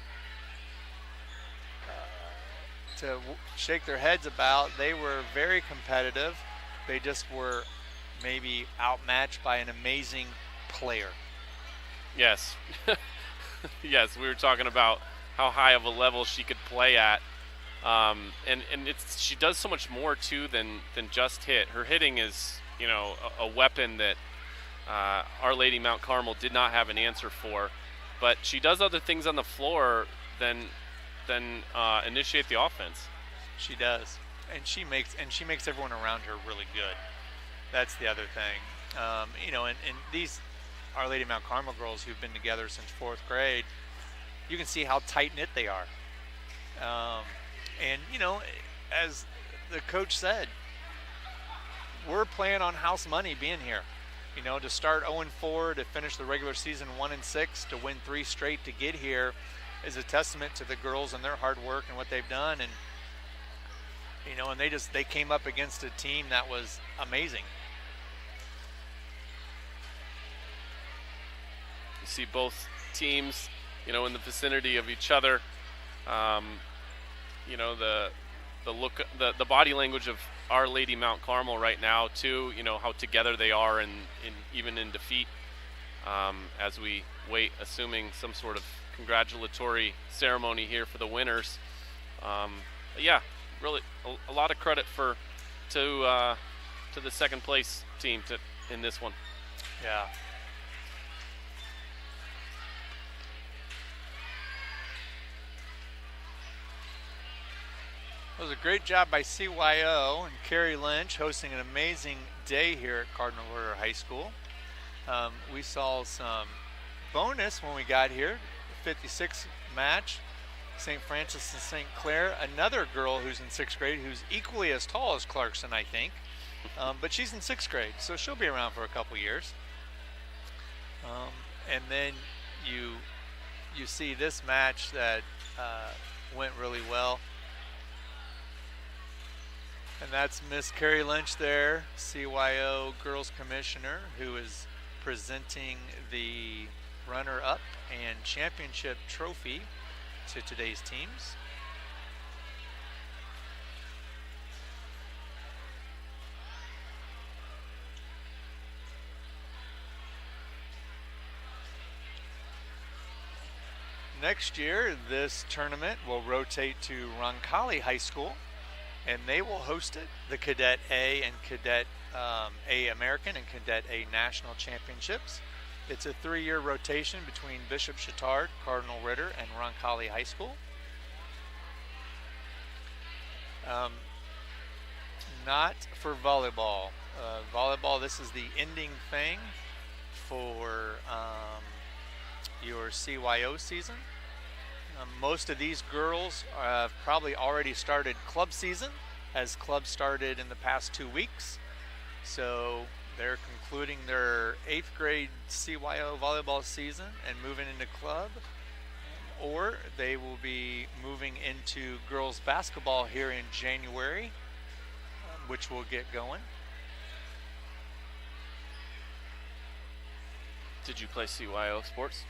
shake their heads about. They were very competitive. They just were maybe outmatched by an amazing player. Yes. Yes, we were talking about how high of a level she could play at. And she does so much more too than just hit. Her hitting is, a weapon that Our Lady Mount Carmel did not have an answer for. But she does other things on the floor than initiate the offense. She does, and she makes everyone around her really good. That's the other thing. And these Our Lady Mount Carmel girls who've been together since 4th grade, you can see how tight-knit they are. As the coach said, we're playing on house money being here. To start 0-4, to finish the regular season 1-6, to win 3 straight to get here is a testament to the girls and their hard work and what they've done. And, and they came up against a team that was amazing. You see both teams, in the vicinity of each other. The body language of Our Lady Mount Carmel right now too, how together they are and even in defeat, as we wait, assuming some sort of congratulatory ceremony here for the winners. Yeah, really a lot of credit to the second place team in this one. Yeah. It was a great job by CYO and Carrie Lynch hosting an amazing day here at Cardinal Ritter High School. We saw some bonus when we got here, 56 match, St. Francis and St. Clair, another girl who's in 6th grade who's equally as tall as Clarkson, I think, but she's in 6th grade, so she'll be around for a couple years. And then you see this match that went really well. And that's Miss Carrie Lynch there, CYO Girls Commissioner, who is presenting the runner-up and championship trophy to today's teams. Next year, this tournament will rotate to Roncalli High School, and they will host it, the Cadet A and Cadet A American and Cadet A National Championships. It's a 3-year rotation between Bishop Chatard, Cardinal Ritter, and Roncalli High School. Not for volleyball. Volleyball, this is the ending thing for your CYO season. Most of these girls have probably already started club season, as clubs started in the past 2 weeks. So they're concluding their 8th grade CYO volleyball season and moving into club, or they will be moving into girls basketball here in January, which will get going. Did you play CYO sports?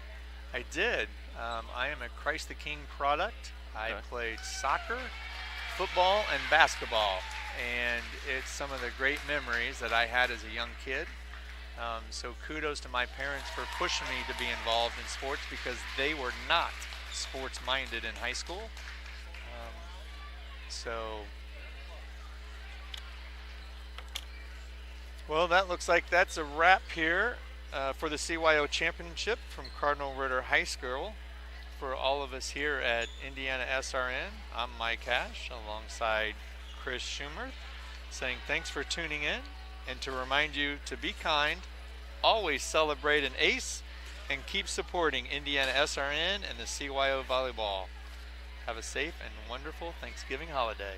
I did. I am a Christ the King product. I played soccer, football, and basketball, and it's some of the great memories that I had as a young kid. So kudos to my parents for pushing me to be involved in sports, because they were not sports-minded in high school. Well, that looks like that's a wrap here for the CYO Championship from Cardinal Ritter High School. For all of us here at IndianaSRN, I'm Mike Hash alongside Chris Schumer, saying thanks for tuning in, and to remind you to be kind, always celebrate an ace, and keep supporting IndianaSRN and the CYO Volleyball. Have a safe and wonderful Thanksgiving holiday.